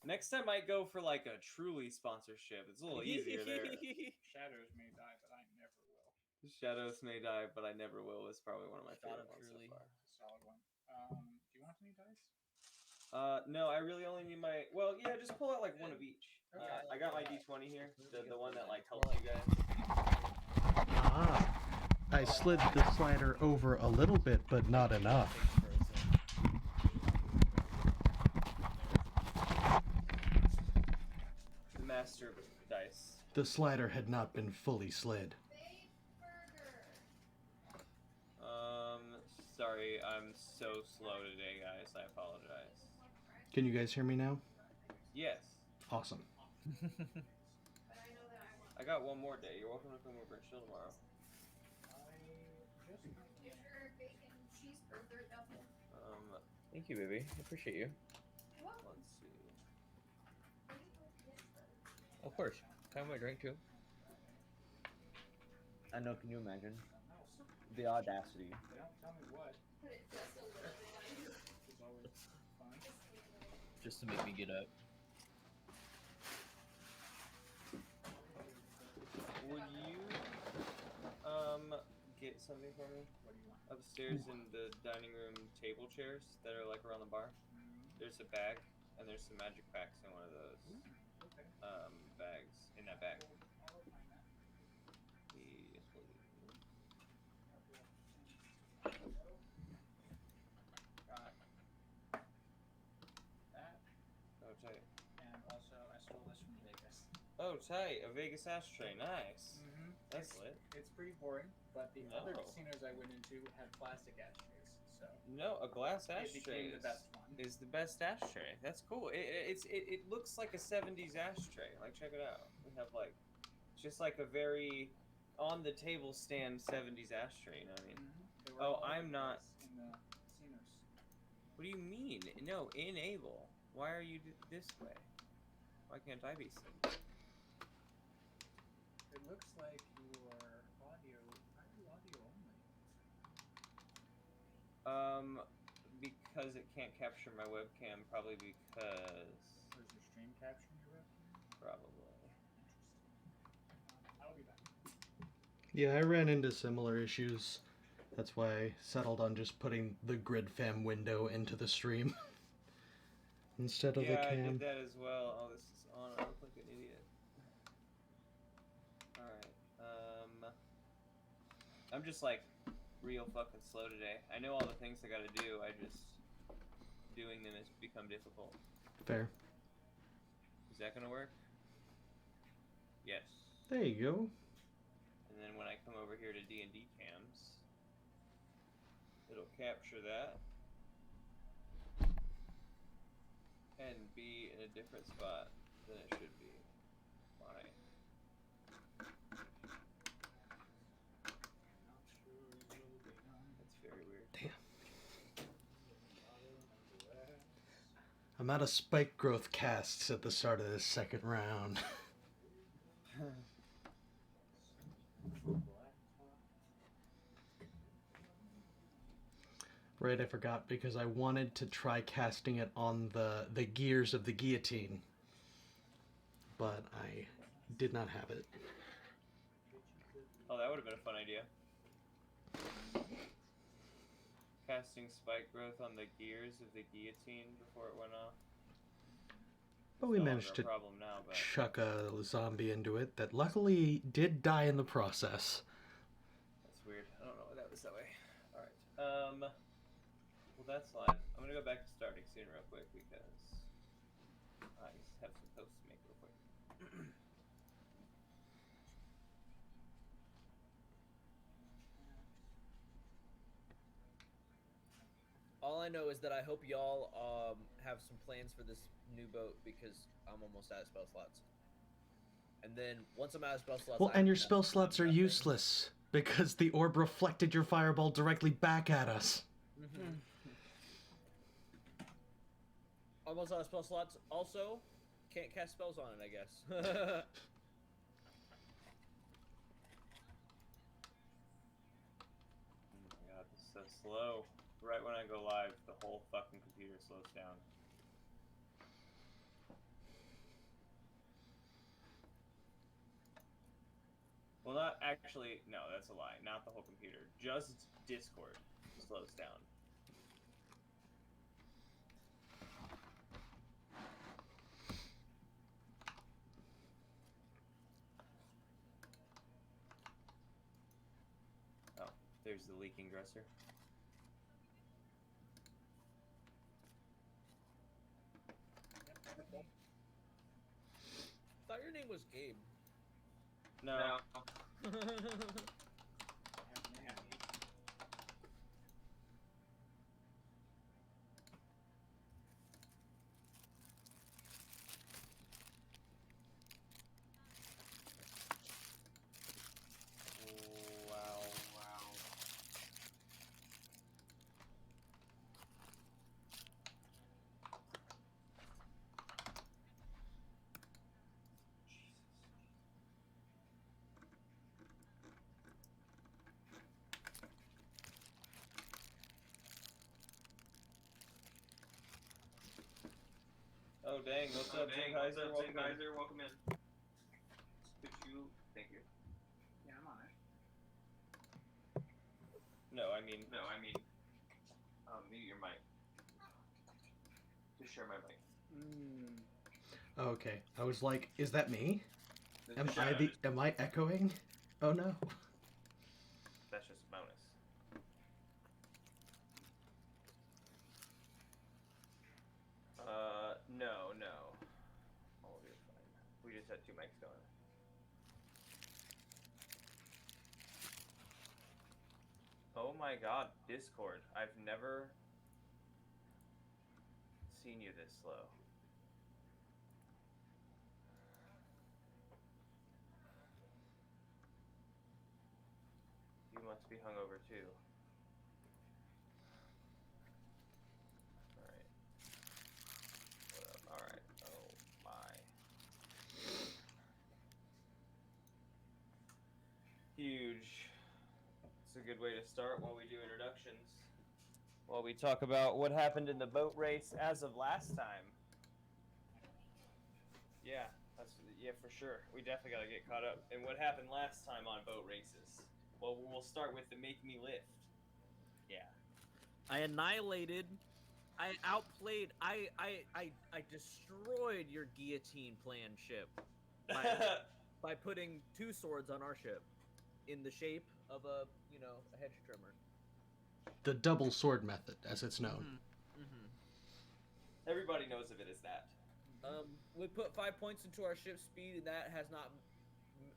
Next time I go for like a truly sponsorship. It's a little easier there. Shadows may die, but I never will. Shadows may die, but I never will is probably one of my favorite ones so far. It's a solid one. Do you want any dice? No, I really only need my. Well, yeah, just pull out like one of each. I got my D20 here, the one that like helps you guys. Ah, I slid the slider over a little bit, but not enough. The master dice. The slider had not been fully slid. Sorry, I'm so slow today, guys. I apologize. Can you guys hear me now? Yes. Awesome. I got one more day. You're welcome to come over and chill tomorrow. Thank you, baby. I appreciate you. Let's see. Of course. Can I have my drink too? I know. Can you imagine the audacity? They don't tell me what. It's always fun. Just to make me get up. Would you get something for me? What do you want? Upstairs in the dining room table chairs that are like around the bar. There's a bag and there's some magic packs in one of those bags. In that bag. Yes, please. Got that. Oh, tight. And also, I stole this from Vegas. Oh, tight. A Vegas ashtray. Nice. That's lit. It's pretty boring, but the other casinos I went into had plastic ashtrays, so... No, a glass ashtray became the best one. is the best ashtray. That's cool. It looks like a 70s ashtray. Like, check it out. We have, like, just like a very on-the-table stand 70s ashtray, you know what I mean? Oh, I'm not... In the casinos. What do you mean? No, enable. Why are you this way? Why can't I be seen? It looks like your audio... Why are you audio only? Because it can't capture my webcam, probably because... Or is your stream capturing your webcam? Probably. Interesting. I'll be back. Yeah, I ran into similar issues. That's why I settled on just putting the grid fam window into the stream instead of the cam. Yeah, I did that as well. Oh, this is on. I look like an idiot. Alright. I'm just like real fucking slow today. I know all the things I gotta do. I just... doing them has become difficult. Fair. Is that gonna work? Yes. There you go. And then when I come over here to D&D cams, it'll capture that and be in a different spot than it should be. Why? That's very weird. Damn. I'm out of spike growth casts at the start of this second round. Right, I forgot, because I wanted to try casting it on the gears of the guillotine. But I did not have it. Oh, that would have been a fun idea. Casting spike growth on the gears of the guillotine before it went off. But we managed to now, chuck a zombie into it that luckily did die in the process. That's weird. I don't know why that was that way. Alright. Well, that's live. I'm gonna go back to starting soon real quick because I have some toast to make real quick. All I know is that I hope y'all have some plans for this new boat because I'm almost out of spell slots. And then once I'm out of spell slots... Well, and your spell slots are useless because the orb reflected your fireball directly back at us. Mm-hmm. Almost out of spell slots. Also, can't cast spells on it, I guess. Oh my god, this is so slow. Right when I go live, the whole fucking computer slows down. Well, not actually. No, that's a lie. Not the whole computer. Just Discord slows down. Oh, there's the leaking dresser. I thought your name was Gabe. No. Wow. Oh dang! What's up, Zingheiser? Welcome in. Could you? Thank you. Yeah, I'm on it. No, I mean. Mute your mic. Just share my mic. Okay, I was like, is that me? Just Am I echoing? Oh no. That's just a bonus. No. All of you are fine. We just had two mics going. Oh my god, Discord. I've never seen you this slow. You must be hungover too. Alright. What up? Alright. Oh my. Huge. It's a good way to start while we do introductions. While we talk about what happened in the boat race as of last time. Yeah, for sure. We definitely gotta get caught up. And what happened last time on boat races? Well, we'll start with the Make Me Lift. Yeah. I annihilated. I outplayed. I destroyed your guillotine plan ship by putting two swords on our ship in the shape of a hedge trimmer. The double sword method, as it's known. Everybody knows of it as that. We put 5 points into our ship speed, and that has not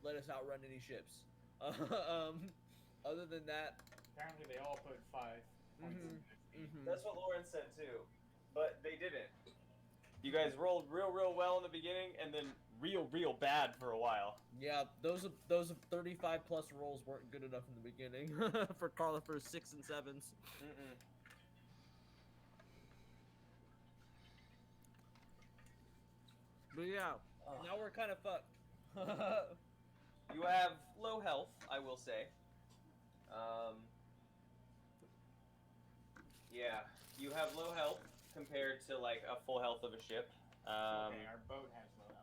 let us outrun any ships. Other than that, Apparently they all put 5 points in their That's what Lauren said too, but they didn't. You guys rolled real well in the beginning, and then real bad for a while. Yeah, those 35 plus rolls weren't good enough in the beginning for Carla for 6 and 7s. But yeah, now we're kind of fucked. You have low health, I will say. Yeah, you have low health compared to like a full health of a ship. okay, our boat has low health.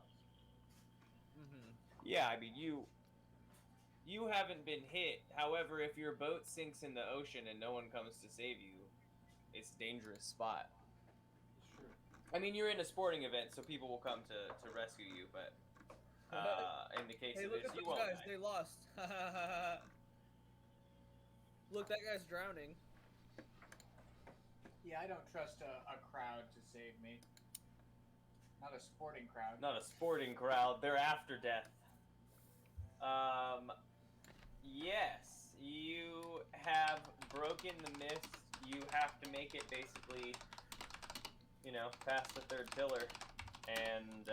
Yeah, I mean you haven't been hit. However, if your boat sinks in the ocean and no one comes to save you, it's a dangerous spot. It's true. I mean, you're in a sporting event, so people will come to rescue you, but in the case of look this, at you those won't guys, die. they lost. Look, that guy's drowning. Yeah, I don't trust a crowd to save me. Not a sporting crowd. Not a sporting crowd. They're after death. Yes, you have broken the mist. You have to make it basically, past the third pillar, and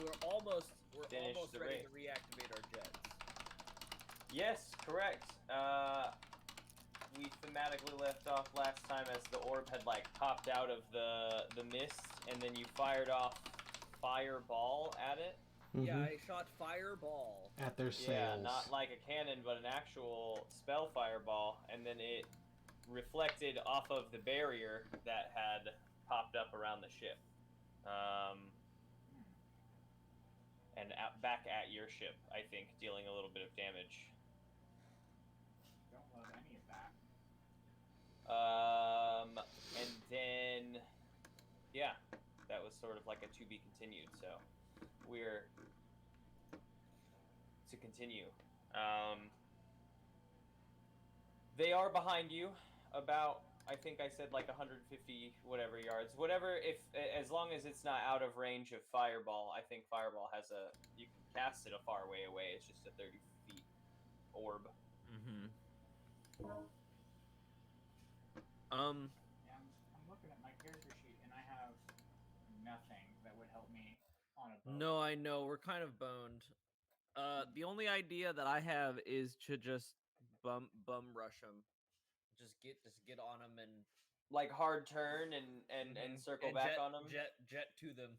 we're almost finish the ready race. to reactivate our jets. Yes, correct. We thematically left off last time as the orb had popped out of the mist, and then you fired off fireball at it. Yeah, I shot fireball at their sails. Yeah, not like a cannon, but an actual spell fireball, and then it reflected off of the barrier that had popped up around the ship. And and back at your ship, I think, dealing a little bit of damage. Don't love any of that. And then, yeah, that was sort of like a to be continued. So we're to continue. They are behind you, about, I think I said like 150 whatever yards, whatever. If as long as it's not out of range of fireball, I think fireball has a, you can cast it a far way away. It's just a 30 feet orb. Mm-hmm. Yeah, I'm looking at my character sheet, and I have nothing that would help me on a boat. No, I know we're kind of boned. The only idea that I have is to just bum rush them, just get on them and Like hard turn and circle back jet, on them. jet to them.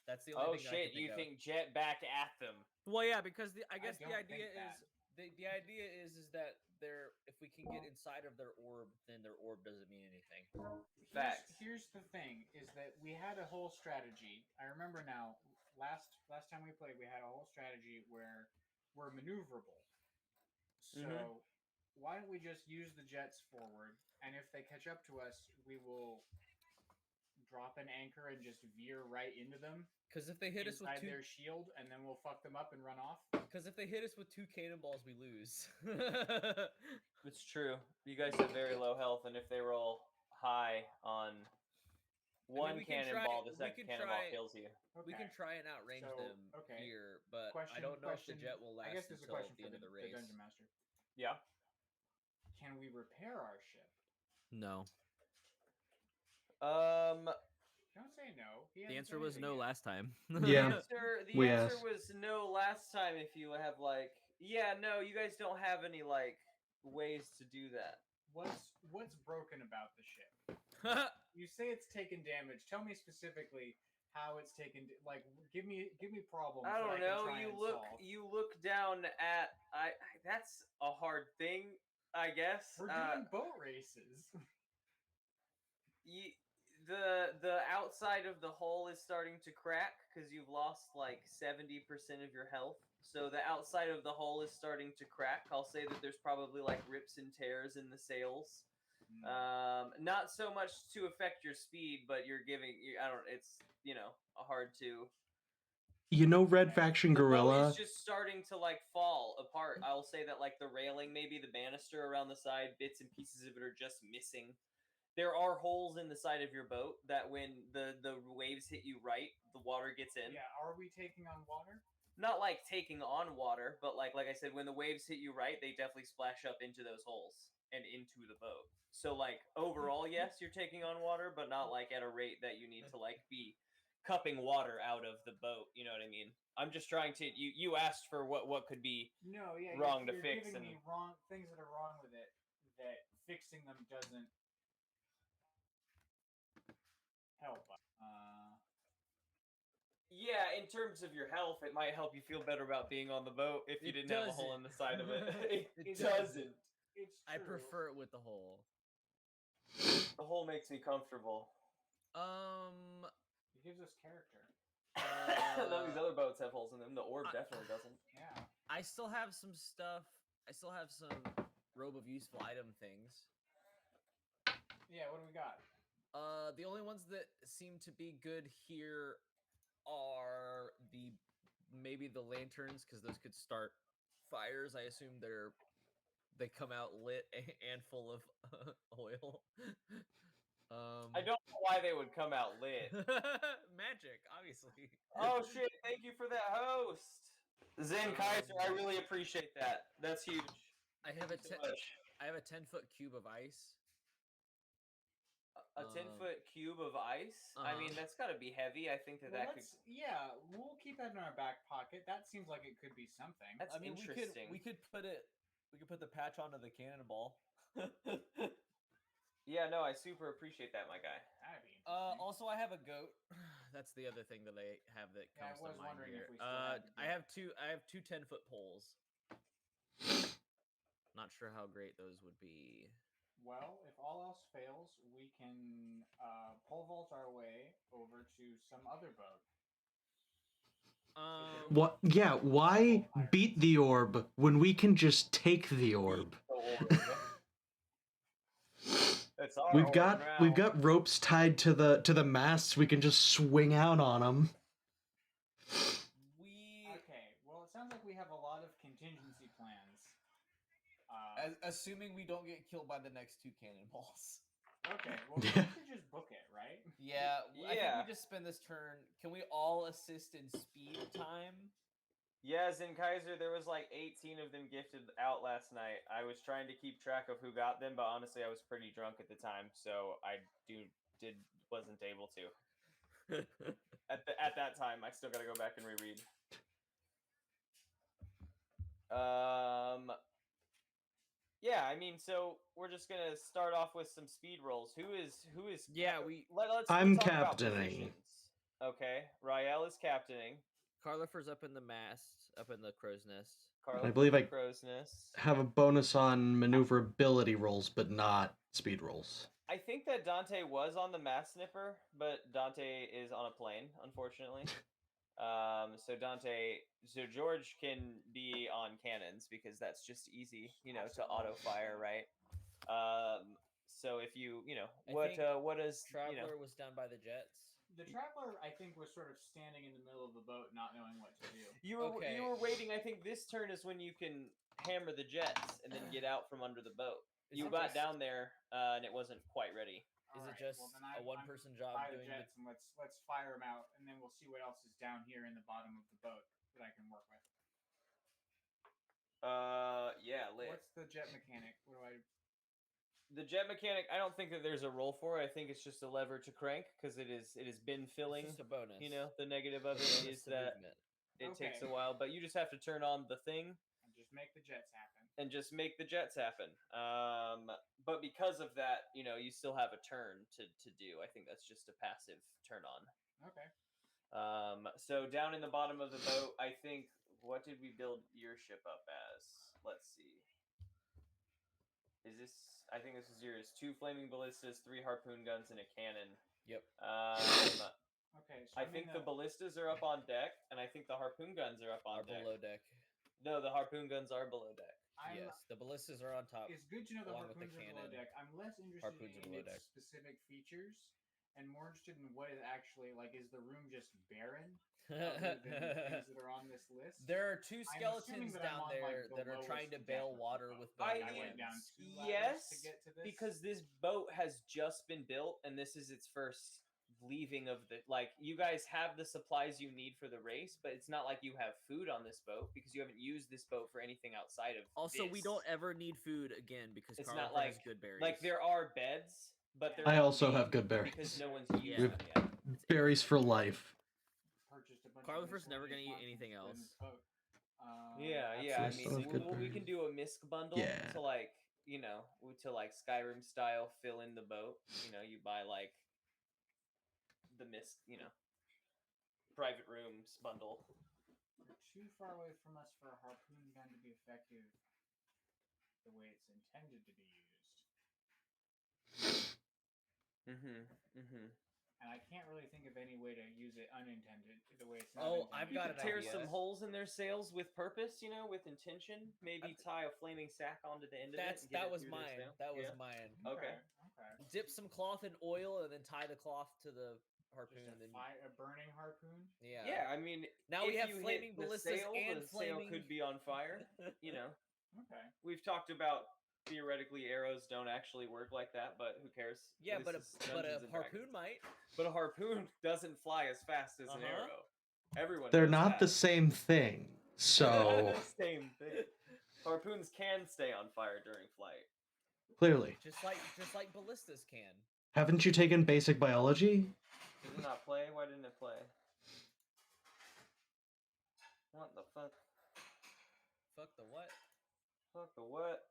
That's the only Oh thing I can shit! You of. think jet back at them? Well, yeah, because I guess don't the idea think that. is the idea is that they're, if we can get inside of their orb, then their orb doesn't mean anything. Facts. Here's the thing: is that we had a whole strategy. I remember now. Last time we played, we had a whole strategy where we're maneuverable. So why don't we just use the jets forward, and if they catch up to us, we will drop an anchor and just veer right into them. Because if they hit us with inside two, their shield, and then we'll fuck them up and run off. because if they hit us with 2 cannonballs, we lose. It's true. You guys have very low health, and if they roll high on one cannonball, the second cannonball kills you. Okay. We can try and outrange them here, but I don't know if the jet will last I guess there's a until question the for end of the race. Dungeon Master. Yeah. Can we repair our ship? No. Don't say no. The answer was no last time. Yeah. The answer was no last time. If you have like, yeah, no, you guys don't have any like ways to do that. What's broken about the ship? You say it's taken damage. Tell me specifically how it's taken. Like, give me problems. I don't know. Solve. You look down at that's a hard thing, I guess. We're doing boat races. The outside of the hull is starting to crack because you've lost like 70% of your health. So the outside of the hull is starting to crack. I'll say that there's probably like rips and tears in the sails. Not so much to affect your speed, but you're giving. It's hard to. Red Faction Gorilla. It's just starting to like fall apart. I'll say that like the railing, maybe the banister around the side, bits and pieces of it are just missing. There are holes in the side of your boat that when the waves hit you right, the water gets in. Yeah, are we taking on water? Not like taking on water, but like I said, when the waves hit you right, they definitely splash up into those holes and into the boat. So like overall, yes, you're taking on water, but not like at a rate that you need to like be cupping water out of the boat. You know what I mean? I'm just trying to. You asked for what could be wrong to fix, giving me wrong things that are wrong with it. That fixing them doesn't help. Yeah, in terms of your health, it might help you feel better about being on the boat if you didn't have a hole in the side of it. It doesn't. It's true. I prefer it with the hole. The hole makes me comfortable. It gives us character. None of these other boats have holes in them. The orb definitely doesn't. Yeah. I still have some stuff. I still have some robe of useful item things. Yeah, what do we got? The only ones that seem to be good here are maybe the lanterns, because those could start fires. I assume they come out lit and full of oil. I don't know why they would come out lit. Magic, obviously. Oh shit! Thank you for that host, Zen Kaiser. I really appreciate that. That's huge. I have a 10-foot cube of ice. A 10-foot cube of ice? I mean, that's got to be heavy. I think that could... Yeah, we'll keep that in our back pocket. That seems like it could be something. That's interesting. We could put the patch onto the cannonball. Yeah, no, I super appreciate that, my guy. That'd be interesting. Also, I have a goat. That's the other thing that I have that comes to mind here. If we still I have two 10-foot poles. Not sure how great those would be. Well, if all else fails, we can pole vault our way over to some other boat. What? Yeah, why beat the orb when we can just take the orb? The orb. It's our We've orb got now. we've got ropes tied to the masts. We can just swing out on them. Okay, well, it sounds like we have a lot of contingency plans. Assuming we don't get killed by the next 2 cannonballs. Okay, well, we Yeah. should just book it, right? Yeah, I think Yeah. we just spend this turn. Can we all assist in speed time? Yes, in Kaiser, there was like 18 of them gifted out last night. I was trying to keep track of who got them, but honestly, I was pretty drunk at the time, so I wasn't able to. At that time, I still gotta go back and reread. Yeah, I mean, so we're just gonna start off with some speed rolls. Who is? Yeah, let's I'm talk about captaining. positions. Okay, Rael is captaining. Carlifer's up in the mast, up in the crow's nest. Carla I believe I crow's nest. have a bonus on maneuverability rolls, but not speed rolls. I think that Dante was on the mass snipper, but Dante is on a plane, unfortunately. So George can be on cannons because that's just easy, to auto fire, right? So if what is Traveler was down by the jets. The Traveler, I think, was sort of standing in the middle of the boat, not knowing what to do. you were waiting. I think this turn is when you can hammer the jets and then get out from under the boat. You got down there, and it wasn't quite ready. Is it just a one-person job buy the doing jets and let's fire them out, and then we'll see what else is down here in the bottom of the boat that I can work with. Yeah, lit. What's the jet mechanic? What do I? The jet mechanic, I don't think that there's a roll for it. I think it's just a lever to crank because it has been filling. It's just a bonus. The negative of it is that it takes a while, but you just have to turn on the thing And just make the jets happen. But because of that, you still have a turn to do. I think that's just a passive turn on. Okay. So down in the bottom of the boat, I think, what did we build your ship up as? Let's see. I think this is yours. 2 flaming ballistas, 3 harpoon guns, and a cannon. Yep. Okay, so I think the ballistas are up on deck, and I think the harpoon guns are up on deck. Below deck. No, the harpoon guns are below deck. Yes, the ballistas are on top. It's good to know the along with the harpoons are below cannon. deck. I'm less interested in its specific features and more interested in what is actually, like, is the room just barren? Other than the things that are on this list? There are 2 skeletons down there that are trying to bail water with boat. I went down 2 ladders Yes, to get to this. because this boat has just been built, and this is its first leaving of the, you guys have the supplies you need for the race, but it's not like you have food on this boat because you haven't used this boat for anything outside of Also, we this. don't ever need food again because It's Carl not like has good berries. Like there are beds, but they're I not also made have good berries. because no one's used Yeah. them yet. Berries for life. Purchased a bunch Carlifer's of never gonna eat miscellaneous anything nonsense else. in this boat. Yeah. I Yes, mean, those good we can berries. do a misc bundle Yeah. to to Skyrim style fill in the boat. You buy the misc, private rooms bundle. We're too far away from us for a harpoon gun to be effective the way it's intended to be used. And I can't really think of any way to use it unintended, the way it's not intended. I've You got could an tear idea. some holes in their sails with purpose, with intention. Maybe tie a flaming sack onto the end of it. and get That it was through their mine. sail. That was Yeah. mine. Okay. Dip some cloth in oil and then tie the cloth to the harpoon. Just And a burning harpoon? yeah. Yeah, I mean, Now we if have you flaming hit the ballistas sail, and the flaming. sail could be on fire. Okay. We've talked about theoretically arrows don't actually work like that, but who cares? Yeah, This but is a Dungeons and harpoon Dragons. might. But a harpoon doesn't fly as fast as an Uh-huh. arrow. Everyone. They're knows not the that. same thing. So The same thing. Harpoons can stay on fire during flight. clearly, Just like ballistas can. haven't you taken basic biology? Did it not play? Why didn't it play? What the fuck? Fuck the what? Fuck the what?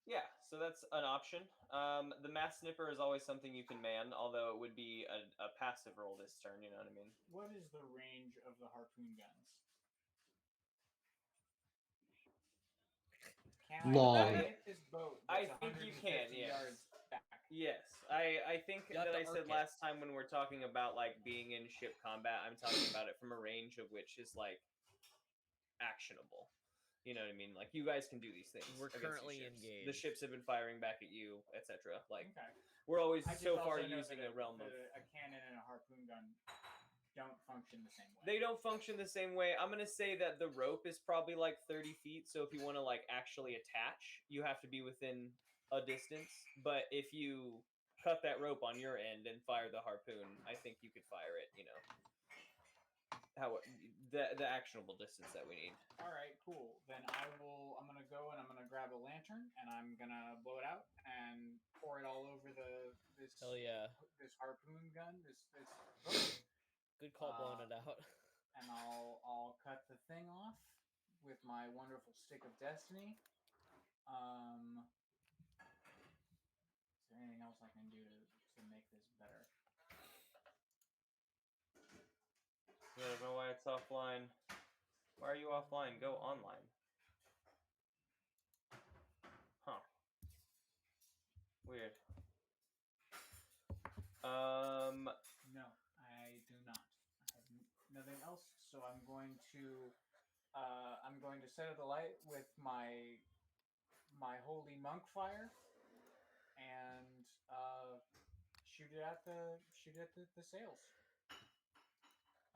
Yeah, so that's an option. The mass snipper is always something you can man, although it would be a passive roll this turn, you know what I mean? What is the range of the harpoon guns? Long. Can I hit this boat I that's think you 150 can, yes. yards back? Yes, I think You have that to I said arc it. last time when we're talking about like being in ship combat, I'm talking about it from a range of which is like actionable. You know what I mean? Like you guys can do these things. We're against these currently ships. engaged. The ships have been firing back at you, etc. Like Okay. we're always I just so far also know using that a realm of. a cannon and a harpoon gun don't function the same way. They don't function the same way. I'm gonna say that the rope is probably like 30 feet. So if you want to like actually attach, you have to be within a distance. But if you cut that rope on your end and fire the harpoon, I think you could fire it. You know, how the actionable distance that we need. All right, cool. Then I'm gonna go and I'm gonna grab a lantern and I'm gonna blow it out and pour it all over this. Hell yeah. This harpoon gun. This boat. Good call blowing it out. And I'll cut the thing off with my wonderful stick of destiny. Is there anything else I can do to make this better? I don't know why it's offline. Why are you offline? Go online. Huh. Weird. No, I do not. I have nothing else, so I'm going to set it alight with my holy monk fire and shoot it at the sails.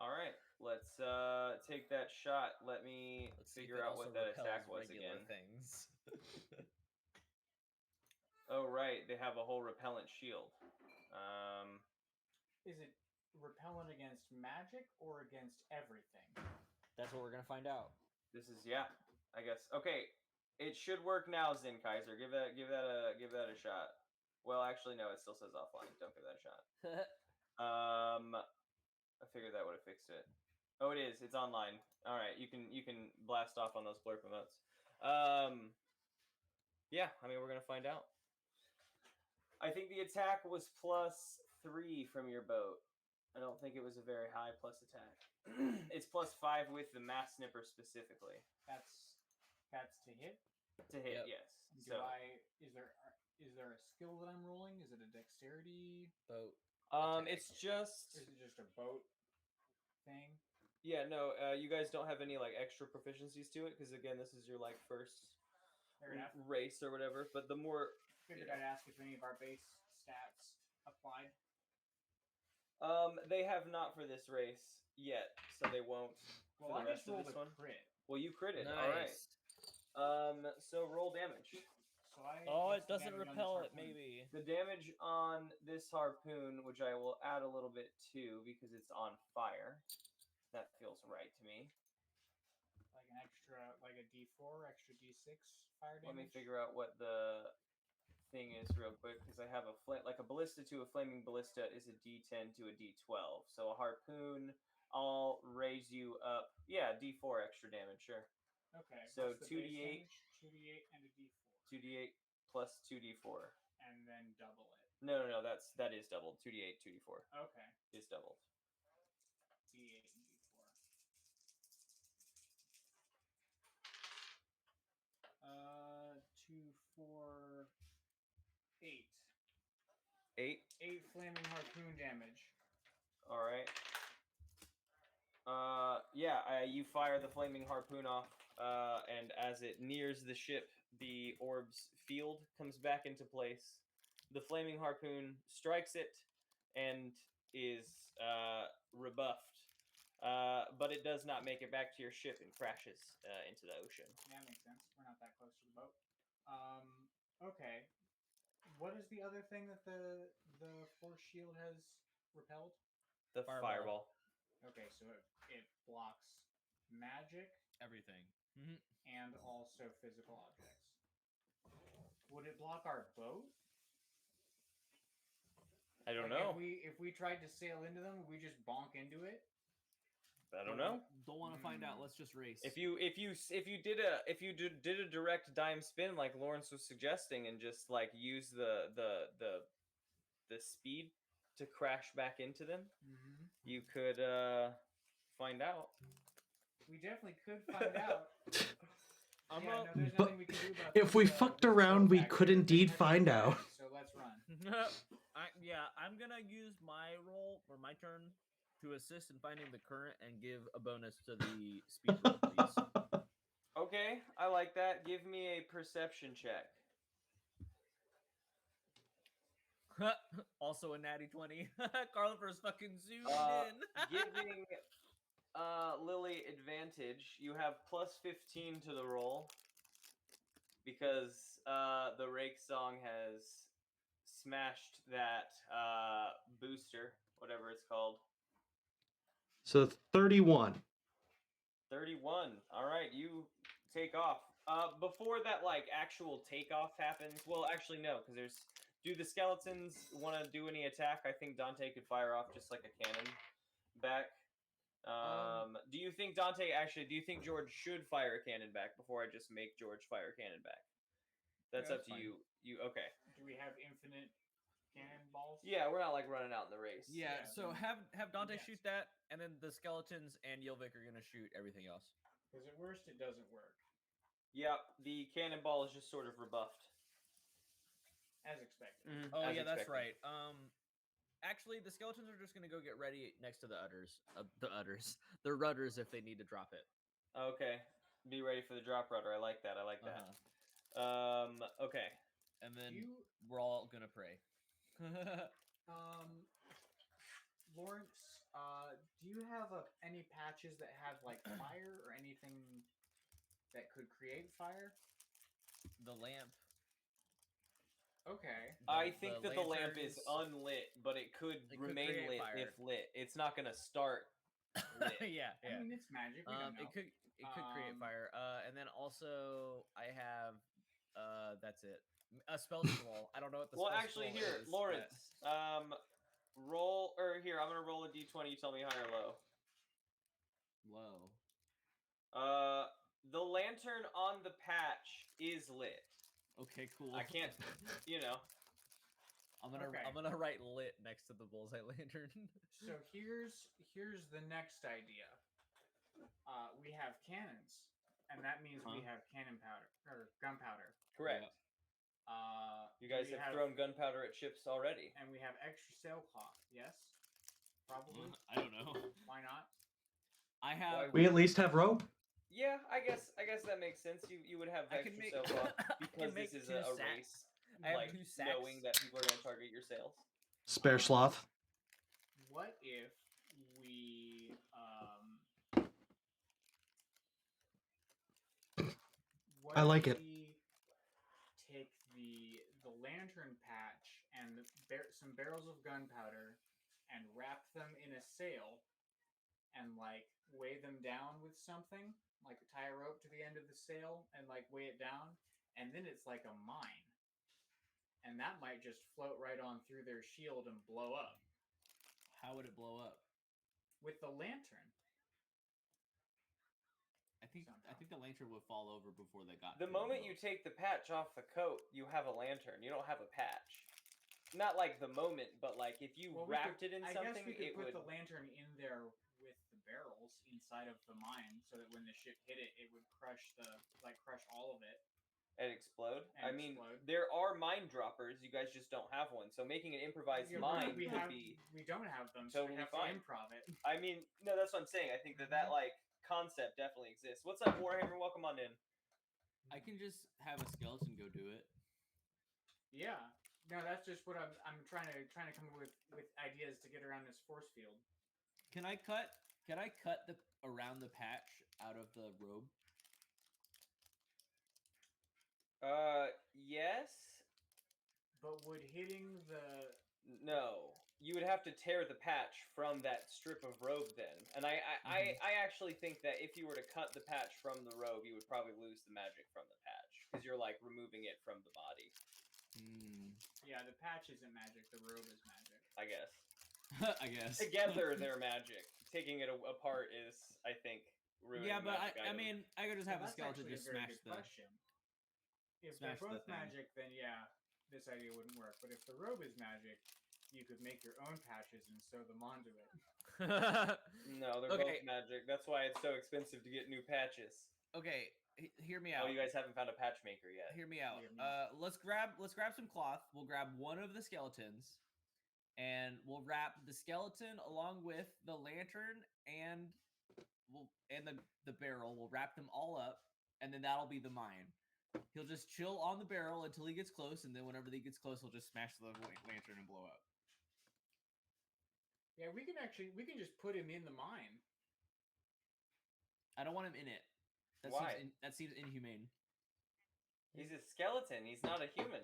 All right, let's take that shot. Let me Let's see if figure it out also what that repels attack was regular again. things. Oh right, they have a whole repellent shield. Is it repellent against magic or against everything? That's what we're gonna find out. This is I guess. Okay, it should work now, Zinkaiser. Give that a shot. Well, actually, no. It still says offline. Don't give that a shot. I figured that would have fixed it. Oh, it is. It's online. All right, you can blast off on those blurb emotes. Yeah, I mean we're gonna find out. I think the attack was +3 from your boat. I don't think it was a very high plus attack. It's +5 with the mass snipper specifically. That's to hit. To hit, Yep. yes. Do is there a skill that I'm rolling? Is it a dexterity? Boat. It's just. Is it just a boat thing? Yeah, no. You guys don't have any like extra proficiencies to it because again, this is your like first Fair enough. race or whatever. But the more. Figured I'd ask if any of our base stats applied. They have not for this race yet, so they won't. Well, for I the just rest of rolled this a one. crit. Well, you critted. Nice. All right. So roll damage. So I. Oh, what's it the doesn't damage on this repel it, harpoon? maybe. The damage on this harpoon, which I will add a little bit to because it's on fire. That feels right to me. Like an extra, like a D4, extra D6 fire damage. Let me figure out what the thing is real quick because I have like a ballista to a flaming ballista is a D10 to a D12. So a harpoon, I'll raise you up. Yeah, D4 extra damage, sure. Okay. So what's the base 2d8. damage? 2d8 and a D4. 2d8 plus 2d4. And then double it. No, that is doubled. 2d8, 2d4 Okay. is doubled. D8 and D4. 2, 4, 8. 8. 8 flaming harpoon damage. All right. You fire the flaming harpoon off, and as it nears the ship, the orb's field comes back into place. The flaming harpoon strikes it and is rebuffed, but it does not make it back to your ship and crashes into the ocean. Yeah, that makes sense. We're not that close to the boat. Okay. What is the other thing that the force shield has repelled? The fireball. Okay, so it blocks magic Everything. and also physical objects. Would it block our boat? I don't know. If we tried to sail into them, would we just bonk into it? I don't know. Don't want to find out. Let's just race. If you did a direct dime spin like Lawrence was suggesting and just like use the speed to crash back into them, you could find out. We definitely could find out. There's But nothing we can do about if we this, fucked this around, we boat back could here. indeed There's find nothing out. back, So let's run. I'm gonna use my roll or my turn to assist in finding the current and give a bonus to the speed roll, please. Okay, I like that. Give me a perception check. Also a natty 20. Carlifer's fucking zoomed in. Giving Lily advantage. You have plus 15 to the roll because the rake song has smashed that booster, whatever it's called. So 31. 31. All right, you take off. Before that, like, actual takeoff happens, well, actually, no, because there's... Do the skeletons want to do any attack? I think Dante could fire off just like a cannon back. Do you think Dante... Actually, do you think George should fire a cannon back before I just make George fire a cannon back? That's Yeah, up to fine. you. Okay. Do we have infinite cannonballs? Yeah, we're not, like, running out in the race. Yeah, Yeah, so then- have Dante yes. shoot that, and then the skeletons and Yilvik are gonna shoot everything else. Because at worst, it doesn't work. Yep, the cannonball is just sort of rebuffed. As expected. Oh As yeah, that's expected. right. Actually, the skeletons are just gonna go get ready next to the udders. The rudders if they need to drop it. Okay. Be ready for the drop rudder. I like that. I like that. Okay. And then You, we're all gonna pray. Lawrence, do you have any patches that have like fire or anything that could create fire? The lamp. Okay. I think that the lamp is lanterns- unlit, but it could It could remain create lit fire. if lit. It's not gonna start lit. yeah. I mean, it's magic. We don't know. It could create fire. And then also I have that's it. A spell scroll. I don't know what the Well, spell actually, scroll here, is, Lawrence, roll, or here, I'm gonna roll a d20. You tell me high or low. but low. The lantern on the patch is lit. Okay, cool. I can't, you know. I'm Okay. gonna write lit next to the bullseye lantern. So here's the next idea. We have cannons, and that means we have cannon powder or gunpowder. Correct. You guys we have thrown gunpowder at ships already. and we have extra sailcloth. Yes, probably. I don't know. Why not? I have. We at least have rope. Yeah, I guess that makes sense. You would have I extra can make- sailcloth I can because make this is two a sacks. race. I have like, 2 sacks. knowing that people are gonna target your sails. Spare sloth. What if we what I if like it. we take the lantern patch and some barrels of gunpowder and wrap them in a sail and like weigh them down with something, like tie a rope to the end of the sail and like weigh it down, and then it's like a mine. And that might just float right on through their shield and blow up How would it blow up? with the lantern. I think the lantern would fall over before they got. The to moment boat. you take the patch off the coat, you have a lantern. You don't have a patch. Not like the moment, but like if you Well, wrapped it in I something, guess we could it put would. the lantern in there with the barrels inside of the mine, so that when the ship hit it, it would crush all of it. And explode. And I mean, explode. there are mine droppers. You guys just don't have one. So making an improvised Yeah, mine we could be. don't have them, so we totally have fine. to improv it. I mean, no, that's what I'm saying. I think that like concept definitely exists. What's up, Warhammer? Welcome on in. I can just have a skeleton go do it. Yeah. No, that's just what I'm trying to come up with ideas to get around this force field. Can I cut the around the patch out of the robe? Yes. But would hitting the No. You would have to tear the patch from that strip of robe then. And I actually think that if you were to cut the patch from the robe, you would probably lose the magic from the patch. Because you're like removing it from the body, yeah, the patch isn't magic, the robe is magic. I guess. I guess. Together they're magic. Taking it apart is, I think, ruining Yeah, but magic I items. mean, I could just have a That's skeleton actually just a very smash good the. question. If smash they're the both thing. magic, then yeah, this idea wouldn't work. But if the robe is magic, you could make your own patches and sew them onto it. No, they're Okay. both magic. That's why it's so expensive to get new patches. Okay, hear me Oh, out. you guys haven't found a patchmaker yet. Hear me out. We have not. Let's grab some cloth. We'll grab one of the skeletons, and we'll wrap the skeleton along with the lantern and the barrel. We'll wrap them all up, and then that'll be the mine. He'll just chill on the barrel until he gets close, and then whenever he gets close, he'll just smash the lantern and blow up. Yeah, we can just put him in the mine. I don't want him in it. Why? That seems inhumane. He's a skeleton. He's not a human.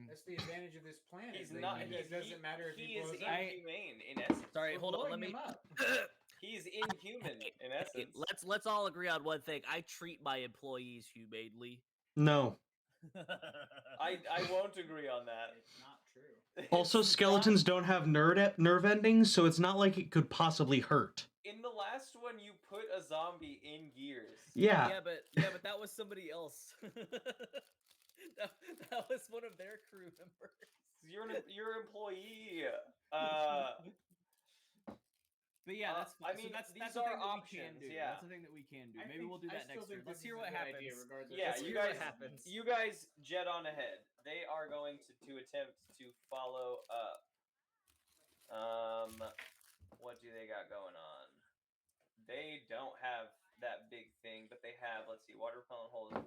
That's the advantage of this planet. He's that not. It doesn't matter if he is blows up. inhumane in essence. Sorry, We're hold on. Let blowing me. him up. He's inhuman in essence. Let's all agree on one thing. I treat my employees humanely. No. I won't agree on that. It's not true. Also, It's skeletons don't have nerve endings, so it's not like it could possibly hurt. In the last one, you put a zombie in gears. Yeah. Yeah, but that was somebody else. that was one of their crew members. You're an employee. But yeah, that's I fine. mean, so that's these the are thing that options, we can do. yeah. That's the thing that we can do. I Maybe think- we'll do I that still next turn. think Let's this hear is what a good happens. idea, regardless. Yeah, Let's you hear what guys. happens. You guys jet on ahead. They are going to attempt to follow up. What do they got going on? They don't have that big thing, but they have. Let's see. Water repellent hole is 1.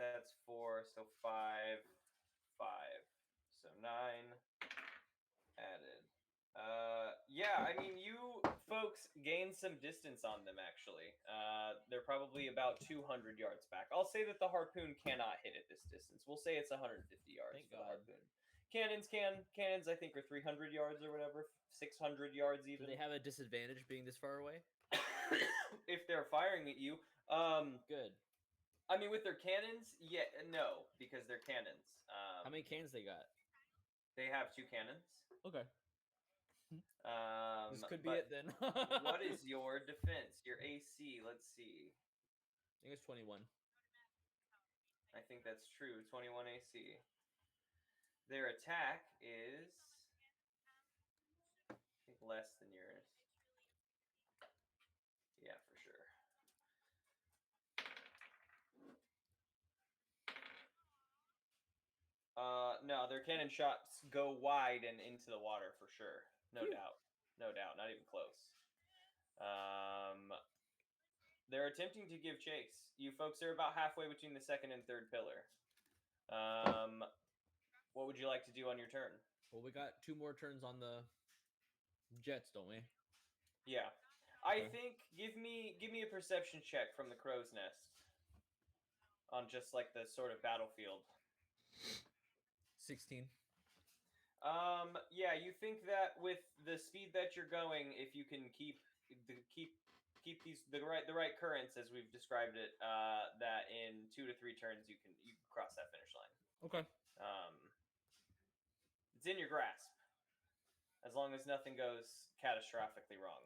That's 4. So 5. 5. So 9 added. Yeah, I mean, you folks gained some distance on them, actually. They're probably about 200 yards back. I'll say that the harpoon cannot hit at this distance. We'll say it's 150 yards Thank for the God. harpoon. Cannons can. Cannons, I think, are 300 yards or whatever. 600 yards Do even. they have a disadvantage being this far away? If they're firing at you. Good. I mean, with their cannons, yeah, no, because they're cannons. How many cans they got? They have 2 cannons. Okay. This could be but it then. what is your defense? Your AC? Let's see. I think it's 21. I think that's true. 21 AC. Their attack is, I think, less than yours. Yeah, for sure. No, their cannon shots go wide and into the water for sure. No doubt. No doubt. Not even close. They're attempting to give chase. You folks are about halfway between the second and third pillar. What would you like to do on your turn? Well, we got 2 more turns on the jets, don't we? Yeah. I Okay. think give me a perception check from the crow's nest on just like the sort of battlefield. 16. Yeah, you think that with the speed that you're going, if you can keep these the right currents as we've described it, that in 2 to 3 turns you can cross that finish line. Okay. It's in your grasp, as long as nothing goes catastrophically wrong.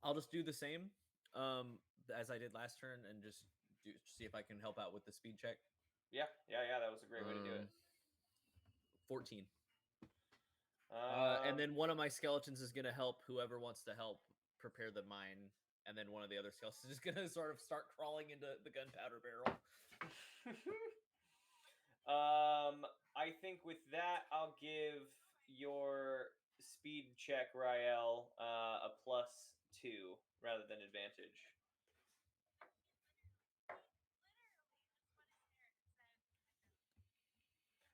I'll just do the same as I did last turn and just see if I can help out with the speed check. Yeah. That was a great way to do it. 14. And then one of my skeletons is going to help whoever wants to help prepare the mine. And then one of the other skeletons is going to sort of start crawling into the gunpowder barrel. I think with that, I'll give your speed check, Rael, a +2 rather than advantage.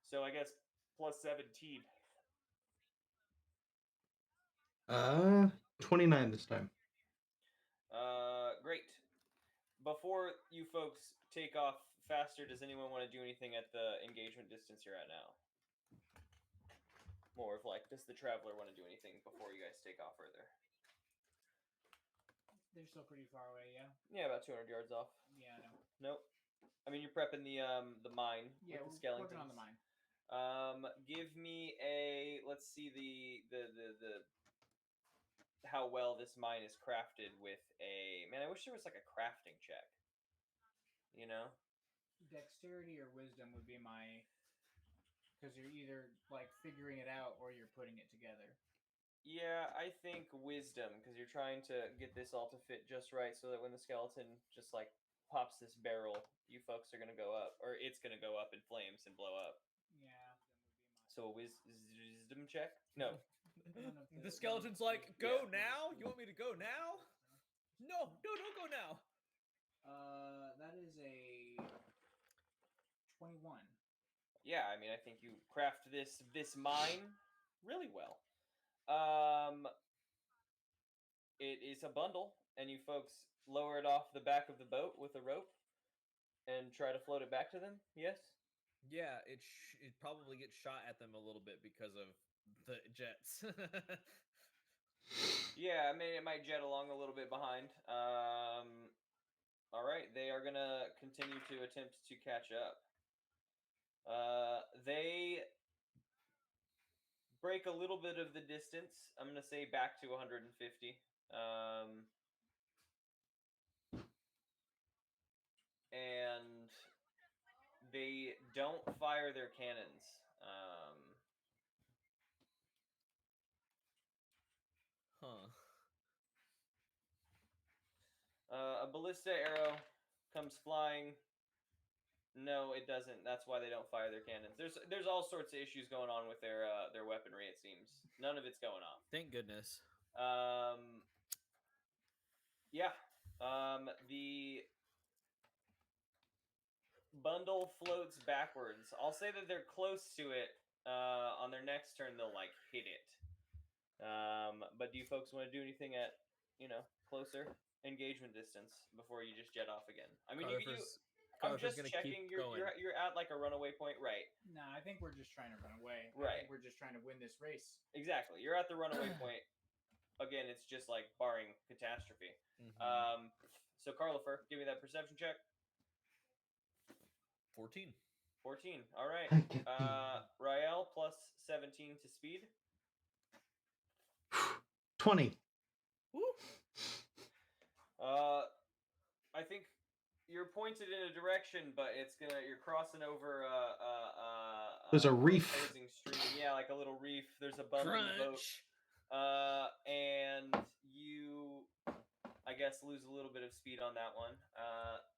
So I guess +17. 29 this time. Great. Before you folks take off faster, does anyone want to do anything at the engagement distance you're at now? More of like, does the traveler want to do anything before you guys take off further? They're still pretty far away, yeah. Yeah, about 200 yards off. Yeah, I know. Nope. I mean, you're prepping the mine Yeah, with the we're skeletons. working on the mine. Give me a, let's see the how well this mine is crafted with a, man, I wish there was like a crafting check. You know? Dexterity or wisdom would be my, because you're either like figuring it out or you're putting it together. Yeah, I think wisdom, because you're trying to get this all to fit just right, so that when the skeleton just like pops this barrel, you folks are gonna go up, or it's gonna go up in flames and blow up. Yeah. So a wisdom check? No. The skeleton's like, go now? You want me to go now? No, don't go now. That is a 21. Yeah, I mean, I think you craft this mine really well. It is a bundle, and you folks lower it off the back of the boat with a rope and try to float it back to them. Yes. Yeah, it probably gets shot at them a little bit because of the jets. Yeah, I mean, it might jet along a little bit behind. All right, they are gonna continue to attempt to catch up. They break a little bit of the distance. I'm gonna say back to 150. And they don't fire their cannons. Huh. A ballista arrow comes flying. No, it doesn't. That's why they don't fire their cannons. There's all sorts of issues going on with their weaponry. It seems none of it's going off. Thank goodness. Yeah. The bundle floats backwards. I'll say that they're close to it. On their next turn, they'll like hit it. But do you folks want to do anything at closer engagement distance before you just jet off again? I mean, I'm just checking. You're at like a runaway point, right? No, I think we're just trying to run away. Right. I think we're just trying to win this race. Exactly. You're at the runaway point. Again, it's just like barring catastrophe. Mm-hmm. So Carlifer, give me that perception check. 14. 14. All right. Rael plus 17 to speed. 20. Woo. I think you're pointed in a direction, but you're crossing over There's a reef. Opposing stream. Yeah, like a little reef. There's a bump in the boat. And you, I guess, lose a little bit of speed on that one.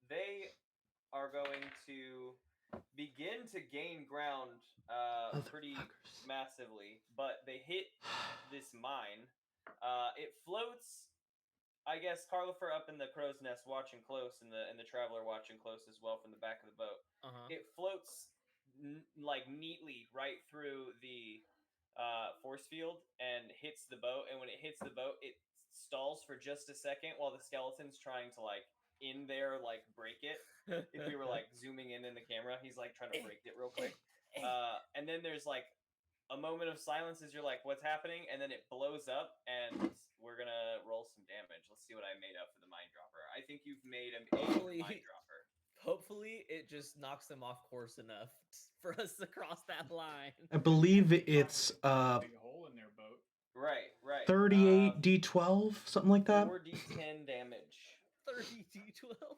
They are going to begin to gain ground pretty massively, but they hit this mine. It floats. I guess Carlifer up in the crow's nest watching close, and the traveler watching close as well from the back of the boat. It floats like neatly right through the force field and hits the boat. And when it hits the boat, it stalls for just a second while the skeleton's trying to like in there like break it. If we were like zooming in the camera, he's like trying to break it real quick. And then there's like a moment of silence as you're like, what's happening? And then it blows up, and we're gonna roll some damage. Let's see what I made up for the mine dropper. I think you've made a mine dropper. Hopefully it just knocks them off course enough for us to cross that line. I believe it's big hole in their boat. Right. 38 D12, something like that. 4d10 damage. 30 D12.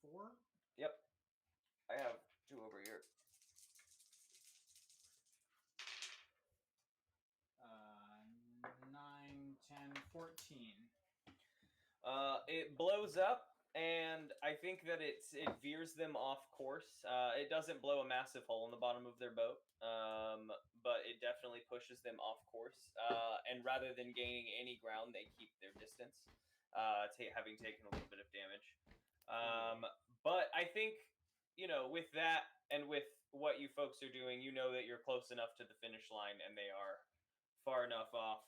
4? Yep. I have 2 over here. 9, 10, 14. It blows up, and I think that it veers them off course. It doesn't blow a massive hole in the bottom of their boat, but it definitely pushes them off course. And rather than gaining any ground, they keep their distance, having taken a little bit of damage. But I think, with that and with what you folks are doing, you know that you're close enough to the finish line, and they are far enough off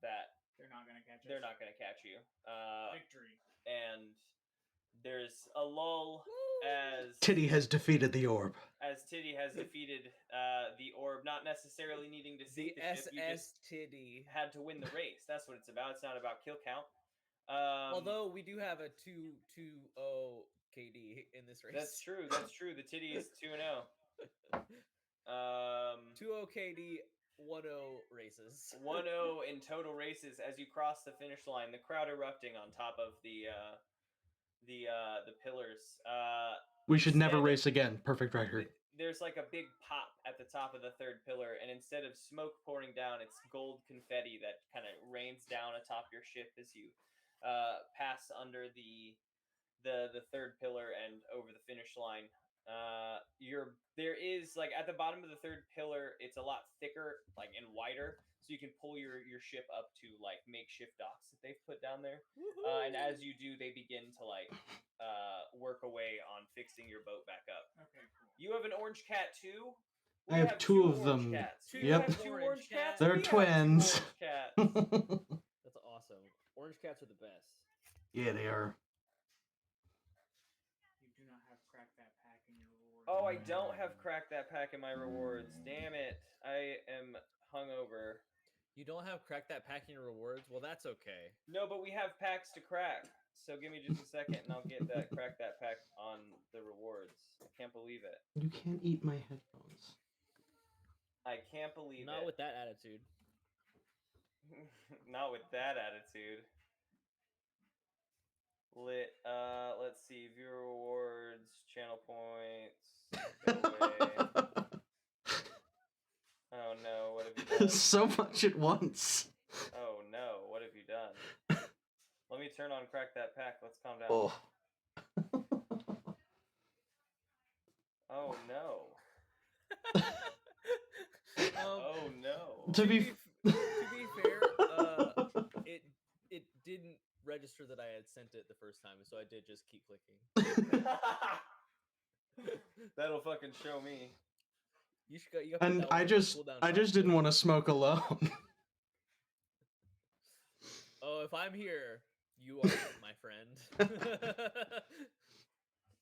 that they're not going to catch us. They're not going to catch you. Victory. And there's a lull as Tiddie has defeated the orb. As Tiddie has defeated the orb, not necessarily needing to sink the ship. SS Tiddie had to win the race. That's what it's about. It's not about kill count. Although we do have a 2-0 KD in this race. That's true. The Tiddie is 2-0. 2-0 KD. 1-0 races. 1-0 in total races as you cross the finish line. The crowd erupting on top of the pillars. We should never race again. Perfect record. there's like a big pop at the top of the third pillar, and instead of smoke pouring down, it's gold confetti that kind of rains down atop your ship as you pass under the third pillar and over the finish line. There is like at the bottom of the third pillar, it's a lot thicker, like and wider, so you can pull your ship up to like makeshift docks that they've put down there. And as you do, they begin to like work away on fixing your boat back up. Okay, cool. You have an orange cat too. I have two of orange them. Cats. Two You Yep. have two orange cats. They're We have two twins. orange cats. That's awesome. Orange cats are the best. Yeah, they are. You do not have crack that pack in your reward. Oh, I don't have cracked that pack in my rewards. Damn it. I am hungover. You don't have crack that packing rewards? Well, that's okay. No, but we have packs to crack. So give me just a second and I'll get that crack that pack on the rewards. I can't believe it. You can't eat my headphones. I can't believe Not it. with that attitude. Not with that attitude. Let's see. Viewer rewards, channel points. Go away. Oh no, what have you done? So much at once. Oh no, what have you done? Let me turn on crack that pack. Let's calm down. Oh. Oh no. Oh no. To be to be fair, it didn't register that I had sent it the first time, so I did just keep clicking. That'll fucking show me. You should go. You gotta put And that one I on the just cooldown I time. just didn't want to smoke alone. Oh, if I'm here, you are my friend.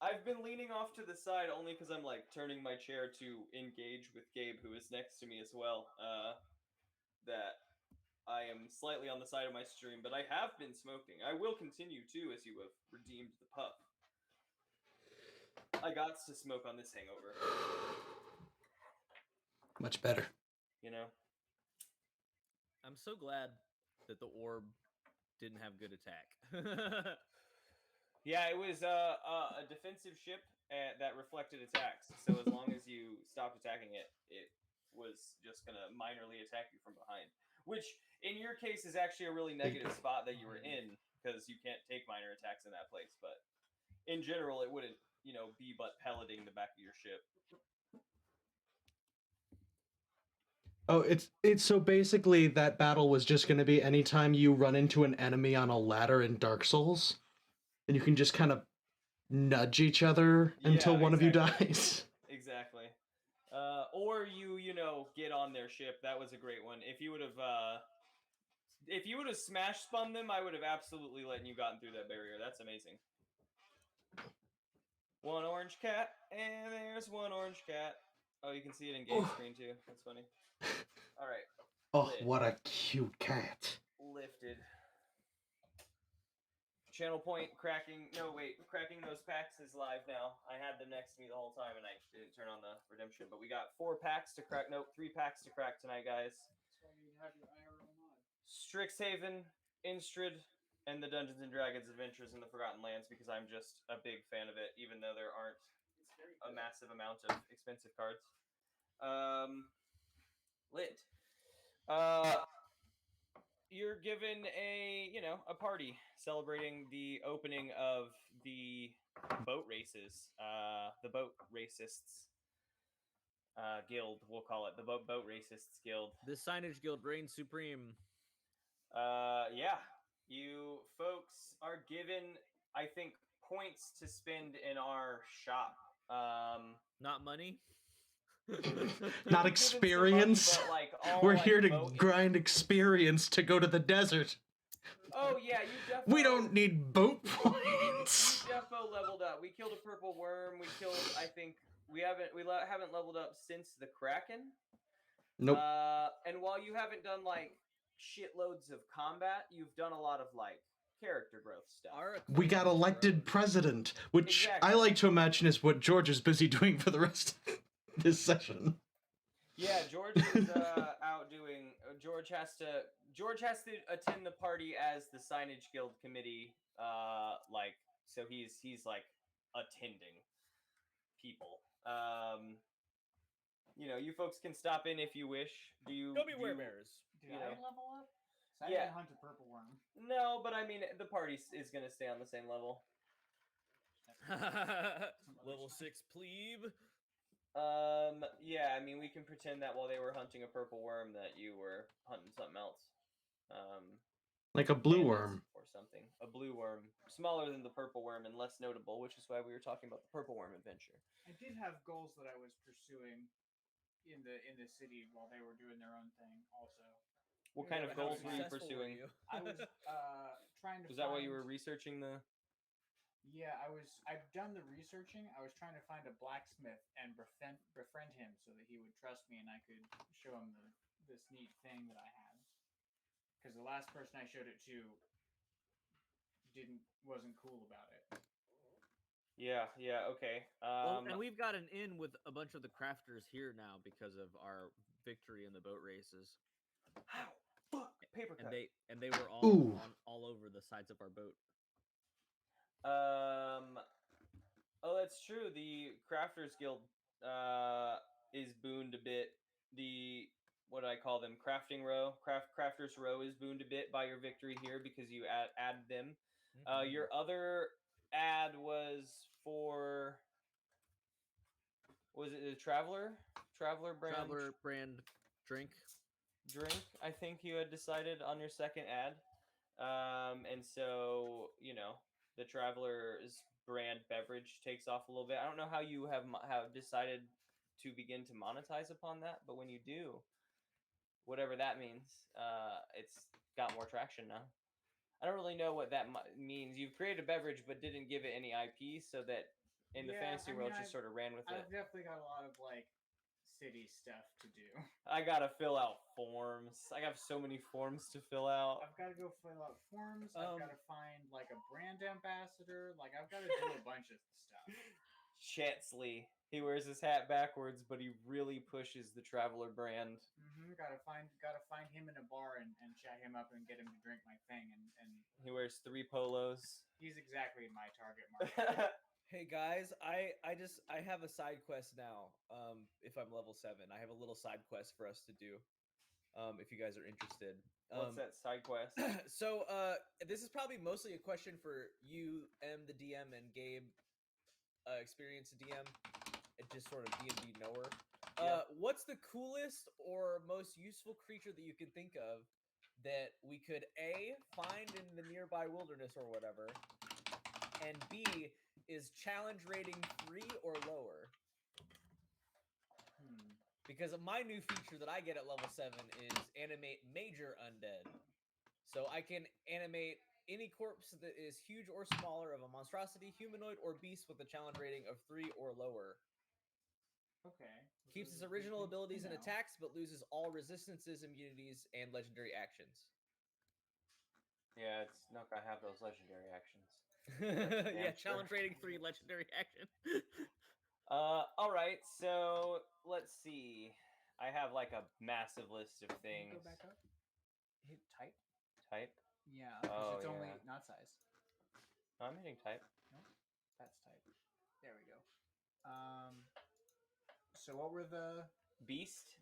I've been leaning off to the side only because I'm like turning my chair to engage with Gabe, who is next to me as well. That I am slightly on the side of my stream, but I have been smoking. I will continue to, as you have redeemed the puff. I got to smoke on this hangover. Much better. You know? I'm so glad that the orb didn't have good attack. Yeah, it was a defensive ship that reflected attacks. So as long as you stopped attacking it, it was just gonna minorly attack you from behind. Which, in your case, is actually a really negative spot that you were in, because you can't take minor attacks in that place. But in general, it wouldn't, be but pelleting the back of your ship. Oh, it's so basically that battle was just going to be anytime you run into an enemy on a ladder in Dark Souls, and you can just kind of nudge each other until one of you dies. Exactly. Or you get on their ship. That was a great one. If you would have smash spun them, I would have absolutely let you gotten through that barrier. That's amazing. One orange cat, and there's one orange cat. Oh, you can see it in game screen too. That's funny. All right. Oh, what a cute cat. Lifted. Channel point cracking. No, wait. Cracking those packs is live now. I had them next to me the whole time, and I didn't turn on the redemption. But we got 4 packs to crack. Nope, 3 packs to crack tonight, guys. That's why you have your IRL mod. Strixhaven, Instrid, and the Dungeons and Dragons Adventures in the Forgotten Lands, because I'm just a big fan of it, even though there aren't a massive amount of expensive cards. Lit. You're given a party celebrating the opening of the boat races, the boat racists guild, we'll call it the boat racists guild. The signage guild reigns supreme. Yeah, you folks are given, I think, points to spend in our shop. Not money. Not experience. Money, but, like, all, We're like, here to boat grind experience to go to the desert. Oh yeah, you definitely. We don't need boat points. You defo leveled up. We killed a purple worm. We killed. I think we haven't leveled up since the Kraken. Nope. And while you haven't done like shitloads of combat, you've done a lot of like character growth stuff. We got elected president, which I like to imagine is what George is busy doing for the rest of this session. Yeah, George is out doing. George has to attend the party as the signage guild committee. So he's like attending people. you folks can stop in if you wish. Do you? Gummy do you- bears. Did you I know. level up? So I Yeah. didn't hunt a purple worm. No, but I mean, the party is gonna stay on the same level. Level 6 plebe. Yeah, I mean, we can pretend that while they were hunting a purple worm, that you were hunting something else. Like a blue Bandits worm. or something. A blue worm, smaller than the purple worm and less notable, which is why we were talking about the purple worm adventure. I did have goals that I was pursuing in the city while they were doing their own thing. Also, What Yeah, kind but of how goals were you successful pursuing? you? I was trying to. Was that why you find- were researching the? Yeah, I've done the researching. I was trying to find a blacksmith and befriend him so that he would trust me and I could show him this neat thing that I had. Because the last person I showed it to wasn't cool about it. Yeah, okay. Well, and we've got an in with a bunch of the crafters here now because of our victory in the boat races. How? Fuck! Paper cut. And they were all Ooh. all over the sides of our boat. Oh, that's true. The Crafters Guild is booned a bit. The what do I call them? Crafting row, Crafters row is booned a bit by your victory here because you added them. Your other ad was for was it the Traveler brand Traveler brand drink. drink? I think you had decided on your second ad, and so the Traveler's brand beverage takes off a little bit. I don't know how you have decided to begin to monetize upon that, but when you do, whatever that means, it's got more traction now. I don't really know what that means. You've created a beverage, but didn't give it any IP, so that in the fantasy world, just sort of ran with it. I've definitely got a lot of city stuff to do. I gotta fill out forms. I have so many forms to fill out. I've got to go fill out forms. I've got to find a brand ambassador. I've got to do a bunch of stuff. Chansley. He wears his hat backwards, but he really pushes the Traveler brand. Gotta find him in a bar and chat him up and get him to drink my thing. And He wears 3 polos. he's exactly my target market. Hey guys, I have a side quest now. If I'm level 7, I have a little side quest for us to do. If you guys are interested. What's that side quest? So this is probably mostly a question for you, the DM, and Gabe, experienced DM, and just sort of D&D knower. What's the coolest or most useful creature that you can think of that we could A, find in the nearby wilderness or whatever, and B, is challenge rating 3 or lower? Because my new feature that I get at level 7 is animate major undead. So I can animate any corpse that is huge or smaller of a monstrosity, humanoid, or beast with a challenge rating of 3 or lower. Okay. Keeps its original abilities and attacks, but loses all resistances, immunities, and legendary actions. Yeah, it's not gonna have those legendary actions. Yeah, sure. challenge rating 3, legendary action. Alright, so let's see. I have a massive list of things. Go back up. Hit type. Type? Yeah. Oh, It's only yeah. not size. No, I'm hitting type. Nope. That's type. There we go. So what were the Beast?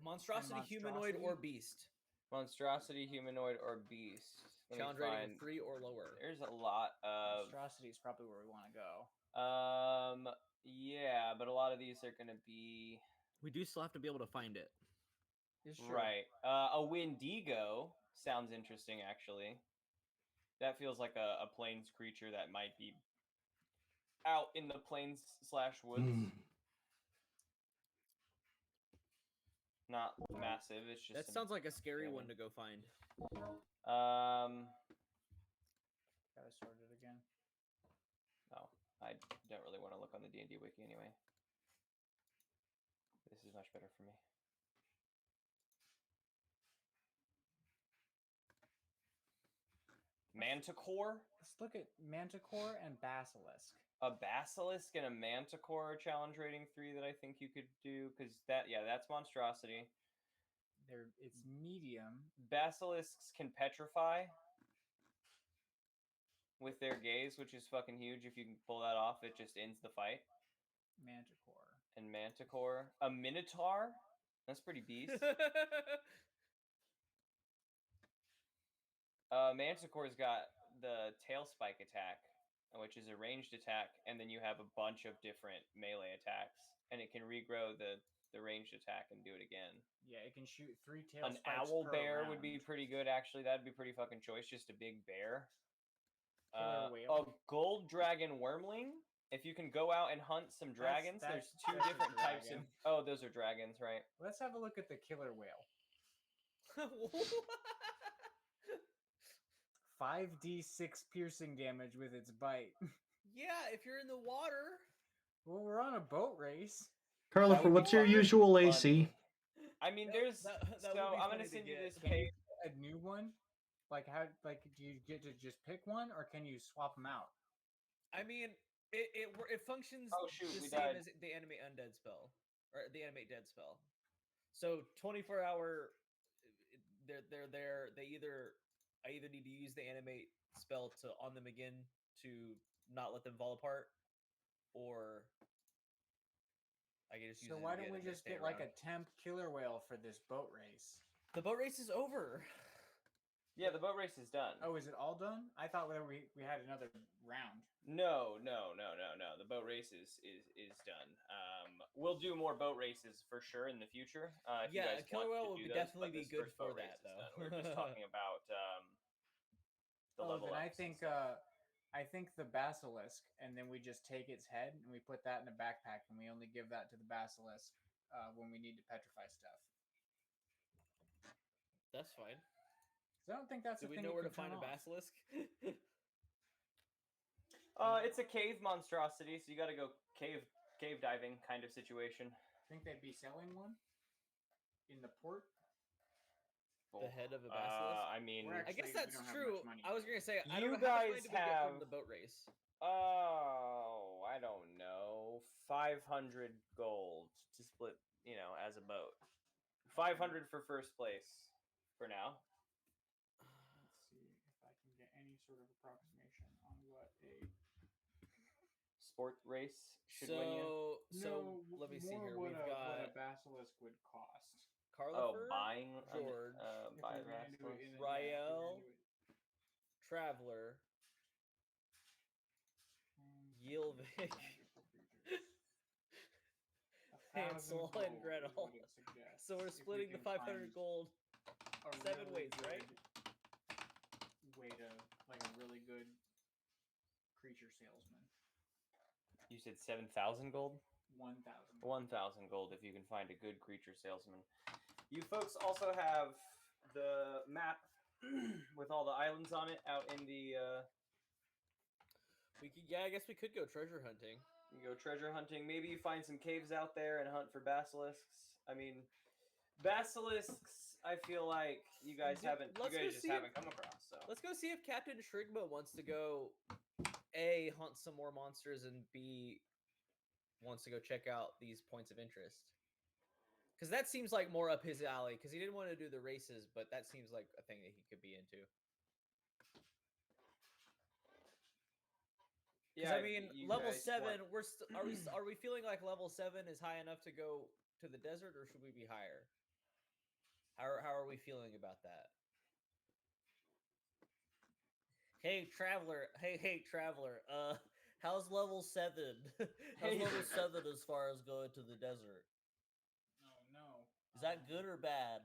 Monstrosity, humanoid, or beast. Monstrosity, humanoid, or beast. Let me Challenge rating find- 3 or lower. There's a lot of... monstrosity is probably where we want to go. Yeah, but a lot of these are gonna be... We do still have to be able to find it. It's true. Right. A Wendigo sounds interesting, actually. That feels like a plains creature that might be out in the plains/woods. Not massive. It's just That sounds like a scary one to go find. Gotta sort it again. No, I don't really want to look on the D&D wiki anyway. This is much better for me. Manticore? Let's look at Manticore and Basilisk. A Basilisk and a Manticore challenge rating 3 that I think you could do, because that's monstrosity. It's medium. Basilisks can petrify with their gaze, which is fucking huge. If you can pull that off, it just ends the fight. Manticore. and Manticore. A Minotaur? That's pretty beast. Manticore's got the tail spike attack, which is a ranged attack, and then you have a bunch of different melee attacks, and it can regrow the ranged attack and do it again. Yeah, it can shoot 3 tail An spikes owl per bear round. would be pretty good, actually. That'd be pretty fucking choice. Just a big bear. Killer A whale. gold dragon wormling. If you can go out and hunt some dragons, there's two that's a different types of. dragon. Oh, those are dragons, right? Let's have a look at the killer whale. 5d6 piercing damage with its bite. Yeah, if you're in the water. Well, we're on a boat race. Carla, That for would be what's your funny. usual AC? I mean, That- there's. that so would be I'm funny gonna to send you get. this Can you page. get a new one? Like how? Like do you get to just pick one, or can you swap them out? I mean, it functions Oh, shoot, the we same died. as the animate undead spell, or the animate dead spell. So 24-hour, they're there. I either need to use the animate spell to on them again to not let them fall apart, or I can just use So it why again don't we and they just stay get like a around. temp killer whale for this boat race? The boat race is over. Yeah, the boat race is done. Oh, is it all done? I thought we had another round. No. The boat race is done. We'll do more boat races for sure in the future. If you Yeah, guys a killer want whale to would do be those, definitely but be this good first for boat race that, is though. done. We're just talking about the Oh, level then ups I and think stuff. I think the basilisk, and then we just take its head and we put that in a backpack, and we only give that to the basilisk when we need to petrify stuff. That's fine. 'Cause I don't think that's Do a we thing know you where to can turn find a off. basilisk? It's a cave monstrosity, so you got to go cave diving kind of situation. Think they'd be selling one in the port? The head of a basilisk? I mean, We're I guess Actually, we that's don't have true. much money. I was gonna say I You don't know how much guys money did we get from have- the boat race. oh, I don't know, 500 gold to split, as a boat. 500 for first place for now. Let's see if I can get any sort of approximation on what a Sport race should win you. So let me see more here. what We've what a got basilisk would cost. Carlifer, Buying George, If buy we ran into it in a- Rael, yeah, if we ran into it. Traveler, Yilvik, Magical creatures. 1,000 Hansel, and gold is Gretel. what it suggests, So we're if we splitting the can 500 find gold a 7 really ways, right? good way to like a really good creature salesman. You said 7,000 gold? 1,000. 1,000 gold if you can find a good creature salesman. You folks also have the map with all the islands on it out in the. I guess we could go treasure hunting. You go treasure hunting. Maybe you find some caves out there and hunt for basilisks. I mean, basilisks. I feel like you guys haven't. You let's go guys just see if- haven't come across. So Let's go see if Captain Shrigma wants to go A, hunt some more monsters, and B, wants to go check out these points of interest. Because that seems like more up his alley, because he didn't want to do the races, but that seems like a thing that he could be into. Because I mean, you level guys 7, want- are we feeling like level 7 is high enough to go to the desert, or should we be higher? How are we feeling about that? Hey traveler, how's level 7? How's Hey. level 7 as far as going to the desert? Oh no. Is that good or bad?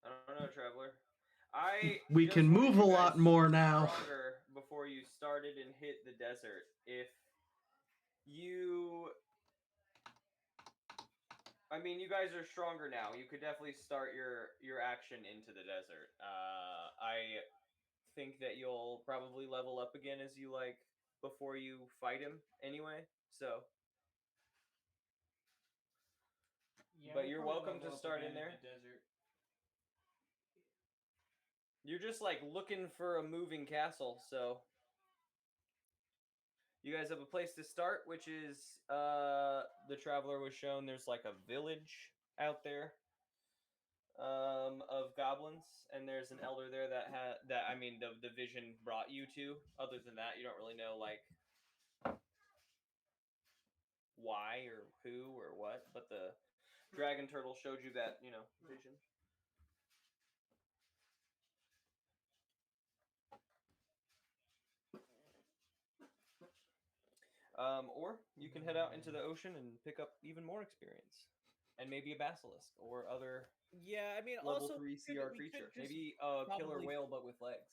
I don't know, traveler. I We just can wanted move you a lot guys more now. Stronger before you started and hit the desert. If you, I mean, you guys are stronger now. You could definitely start your action into the desert. I think that you'll probably level up again as you before you fight him anyway. So. Yeah, But we'll you're probably welcome to level up start in again there. the desert. You're just looking for a moving castle, so you guys have a place to start, which is the traveler was shown there's a village out there of goblins, and there's an elder there that I mean the vision brought you to. Other than that, you don't really know why or who or what, but the dragon turtle showed you that, vision. Or you can head out into the ocean and pick up even more experience. And maybe a basilisk or other Yeah, I mean, level also 3 we could- CR we could creature. just Maybe a killer probably- whale but with legs.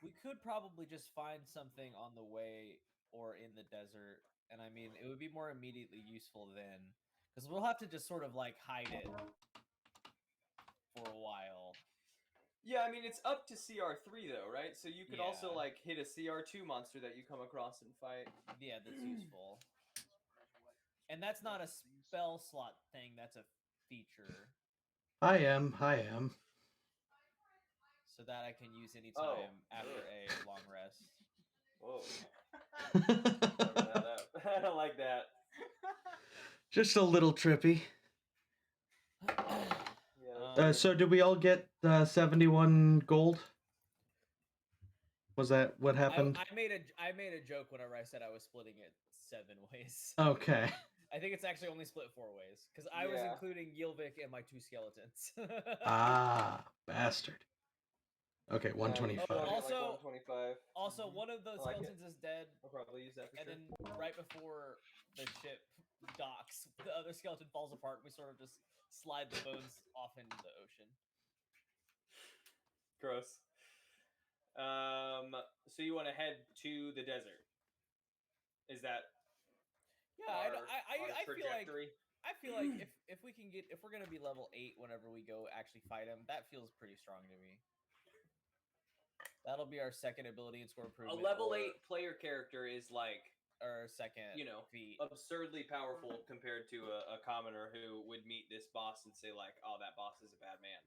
We could probably just find something on the way or in the desert, and I mean, it would be more immediately useful then, because we'll have to just sort of like hide it for a while. Yeah, I mean, it's up to CR3 though, right? So you could also Yeah. like hit a CR2 monster that you come across and fight. Yeah, that's useful. And that's not a spell slot thing, that's a feature. I am. So that I can use anytime after good. a long rest. Whoa. Cover that up. I don't like that. Just a little trippy. Yeah, So did we all get 71 gold? Was that what happened? I made a joke whenever I said I was splitting it 7 ways. Okay. I think it's actually only split 4 ways because I was Yeah. including Yilvik and my 2 skeletons. Bastard. Okay, 125. Also- 125. Also, one of those I like it. skeletons is dead, I'll probably use that for and sure. then right before the ship docks, the other skeleton falls apart. We sort of just slide the bones off into the ocean. Gross. So you want to head to the desert? Is that Yeah, our, I our feel like trajectory? if we can get if we're gonna be level 8 whenever we go actually fight him, that feels pretty strong to me. That'll be our second ability and score A improvement. level or 8 player character is like our second, feat. absurdly powerful compared to a commoner who would meet this boss and say like, "Oh, that boss is a bad man."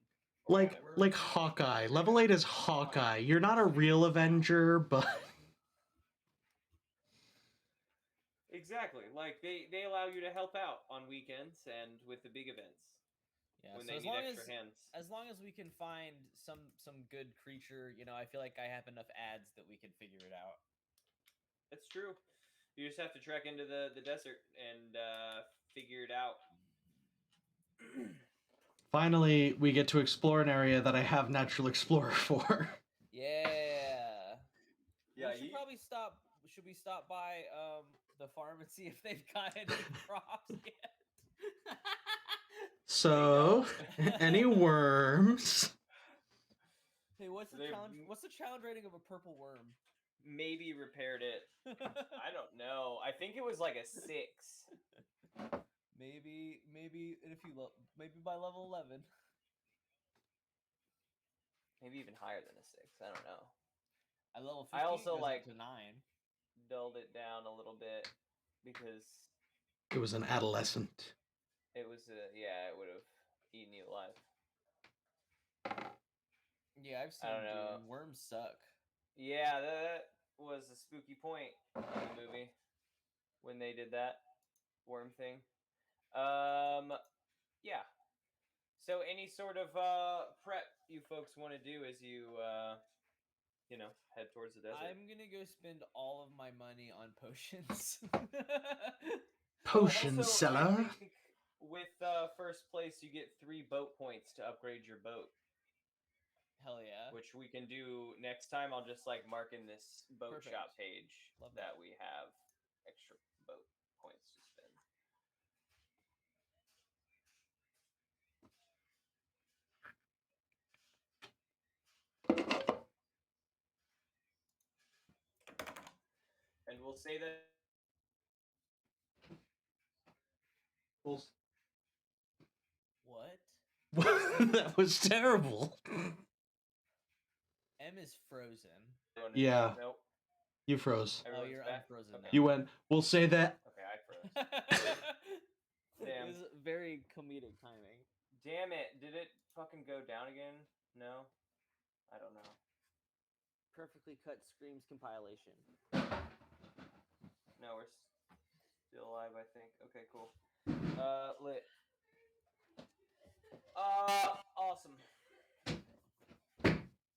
or Like whatever. like Hawkeye. Level 8 is Hawkeye. You're not a real Avenger, but Exactly. Like they allow you to help out on weekends and with the big events Yeah, when so they as need long extra hands. as long as we can find some good creature, I feel like I have enough ads that we can figure it out. That's true. You just have to trek into the desert and figure it out. finally we get to explore an area that I have Natural Explorer for. Yeah. Yeah, we should probably stop. Should we stop by the farm and see if they've got any crops yet? So, any worms? Hey, what's the They've- challenge? What's the challenge rating of a purple worm? Maybe repaired it. I don't know. I think it was like a 6. maybe in a few maybe by level 11. Maybe even higher than a 6. I don't know. At level 15, I also, it goes up like- to 9. Dulled it down a little bit because It was an adolescent. it was it would have eaten you alive. Yeah, I've seen don't know. Dune. Worms suck. Yeah, that was a spooky point in the movie when they did that worm thing. Yeah. So any sort of prep you folks want to do as you head towards the desert? I'm gonna go spend all of my money on potions. Potion Also, seller. I think with first place, you get 3 boat points to upgrade your boat, Hell yeah. which we can do next time. I'll just like mark in this boat Perfect. shop page Love that that. we have extra boat points to spend. And we'll say that What? That was terrible. M is frozen. everyone- Yeah. Nope. You froze. Oh, Everyone's you're back? unfrozen Okay. now. You went, we'll say that. Okay, I froze. It was very comedic timing. Damn it! Did it fucking go down again? No. I don't know. Perfectly cut screams compilation. No, we're still alive, I think. Okay, cool. Lit. Awesome.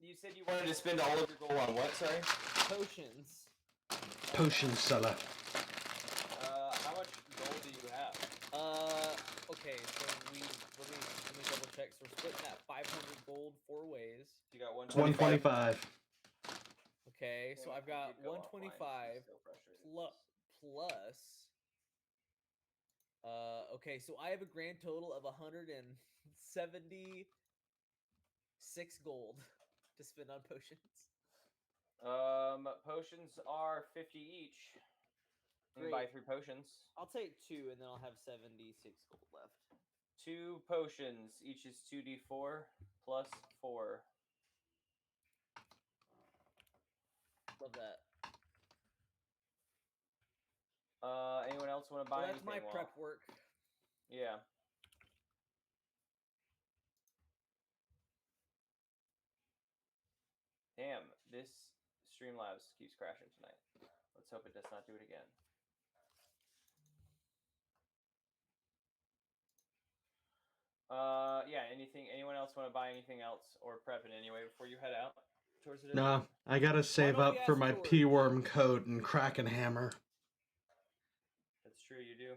You said you wanted to spend all of your gold on what, sorry? Potions. Potion seller. How much gold do you Okay, so let me double check. So we're splitting that 500 gold 4 ways. You got It's 125. Okay, so Damn it, I've got I did go offline. 125 So frustrating. plus. Okay, so I have a grand total of 176 gold to spend on potions. Potions are 50 each. You can buy 3 potions. I'll take 2, and then I'll have 76 gold left. 2 potions. Each is 2d4 plus 4. Love that. Anyone else want to So buy that's my anything? prep work. Yeah. Damn, this Streamlabs keeps crashing tonight. Let's hope it does not do it again. Yeah, anyone else want to buy anything else or prep in any way before you head out towards the desert? No, I gotta save don't we up for ask my George? P-worm coat and Kraken hammer. That's true, you do.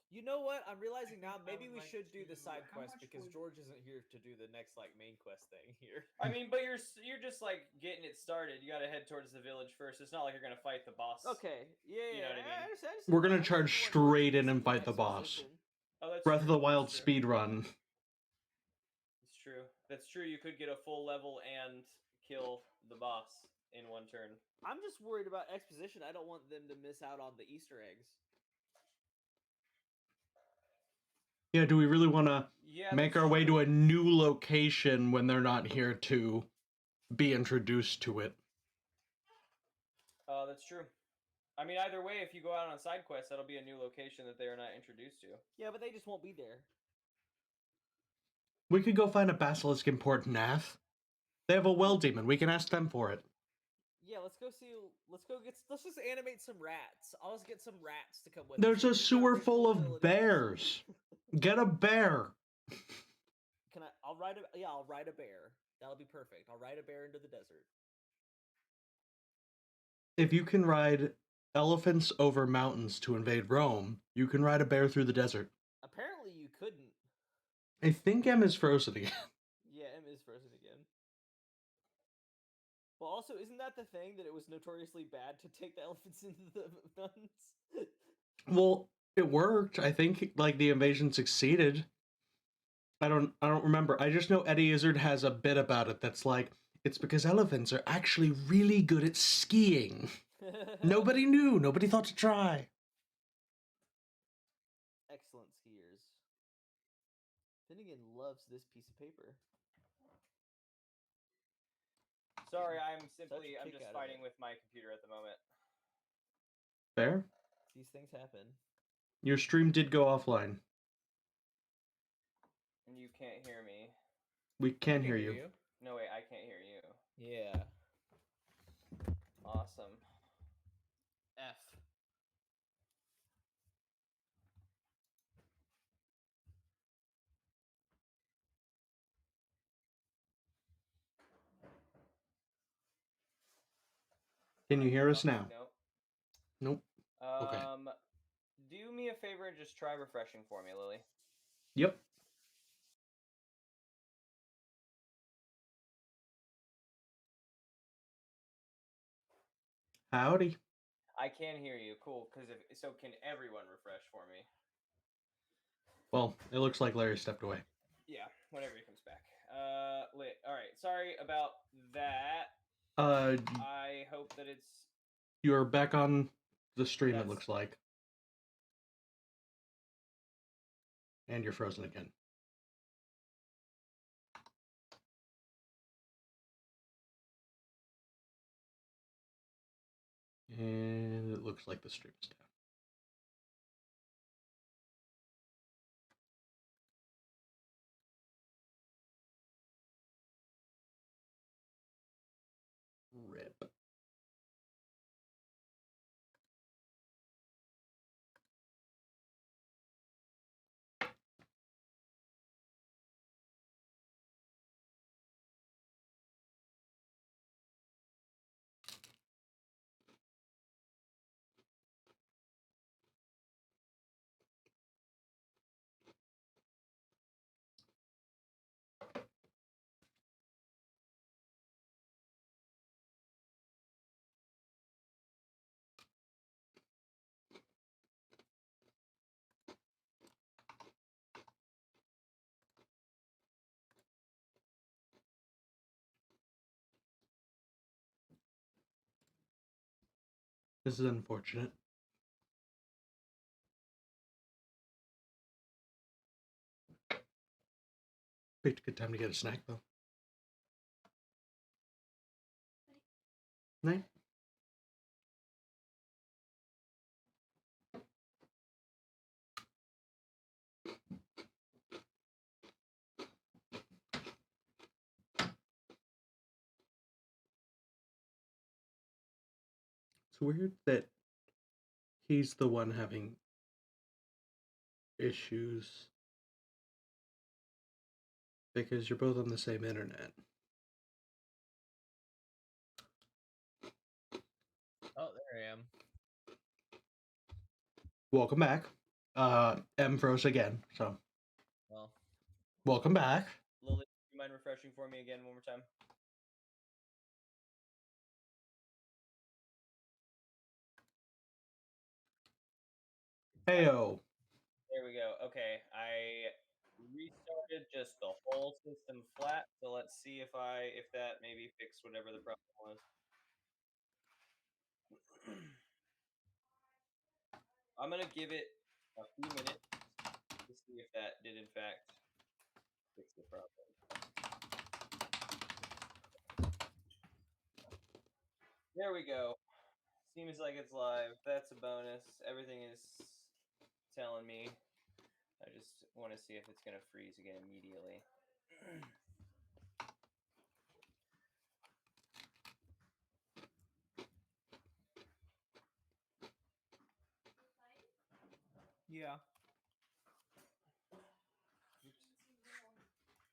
You know what? I'm realizing now think I maybe would we like should do the to- side how quest much because would- George isn't here to do the next like main quest thing here. I mean, but you're just like getting it started. You got to head towards the village first. It's not like you're gonna fight the boss. Okay, yeah, You know what I mean? understand We're gonna why. I just charge didn't want straight George in to and see fight the boss. exposition. Oh, that's Breath of the true, Wild that's true. speed run. It's true. That's true. You could get a full level and kill the boss in one turn. I'm just worried about exposition. I don't want them to miss out on the Easter eggs. Yeah, do we really want to Yeah. make that's our way true. to a new location when they're not here to be introduced to it? That's true. I mean, either way, if you go out on side quests, that'll be a new location that they are not introduced to. Yeah, but they just won't be there. We could go find a basilisk in Port Nath. They have a well demon. We can ask them for it. Yeah, let's go see. Let's just animate some rats. I'll just get some rats to come with. There's us. a We've got sewer ritual full of abilities. bears. Get a bear. Can I? I'll ride a. Yeah, I'll ride a bear. That'll be perfect. I'll ride a bear into the desert. If you can ride elephants over mountains to invade Rome, you can ride a bear through the desert. Apparently, you couldn't. I think M is frozen again. Yeah, M is frozen again. Well, also, isn't that the thing that it was notoriously bad to take the elephants into the mountains? Well, it worked. I think like the invasion succeeded. I don't remember. I just know Eddie Izzard has a bit about it that's like it's because elephants are actually really good at skiing. Nobody knew. Nobody thought to try. Excellent skiers. Finnegan loves this piece of paper. Sorry, I'm Such a kick just out of fighting it. with my computer at the moment. Fair. These things happen. Your stream did go offline. And you can't hear me. We can hear you. No, wait, I can't hear you. Yeah. Awesome. F. Can you hear us now? Nope. Nope. Okay. Do me a favor and just try refreshing for me, Lily. Yep. Howdy. I can hear you. Cool. So can everyone refresh for me? Well, it looks like Larry stepped away. Yeah, whenever he comes back. Lit. All right. Sorry about that. Uh, I hope that it's. you're back on the stream, it That's- looks like. And you're frozen again. And it looks like the stream is down. Rip. This is unfortunate. Picked a good time to get a snack, though. Night. It's weird that he's the one having issues because you're both on the same internet. Oh, there I am. Welcome back. M froze again, so Well, welcome back. Lily, do you mind refreshing for me again one more time? Heyo. There we go. Okay, I restarted just the whole system flat. So let's see if that maybe fixed whatever the problem was. I'm gonna give it a few minutes to see if that did in fact fix the problem. There we go. Seems like it's live. That's a bonus. Everything is telling me. I just want to see if it's gonna freeze again immediately. Yeah.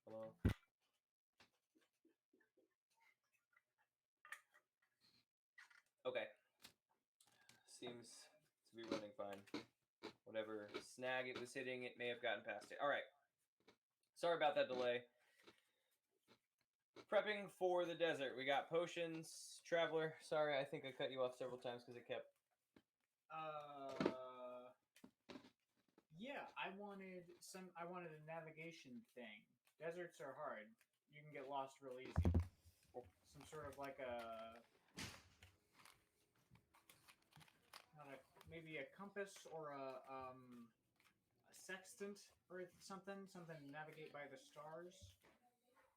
Hello. Okay. Seems to be running fine. Whatever snag it was hitting, it may have gotten past it. All right. Sorry about that delay. Prepping for the desert. We got potions. Traveler, sorry, I think I cut you off several times because it kept... Yeah, I wanted a navigation thing. Deserts are hard. You can get lost real easy. Some sort of like maybe a compass or a sextant or something to navigate by the stars.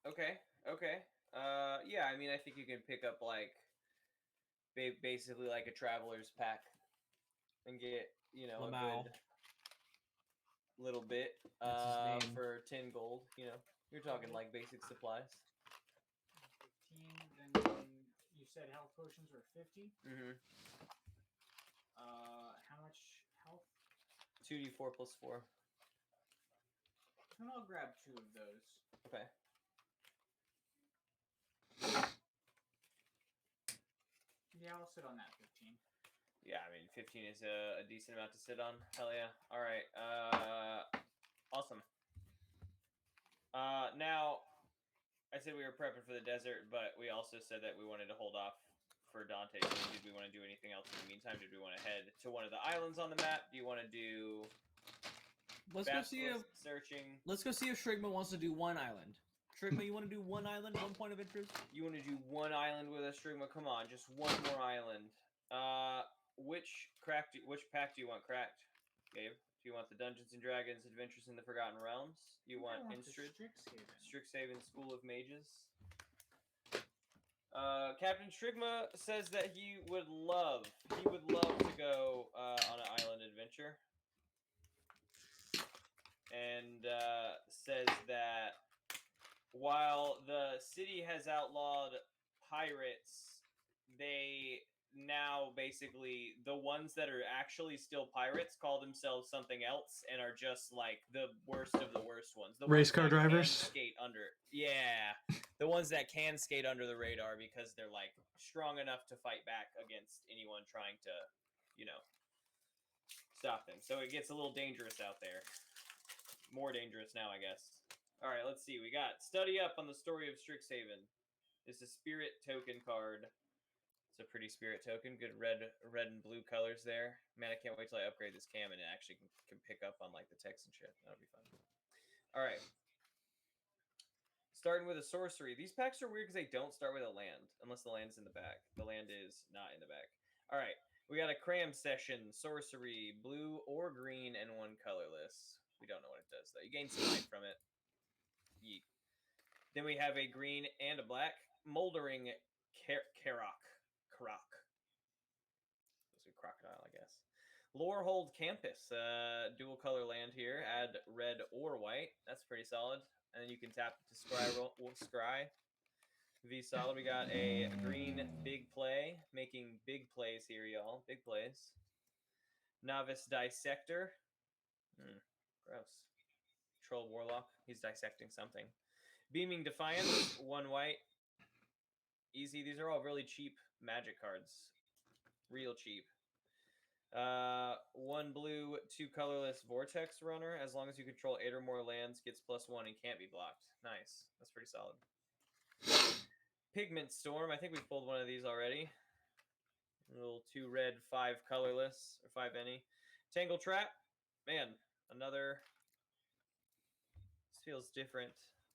Okay. Yeah, I mean, I think you can pick up, like, basically like a traveler's pack and get, you know, Lamau. a good little bit That's his name. for 10 gold, you know. You're talking, like, basic supplies. 15, then you said health potions were 50. Mm-hmm. How much health? 2d4 plus 4. And I'll grab 2 of those. Okay. Yeah, I'll sit on that 15. Yeah, I mean, 15 is a decent amount to sit on. Hell yeah. All right. Awesome. Now, I said we were prepping for the desert, but we also said that we wanted to hold off for Dante. So did we want to do anything else in the meantime? Did we want to head to one of the islands on the map? Do you want to do Let's go see if searching? Let's go see if Shrigma wants to do one island. Shrigma, you want to do one island, one point of interest? You want to do one island with us, Shrigma? Come on, just one more island. Which pack do you want cracked, Gabe? Do you want the Dungeons and Dragons Adventures in the Forgotten Realms? You want Instrid? Strixhaven School of Mages? Captain Shrigma says that he would love to go on an island adventure. And says that while the city has outlawed pirates, they now basically, the ones that are actually still pirates call themselves something else and are just like the worst of the worst ones. The Race ones car that can drivers? skate under. Yeah. The ones that can skate under the radar because they're like strong enough to fight back against anyone trying to, you know, stop them. So it gets a little dangerous out there. More dangerous now, I guess. All right, let's see. We got Study Up on the Story of Strixhaven. It's a spirit token card. It's a pretty spirit token. Good red and blue colors there. Man, I can't wait till I upgrade this cam and it actually can pick up on like the text and shit. That'll be fun. All right. Starting with a sorcery. These packs are weird because they don't start with a land unless the land's in the back. The land is not in the back. All right. We got a cram session, sorcery, blue or green, and one colorless. We don't know what it does though. You gain some life from it. Yeet. Then we have a green and a black moldering Karok. That's a crocodile, I guess. Lorehold Campus, dual color land here. Add red or white. That's pretty solid. And then you can tap it to scry. V solid. We got a green big play, making big plays here, y'all. Big plays. Novice Dissector. Gross. Troll Warlock. He's dissecting something. Beaming Defiance. 1 white. Easy. These are all really cheap magic cards. Real cheap. 1 blue, 2 colorless Vortex Runner. As long as you control 8 or more lands, gets +1 and can't be blocked. Nice. That's pretty solid. Pigment Storm. I think we've pulled one of these already. A little 2 red, 5 colorless, or 5 any. Tangle Trap. Man, another. This feels different.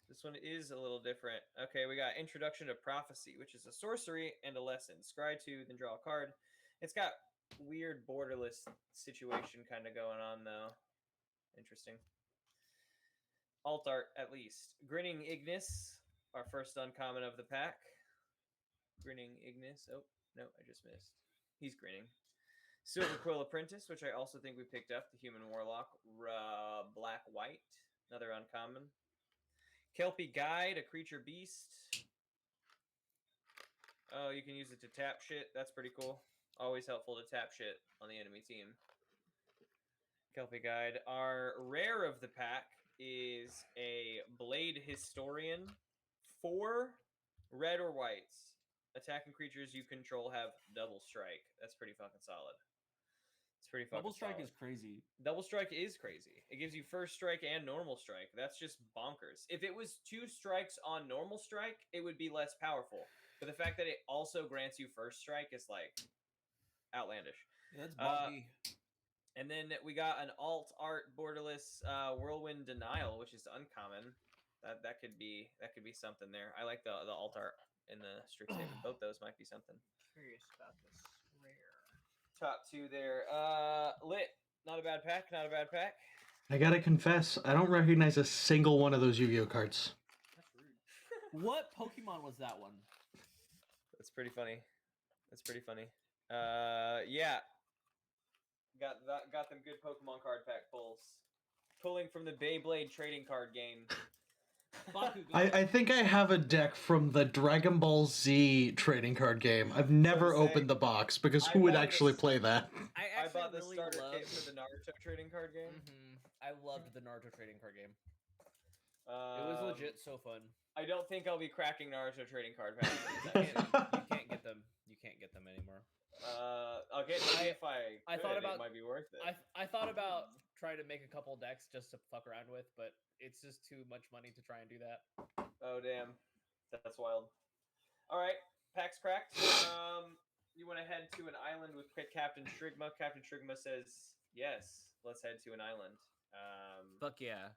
This one is a little different. Okay, we got Introduction to Prophecy, which is a sorcery and a lesson. Scry 2, then draw a card. It's got weird borderless situation kind of going on, though. Interesting. Alt art, at least. Grinning Ignis, our first uncommon of the pack. Grinning Ignis. Oh, no, I just missed. He's grinning. Silver Quill Apprentice, which I also think we picked up. The Human Warlock. Black White, another uncommon. Kelpie Guide, a creature beast. Oh, you can use it to tap shit. That's pretty cool. Always helpful to tap shit on the enemy team. Kelpie Guide. Our rare of the pack is a Blade Historian. 4 red or whites. Attacking creatures you control have double strike. That's pretty fucking solid. It's pretty fucking Double strike solid. is crazy. Double strike is crazy. It gives you first strike and normal strike. That's just bonkers. If it was 2 strikes on normal strike, it would be less powerful. But the fact that it also grants you first strike is like outlandish. Yeah, that's bonky. And then we got an alt art borderless Whirlwind Denial, which is uncommon. That could be something there. I like the alt art in the Strixhaven. Both those might be something. Curious about this rare. Top 2 there. Lit. Not a bad pack. Not a bad pack. I gotta confess, I don't recognize a single one of those Yu-Gi-Oh cards. That's rude. What Pokemon was that one? That's pretty funny. That's pretty funny. Yeah. Got them good Pokemon card pack pulls. Pulling from the Beyblade trading card game. I think I have a deck from the Dragon Ball Z trading card game. I've never opened the box because who would actually play that? I bought the starter kit for the Naruto trading card game. I loved the Naruto trading card game. It was legit so fun. I don't think I'll be cracking Naruto trading card packs. You can't get them. You can't get them anymore. I'll get them if I thought about it might be worth it. I thought about trying to make a couple decks just to fuck around with, but it's just too much money to try and do that. Oh damn, that's wild. All right, packs cracked. You want to head to an island with Captain Shrigma? Captain Shrigma says yes. Let's head to an island. Fuck yeah.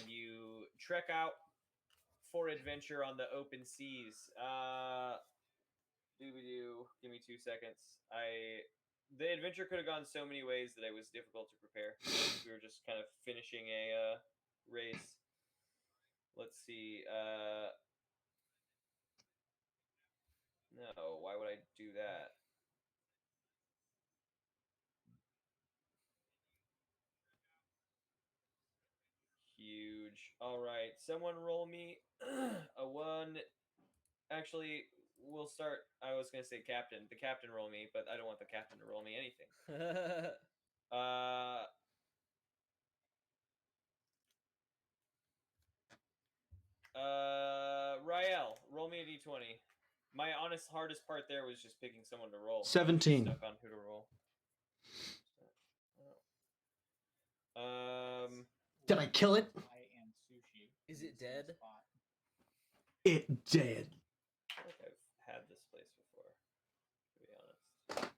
And you trek out for adventure on the open seas. Doobie-doo. Give me 2 seconds. The adventure could have gone so many ways that it was difficult to prepare. We were just kind of finishing a race. Let's see. No, why would I do that? Huge. All right, someone roll me a 1. Actually, we'll start. I was gonna say captain. The captain roll me, but I don't want the captain to roll me anything. Rael, roll me a d20. My hardest part there was just picking someone to roll. 17. Stuck on who to roll. Did I kill it? I am sushi. Is it dead? It did. I think I've had this place before, to be honest.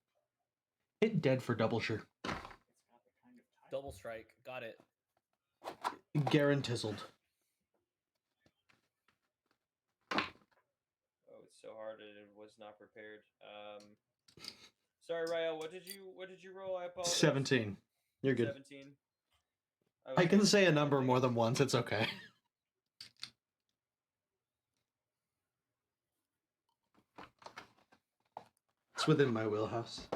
It dead for double sure. It's got the kind of type. Double strike. Got it. Garantizzled. Oh, it's so hard and it was not prepared. Sorry, Rael. What did you roll? I apologize. 17. You're good. 17. I can Okay, say a I number think- more than once. It's okay. It's within my wheelhouse.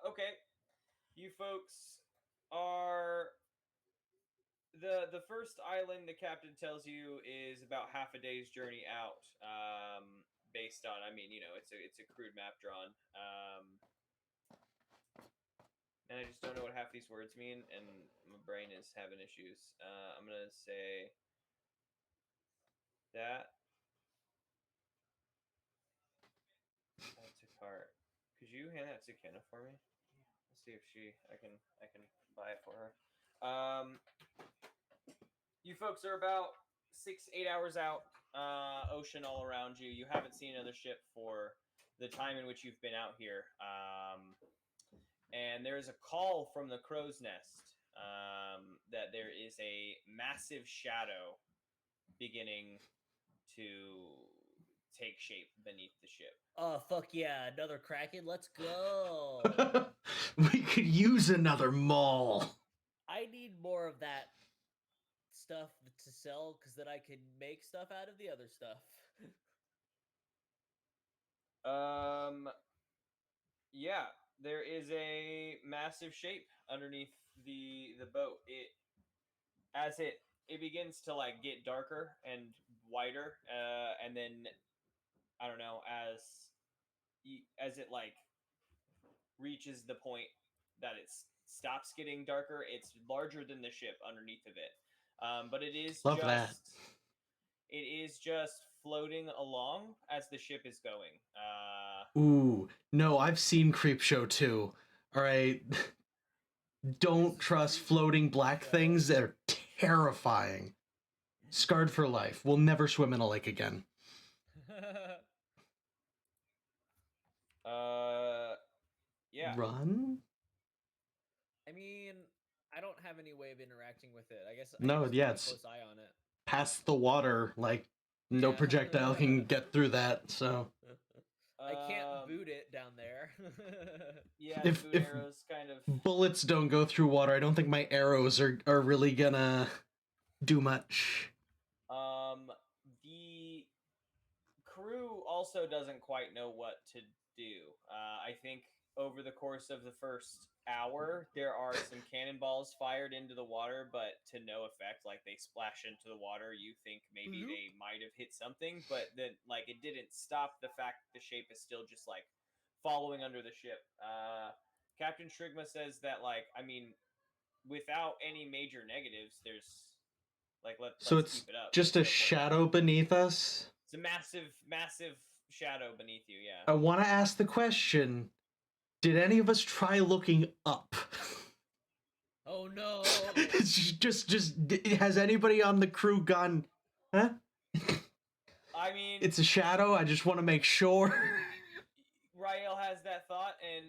Okay. You folks are the first island the captain tells you is about half a day's journey out. Based on, I mean, it's a crude map drawn. And I just don't know what half these words mean, and my brain is having issues. I'm gonna say that. That's a cart. Could you hand that to Kenna for me? Let's see if I can buy it for her. You folks are about 6-8 hours out. Ocean all around you. You haven't seen another ship for the time in which you've been out here. And there is a call from the crow's nest that there is a massive shadow beginning to take shape beneath the ship. Oh fuck yeah, another Kraken. Let's go. We could use another mall. I need more of that stuff to sell because then I can make stuff out of the other stuff. Yeah, there is a massive shape underneath the boat. It begins to like get darker and whiter, and then I don't know, as it like reaches the point that it stops getting darker, it's larger than the ship underneath of it. But it is Love that. It is just floating along as the ship is going. Ooh, no, I've seen Creepshow too. All right. Don't trust floating black things. They're terrifying. Scarred for life. We'll never swim in a lake again. Yeah. Run? I mean, I don't have any way of interacting with it. I guess. No, just yeah, keep a it's close eye on it. past the water. Like, no Yeah. projectile can get through that, so. I can't boot it down there. Yeah, If- the boot if- arrows kind of. Bullets don't go through water. I don't think my arrows are really gonna do much. The crew also doesn't quite know what to do. I think over the course of the first hour, there are some cannonballs fired into the water, but to no effect. Like they splash into the water, you think maybe they might have hit something, but then like it didn't stop the fact that the shape is still just like following under the ship. Captain Shrigma says that like I mean, without any major negatives, there's like let's So it's keep it up. just There's a no point. shadow beneath us. It's a massive shadow beneath you. Yeah. I want to ask the question: did any of us try looking up? Oh no! just has anybody on the crew gone? Huh? I mean, It's a shadow. I just want to make sure. Rael has that thought, and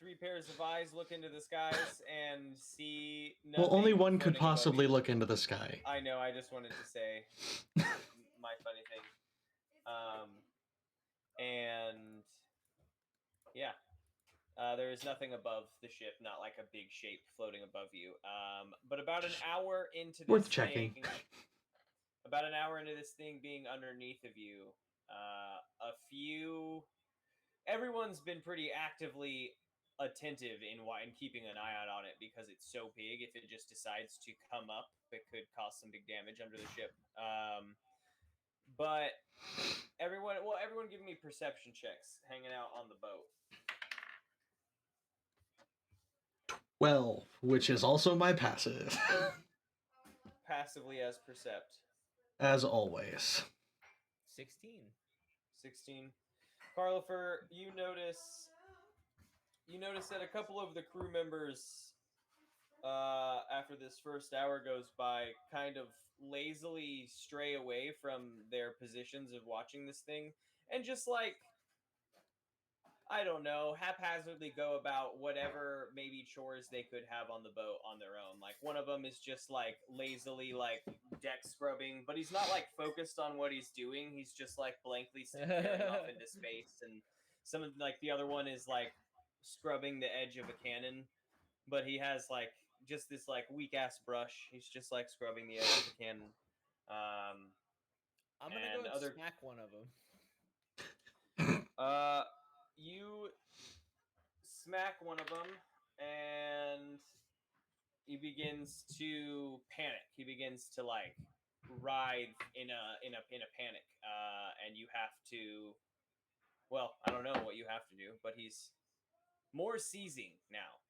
3 pairs of eyes look into the skies and see nothing. Well, only one could floating above possibly you. look into the sky. I know. I just wanted to say my funny thing. And yeah, there is nothing above the ship, not like a big shape floating above you. But about an hour into this Worth checking. thing, about an hour into this thing being underneath of you, everyone's been pretty actively attentive in keeping an eye out on it because it's so big. If it just decides to come up, it could cause some big damage under the ship. But everyone give me perception checks hanging out on the boat. 12, which is also my passive, Passively as percept. as always. 16. 16. Carlifer, you notice that a couple of the crew members, after this first hour goes by, kind of lazily stray away from their positions of watching this thing, and just like, I don't know, haphazardly go about whatever maybe chores they could have on the boat on their own. Like one of them is just like lazily like deck scrubbing, but he's not like focused on what he's doing. He's just like blankly staring off into space. And some of like the other one is like scrubbing the edge of a cannon, but he has like just this like weak ass brush. He's just like scrubbing the edge of the cannon. I'm gonna And go and other- smack one of them. You smack one of them, and he begins to panic. He begins to like writhe in a panic, and you have to. Well, I don't know what you have to do, but he's more seizing now.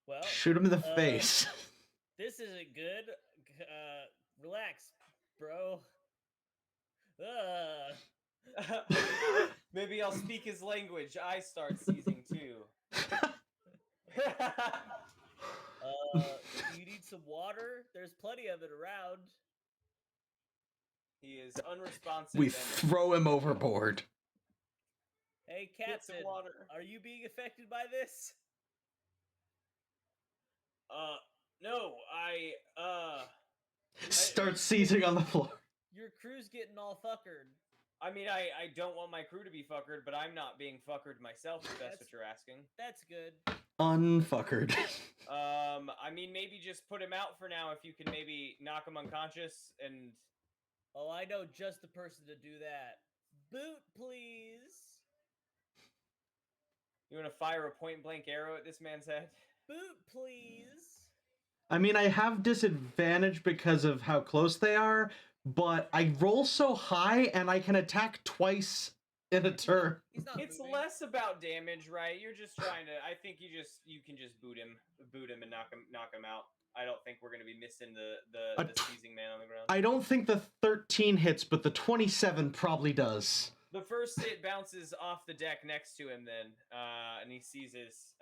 Well, Shoot him in the face. this isn't good. Relax, bro. Maybe I'll speak his language. I start seizing too. You need some water? There's plenty of it around. He is unresponsive. We and throw him overboard. Hey, get some Captain, water. are you being affected by this? No, Start seizing on the floor. Your crew's getting all fuckered. I mean, I don't want my crew to be fuckered, but I'm not being fuckered myself, if that's what you're asking. That's good. Unfuckered. I mean, maybe just put him out for now if you can maybe knock him unconscious and... Oh, I know just the person to do that. Boot, please. You want to fire a point-blank arrow at this man's head? Boot, please. I mean, I have disadvantage because of how close they are, but I roll so high and I can attack twice in a turn. He's not It's moving. less about damage, right? You're just trying to... I think you can just boot him and knock him out. I don't think we're going to be missing the seizing man on the ground. I don't think the 13 hits, but the 27 probably does. The first hit bounces off the deck next to him then, and he seizes,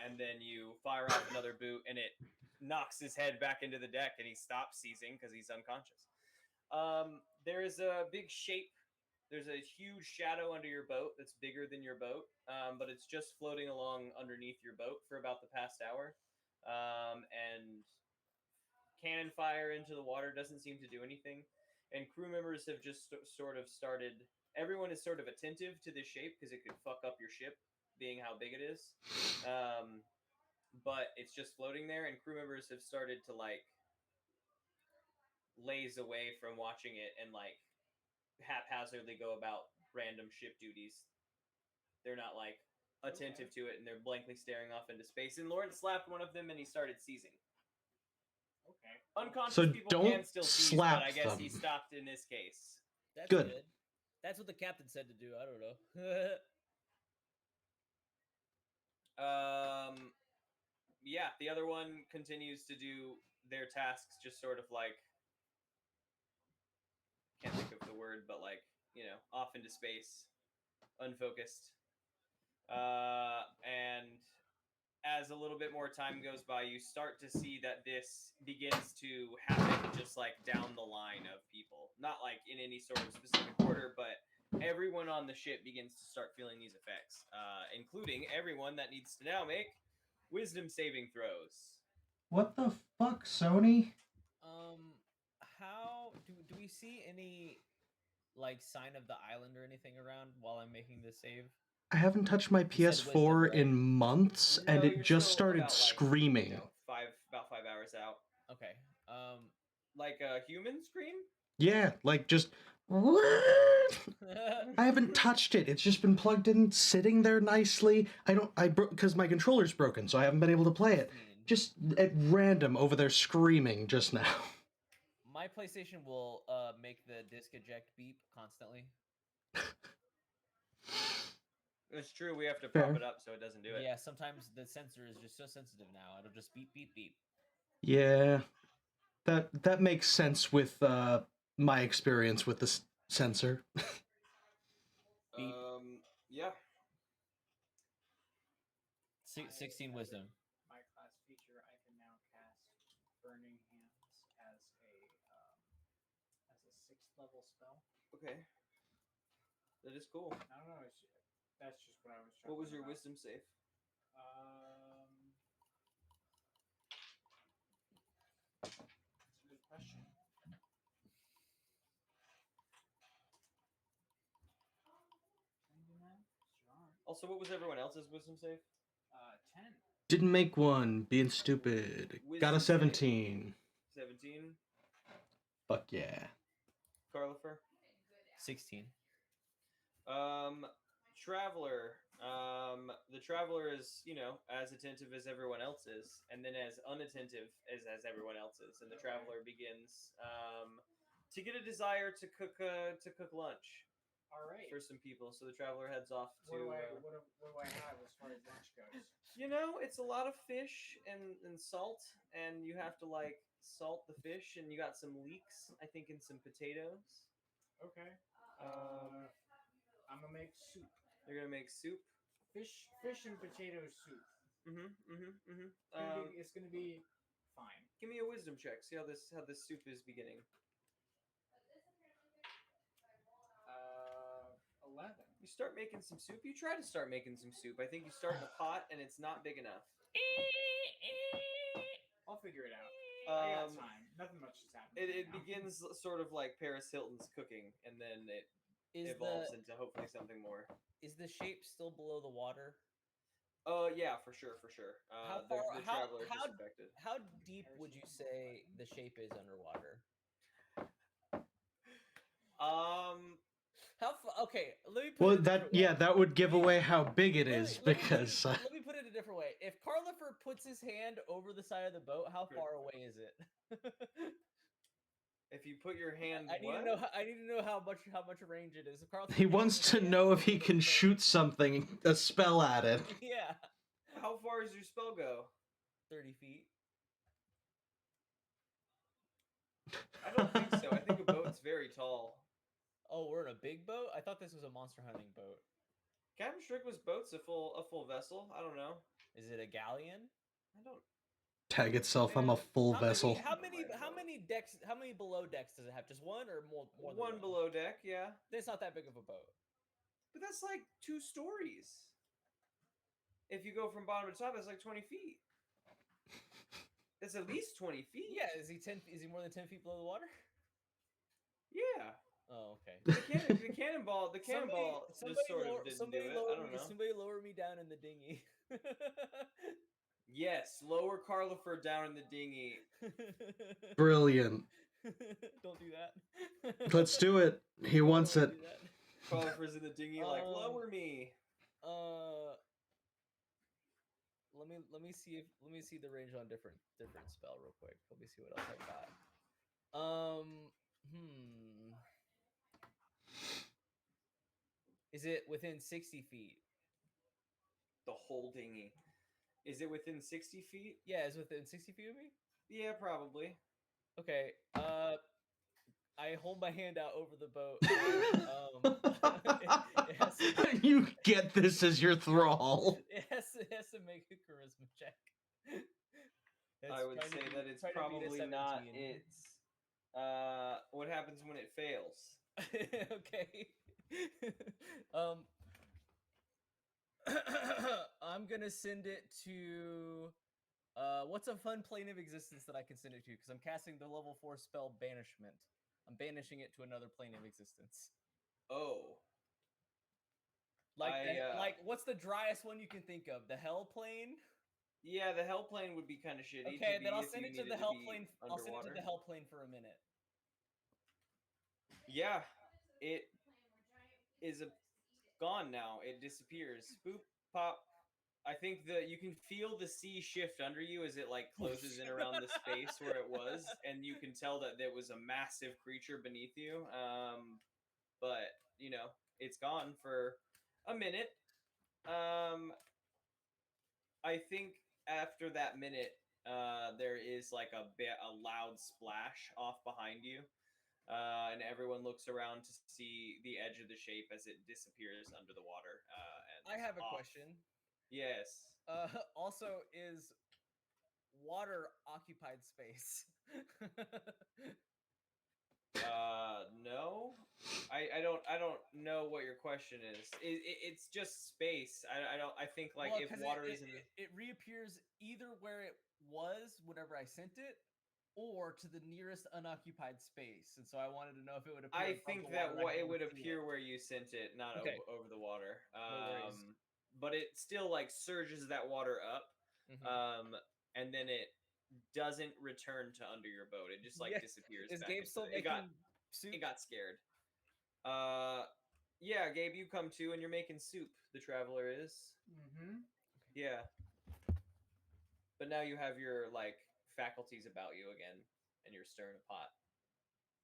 and then you fire off another boot, and it knocks his head back into the deck, and he stops seizing because he's unconscious. There is a big shape. There's a huge shadow under your boat that's bigger than your boat, but it's just floating along underneath your boat for about the past hour. And cannon fire into the water doesn't seem to do anything. And crew members have just sort of started... Everyone is sort of attentive to this shape because it could fuck up your ship, being how big it is. But it's just floating there, and crew members have started to, like, laze away from watching it and, like, haphazardly go about random ship duties. They're not, like, attentive to it, and they're blankly staring off into space. And Lawrence slapped one of them, and he started seizing. Okay. Unconscious So people don't can still seize, slap but I guess he them. stopped in this case. That's Good. good. That's what the captain said to do. I don't know. Yeah, the other one continues to do their tasks, just sort of like... Can't think of the word, but like, you know, off into space. Unfocused. And as a little bit more time goes by, you start to see that this begins to happen just like down the line of people. Not like in any sort of specific order, but everyone on the ship begins to start feeling these effects, including everyone that needs to now make wisdom saving throws. What the fuck, Sony? How do we see any like sign of the island or anything around while I'm making this save? I haven't touched my You said PS4 wisdom, right? in months, No, and it you're just still started about, like, screaming. You know, about 5 hours out. Okay. Like a human scream? Yeah, like just... I haven't touched it. It's just been plugged in, sitting there nicely. Because my controller's broken, so I haven't been able to play it. Just at random over there screaming just now. My PlayStation will make the disc eject beep constantly. It's true, we have to Fair. prop it up so it doesn't do it. Yeah, sometimes the sensor is just so sensitive now. It'll just beep beep beep. Yeah, that makes sense with my experience with this sensor. Beep. Yeah. 16 wisdom. My class feature, I can now cast Burning Hands as a 6th level spell. Okay. That is cool. I don't know. That's just what I was. What was your about. wisdom save? That's a good question. Also, what was everyone else's wisdom save? 10. Didn't make one. Being stupid. Got a Wisdom save. 17. 17. Fuck yeah. Carlifer. 16. Traveler. The traveler is, you know, as attentive as everyone else is, and then as unattentive as everyone else is, and the traveler begins to get a desire to cook lunch. All right. For some people, so the traveler heads off to. What do I have as far as lunch goes? You know, it's a lot of fish and salt, and you have to like salt the fish, and you got some leeks, I think, and some potatoes. Okay. I'm gonna make soup. You're gonna make soup. Fish and potato soup. It's gonna be fine. Give me a wisdom check. See how this soup is beginning. 11. You start making some soup. You try to start making some soup. I think you start in a pot, and it's not big enough. I'll figure it out. I got time. Nothing much is happening. It begins sort of like Paris Hilton's cooking, and then it evolves into hopefully something more. Is the shape still below the water? Yeah, for sure. How The far? traveler is disaffected. How deep would you say the shape is underwater? How far? Okay, let me put Well, it a different way. that would give away how big it is Let me because. let me put it a different way. If Carlifer puts his hand over the side of the boat, how far away is it? If you put your hand, I need to know how much range it is. If Carlifer He puts wants his to hand know if over he the can boat- shoot something, a spell at it. Yeah, How far does your spell go? 30 feet. I don't think so. I think a boat's very tall. Oh, we're in a big boat? I thought this was a monster hunting boat. Captain Strickland's boat's a full vessel. I don't know. Is it a galleon? I don't. Tag itself, I'm a full vessel. How many decks? How many below decks does it have? Just one or more? Than One below deck, yeah. It's not that big of a boat. But that's like 2 stories. If you go from bottom to top, that's like 20 feet. That's at least 20 feet. Yeah, is he more than 10 feet below the water? Yeah. Oh, okay. The cannonball just sort of didn't do it. I don't know. Somebody lower me down in the dinghy. Yes, lower Carlifer down in the dinghy. Brilliant. Don't do that. Let's do it. He wants it. Carlifer's in the dinghy, like lower me. Let me see the range on different spell real quick. Let me see what else I got. Is it within 60 feet? The whole dinghy. Is it within 60 feet? Yeah, it's within 60 feet of me? Yeah, probably. Okay. I hold my hand out over the boat. You get this as your thrall. It has to make a charisma check. I would say that it's probably not. It's what happens when it fails. Okay. I'm gonna send it to. What's a fun plane of existence that I can send it to? Because I'm casting the level 4 spell Banishment. I'm banishing it to another plane of existence. Oh. Like what's the driest one you can think of? The Hell plane? Yeah, the Hell plane would be kind of shitty. Okay, then I'll send it to the Hell plane. I'll send it to the Hell plane for a minute. Yeah, it is gone now. It disappears. Boop, pop. I think that you can feel the sea shift under you as it like closes in around the space where it was, and you can tell that there was a massive creature beneath you. But you know, it's gone for a minute. I think after that minute, there is like a loud splash off behind you. And everyone looks around to see the edge of the shape as it disappears under the water. And I have a off. question. Yes. Also, is water occupied space? No. I don't know what your question is. It's just space. I don't. I think like Well, if 'cause water it, is in. it reappears either where it was whenever I sent it, or to the nearest unoccupied space. And so I wanted to know if it would appear. I above think the that water, I'd be it able would to see appear where you sent it, not Okay. over the water. No worries. But it still like surges that water up, Mhm. and then it doesn't return to under your boat. It just like Yeah. disappears. Is back Gabe into still the- it got making soup? it got scared. Yeah, Gabe, you come too, and you're making soup. The traveler is. Mm-hmm. Yeah. But now you have your like faculties about you again, and you're stirring a pot.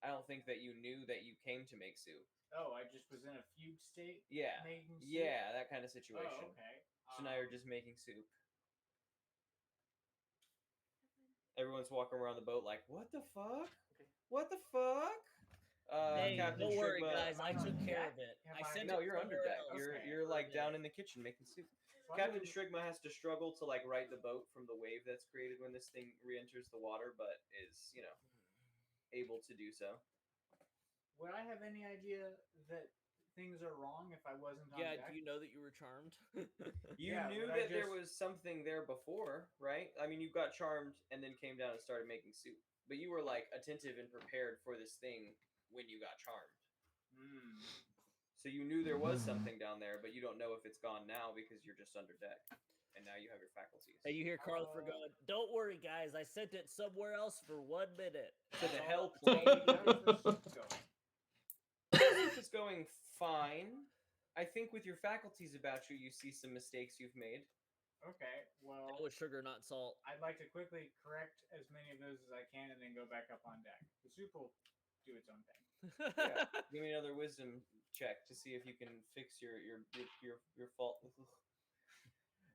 I don't think that you knew that you came to make soup. Oh, I just was in a fugue state. Yeah. Making soup? Yeah, that kind of Oh, situation. okay. So now you're just making soup. Everyone's walking around the boat like, what the fuck? What the fuck? Hey, Captain don't worry, Trigma- guys. I Am I took on care deck? of it. Am I I- sent No, it you're under somewhere deck. else. Okay. You're for a like down minute. in the kitchen making soup. So I Captain didn't- Trigma has to struggle to like right the boat from the wave that's created when this thing re-enters the water, but is able to do so. Would I have any idea that things are wrong if I wasn't on Yeah, deck? do you know that you were charmed? You Yeah, knew but I that there just- was something there before, right? I mean, you got charmed and then came down and started making soup, but you were like attentive and prepared for this thing when you got charmed. Mm. So you knew there was something down there, but you don't know if it's gone now because you're just under deck, and now you have your faculties. Hey, you hear Carl for going, don't worry, guys. I sent it somewhere else for 1 minute. To the That's all hell I'm saying. plane. How's the soup going? Soup is going fine. I think with your faculties about you, you see some mistakes you've made. Okay, well, That was sugar, not salt. I'd like to quickly correct as many of those as I can and then go back up on deck. The soup will do its own thing. Yeah. Give me another wisdom check to see if you can fix your fault.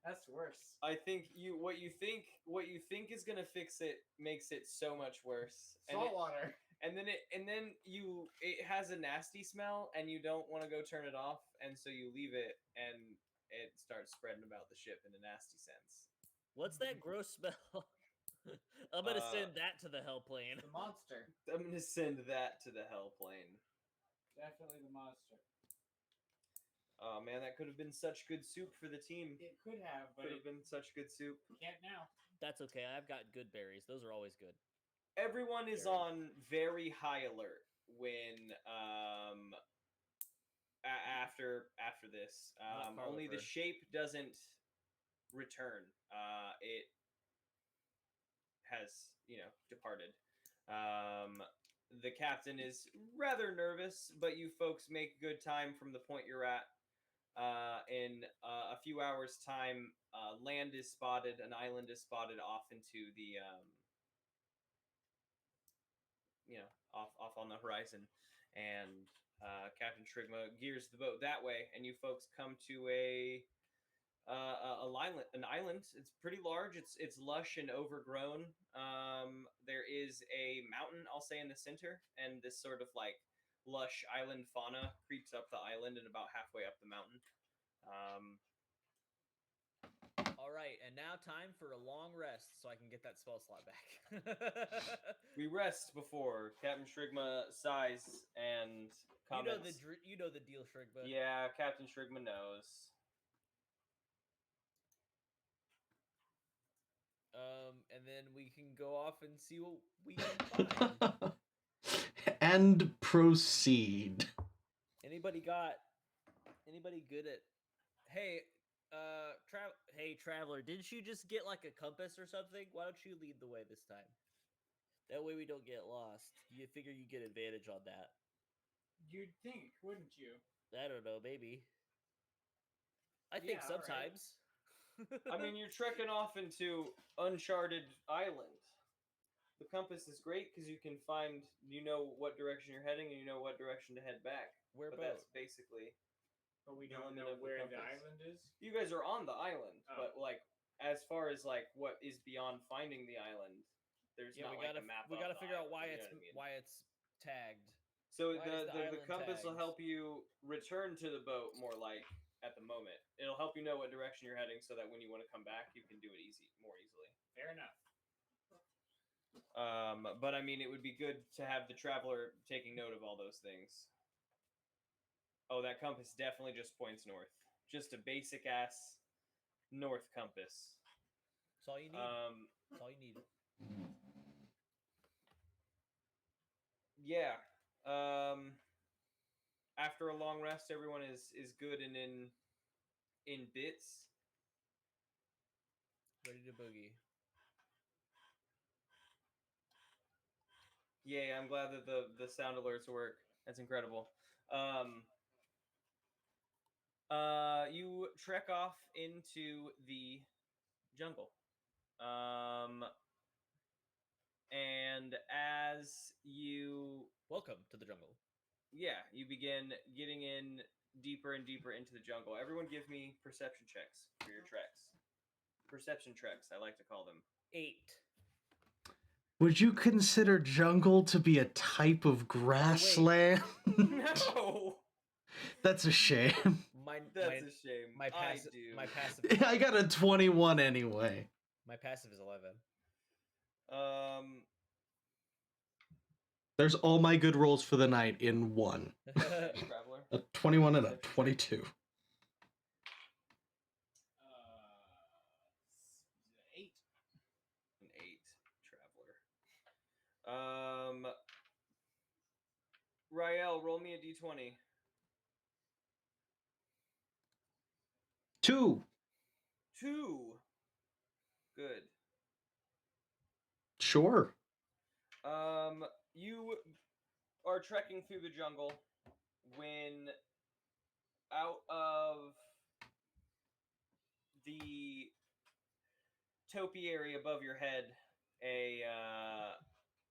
That's worse. I think what you think is gonna fix it makes it so much worse. Salt water. And then it has a nasty smell, and you don't want to go turn it off, and so you leave it, and it starts spreading about the ship in a nasty sense. What's that gross smell? I'm gonna Uh, send that to the hell plane. The monster. I'm gonna send that to the hell plane. Definitely the monster. Oh man, that could have been such good soup for the team. It could have, but Could it have been such good soup. can't now. That's okay. I've got good berries. Those are always good. Everyone is Very. on very high alert when after this. Not Only the Carlifer. shape doesn't return. It has departed. The captain is rather nervous, but you folks make good time from the point you're at. In a few hours' time, land is spotted. An island is spotted off into the off on the horizon, and Captain Trigma gears the boat that way, and you folks come to an island. It's pretty large. It's lush and overgrown. There is a mountain, I'll say, in the center, and this sort of like lush island fauna creeps up the island and about halfway up the mountain. All right, and now time for a long rest so I can get that spell slot back. We rest before Captain Shrigma sighs and comments. You know the deal, Shrigma. Yeah, Captain Shrigma knows. And then we can go off and see what we can find. And proceed. Anybody good at? Hey, traveler, didn't you just get like a compass or something? Why don't you lead the way this time? That way we don't get lost. You figure you get advantage on that. You'd think, wouldn't you? I don't know, maybe. I think Yeah, all right. sometimes. I mean, you're trekking off into uncharted island. The compass is great because you can find, what direction you're heading and you know what direction to head back. Where But both? that's basically. But we The don't limit know of the where the compass. island is. You guys are on the island, Oh. but like as far as like what is beyond finding the island, there's Yeah, not we like gotta a map. we of gotta the figure out island, why you it's know what I mean? why it's tagged. So why is the the island compass will tagged? help you return to the boat more like at the moment. It'll help you know what direction you're heading so that when you want to come back, you can do it more easily. Fair enough. But I mean, it would be good to have the traveler taking note of all those things. Oh, that compass definitely just points north. Just a basic ass north compass. That's all you need. That's all you need. Yeah. After a long rest, everyone is good and in bits. Ready to boogie. Yeah, I'm glad that the sound alerts work. That's incredible. You trek off into the jungle. And as you Welcome to the jungle. you begin getting in deeper and deeper into the jungle. Everyone give me perception checks for your treks. Perception treks, I like to call them. 8. Would you consider jungle to be a type of grassland? No! That's a shame. That's a shame. My I passive. do. My passive. I got a 21 anyway. My passive is 11. There's all my good rolls for the night in one. Traveler. A 21 and a 22. 8. An 8, traveler. Rael, roll me a d20. 2. 2. Good. Sure. You are trekking through the jungle when out of the topiary above your head,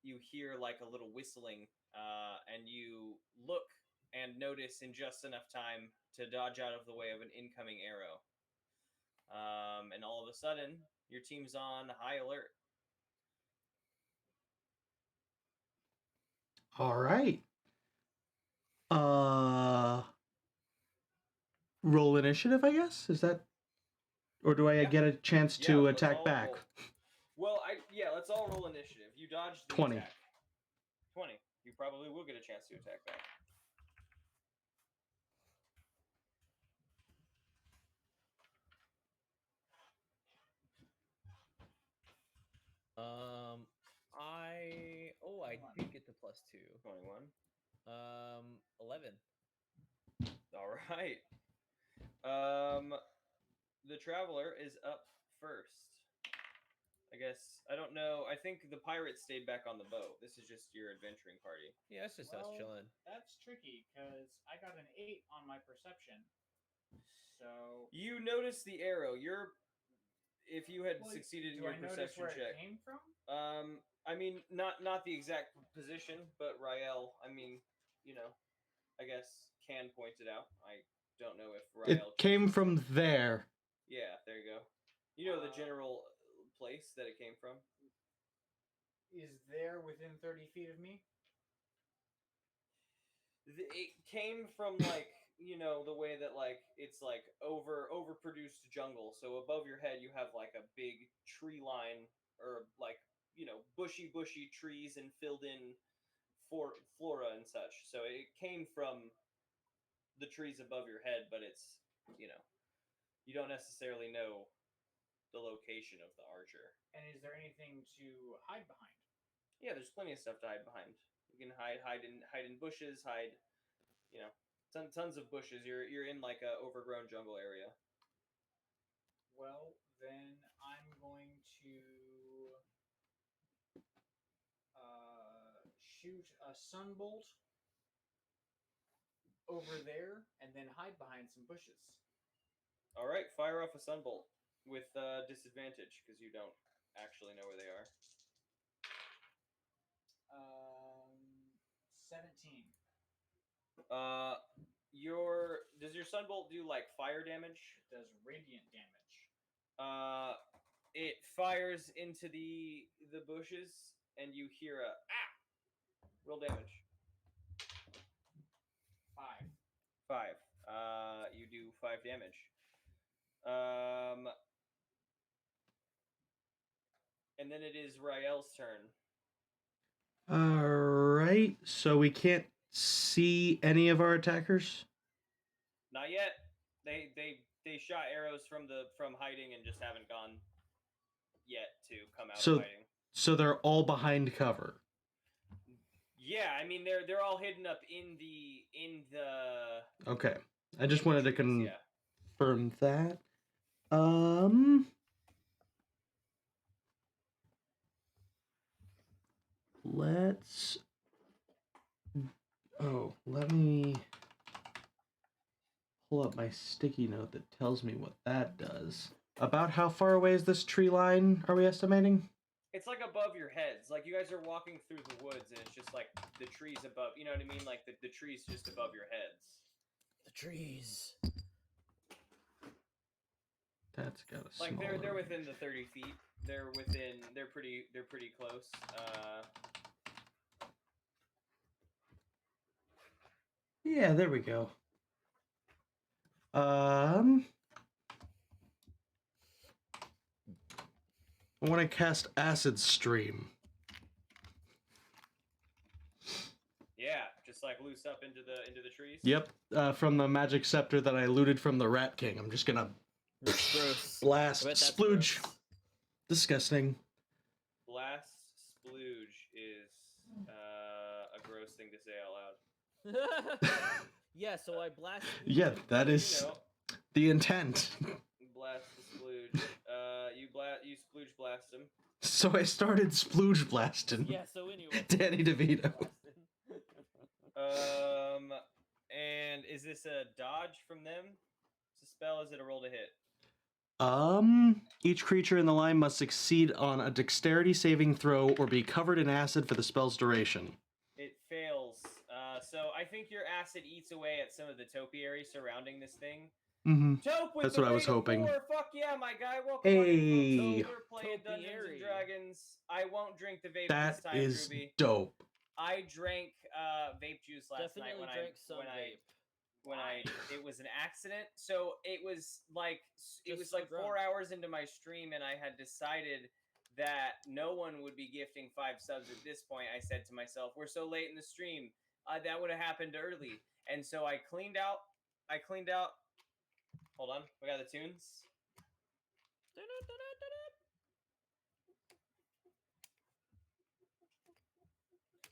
you hear like a little whistling, and you look and notice in just enough time to dodge out of the way of an incoming arrow. And all of a sudden, your team's on high alert. All right. Roll initiative, I guess? Is that, or do I Yeah. get a chance Yeah, to let's attack all back? roll. Well, let's all roll initiative. You dodged the 20. attack. 20. You probably will get a chance to attack back. I did get the +2. 21. 11. All right. The traveler is up first. I guess I don't know. I think the pirates stayed back on the boat. This is just your adventuring party. Yeah, it's just us chilling. That's tricky because I got an 8 on my perception. So You notice the arrow. If you had succeeded in do your I notice perception where check. it came from? I mean, not the exact position, but Rael, I mean, I guess can point it out. I don't know if Rael It came from there. Yeah, there you go. You know the general place that it came from. Is there within 30 feet of me? It came from the way that it's like overproduced jungle. So above your head you have like a big tree line or bushy trees and filled in flora and such. So it came from the trees above your head, but it's you don't necessarily know the location of the archer. And is there anything to hide behind? Yeah, there's plenty of stuff to hide behind. You can hide in bushes, tons of bushes. You're in like a overgrown jungle area. Well, then I'm going to shoot a sunbolt over there and then hide behind some bushes. All right, fire off a sunbolt with disadvantage because you don't actually know where they are. 17. Does your sunbolt do like fire damage? It does radiant damage. It fires into the bushes and you hear a roll damage. 5. 5. You do 5 damage. And then it is Rael's turn. All right. So we can't see any of our attackers? Not yet. They shot arrows from hiding and just haven't gone yet to come out So- of hiding. So they're all behind cover. Yeah, I mean they're all hidden up in the Okay. I just in the wanted to trees, yeah. confirm that. Let's. Oh, let me pull up my sticky note that tells me what that does. About how far away is this tree line, are we estimating? It's like above your heads. Like you guys are walking through the woods and it's just like the trees above. You know what I mean? Like the trees just above your heads. The trees. That's got a Like smaller... they're within the 30 feet. They're pretty close. Yeah, there we go. I want to cast Acid Stream. Yeah, just like loose up into the trees. Yep, from the magic scepter that I looted from the Rat King. I'm just gonna Gross. blast I bet that's splooge. gross. Disgusting. Blast splooge is a gross thing to say out loud. Yeah, so I blast. Yeah, that is You know, the intent. blast the splooge. You splooge blast him. So I started splooge blasting. Yeah, so anyway. Danny DeVito. And is this a dodge from them? It's a spell. Is it a roll to hit? Each creature in the line must succeed on a dexterity saving throw or be covered in acid for the spell's duration. It fails. So I think your acid eats away at some of the topiary surrounding this thing. Mm-hmm. Taupe with That's the what I was rate of hoping. 4. Fuck yeah, my guy. Welcome Hey. on in, folks. We're playing Dungeons Topiary. and Dragons. I won't drink the vape That this time, is Ruby. dope. I drank vape juice last night Definitely when drank some vape. it was an accident. So it was like Just so 4 drunk. hours into my stream, and I had decided that no one would be gifting 5 subs at this point. I said to myself, "We're so late in the stream, that would have happened early." And so I cleaned out. Hold on, we got the tunes.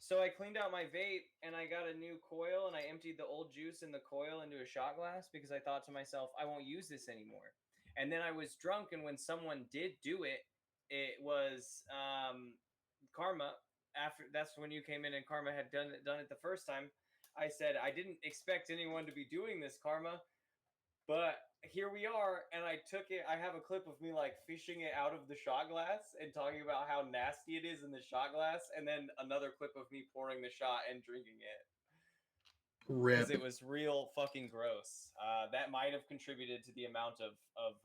So I cleaned out my vape and I got a new coil and I emptied the old juice in the coil into a shot glass because I thought to myself, I won't use this anymore. And then I was drunk, and when someone did do it, it was Karma. After that's when you came in and Karma had done it the first time. I said I didn't expect anyone to be doing this, Karma, but here we are, and I took it. I have a clip of me like fishing it out of the shot glass and talking about how nasty it is in the shot glass, and then another clip of me pouring the shot and drinking it because Rip. it was real fucking gross. That might have contributed to the amount of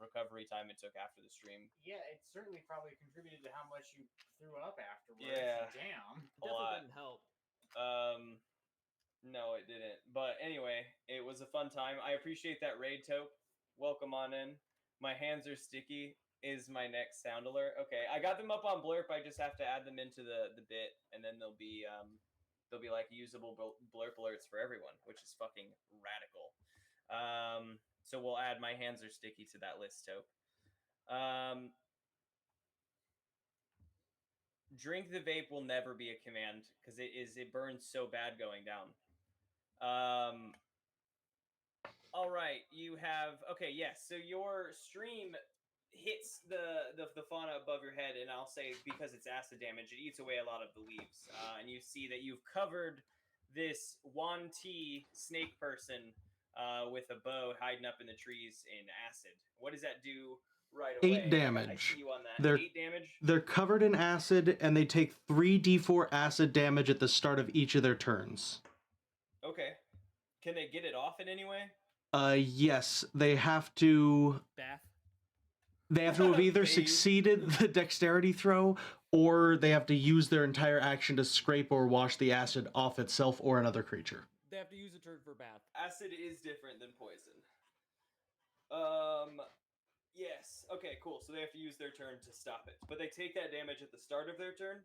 recovery time it took after the stream. Yeah, it certainly probably contributed to how much you threw up afterwards. Yeah. Damn. A lot. Definitely didn't help. No, it didn't. But anyway, it was a fun time. I appreciate that raid, Taupe. Welcome on in. My hands are sticky is my next sound alert. Okay, I got them up on Blurp. I just have to add them into the bit, and then they'll be like usable Blurp alerts for everyone, which is fucking radical. So we'll add my hands are sticky to that list, Taupe. Drink the vape will never be a command because it burns so bad going down. All right, you have yes. So your stream hits the fauna above your head, and I'll say because it's acid damage, it eats away a lot of the leaves, and you see that you've covered this Yuan-Ti snake person with a bow hiding up in the trees in acid. What does that do? Right away. 8 damage. I see you on that. They're- 8 damage. They're covered in acid, and they take 3d4 acid damage at the start of each of their turns. Okay. Can they get it off in any way? Yes, they have to. Bath. They have to have either Bathe. succeeded the dexterity throw, or they have to use their entire action to scrape or wash the acid off itself or another creature. They have to use a turn for bath. Acid is different than poison. Yes. Okay, cool. So they have to use their turn to stop it. But they take that damage at the start of their turn?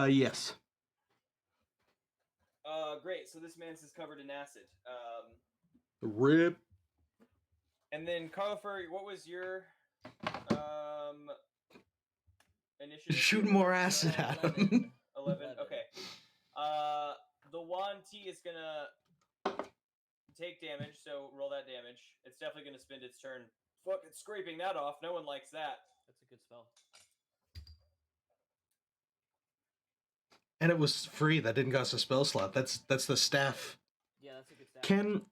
Yes. Great. So this man's is covered in acid. Rip. And then Carlifer, what was your initiative? Shoot more acid at him. 11. Okay. The wand T is gonna take damage, so roll that damage. It's definitely gonna spend its turn. Fuck, it's scraping that off. No one likes that. That's a good spell. And it was free. That didn't cost a spell slot. That's the staff. Yeah, that's a good stat.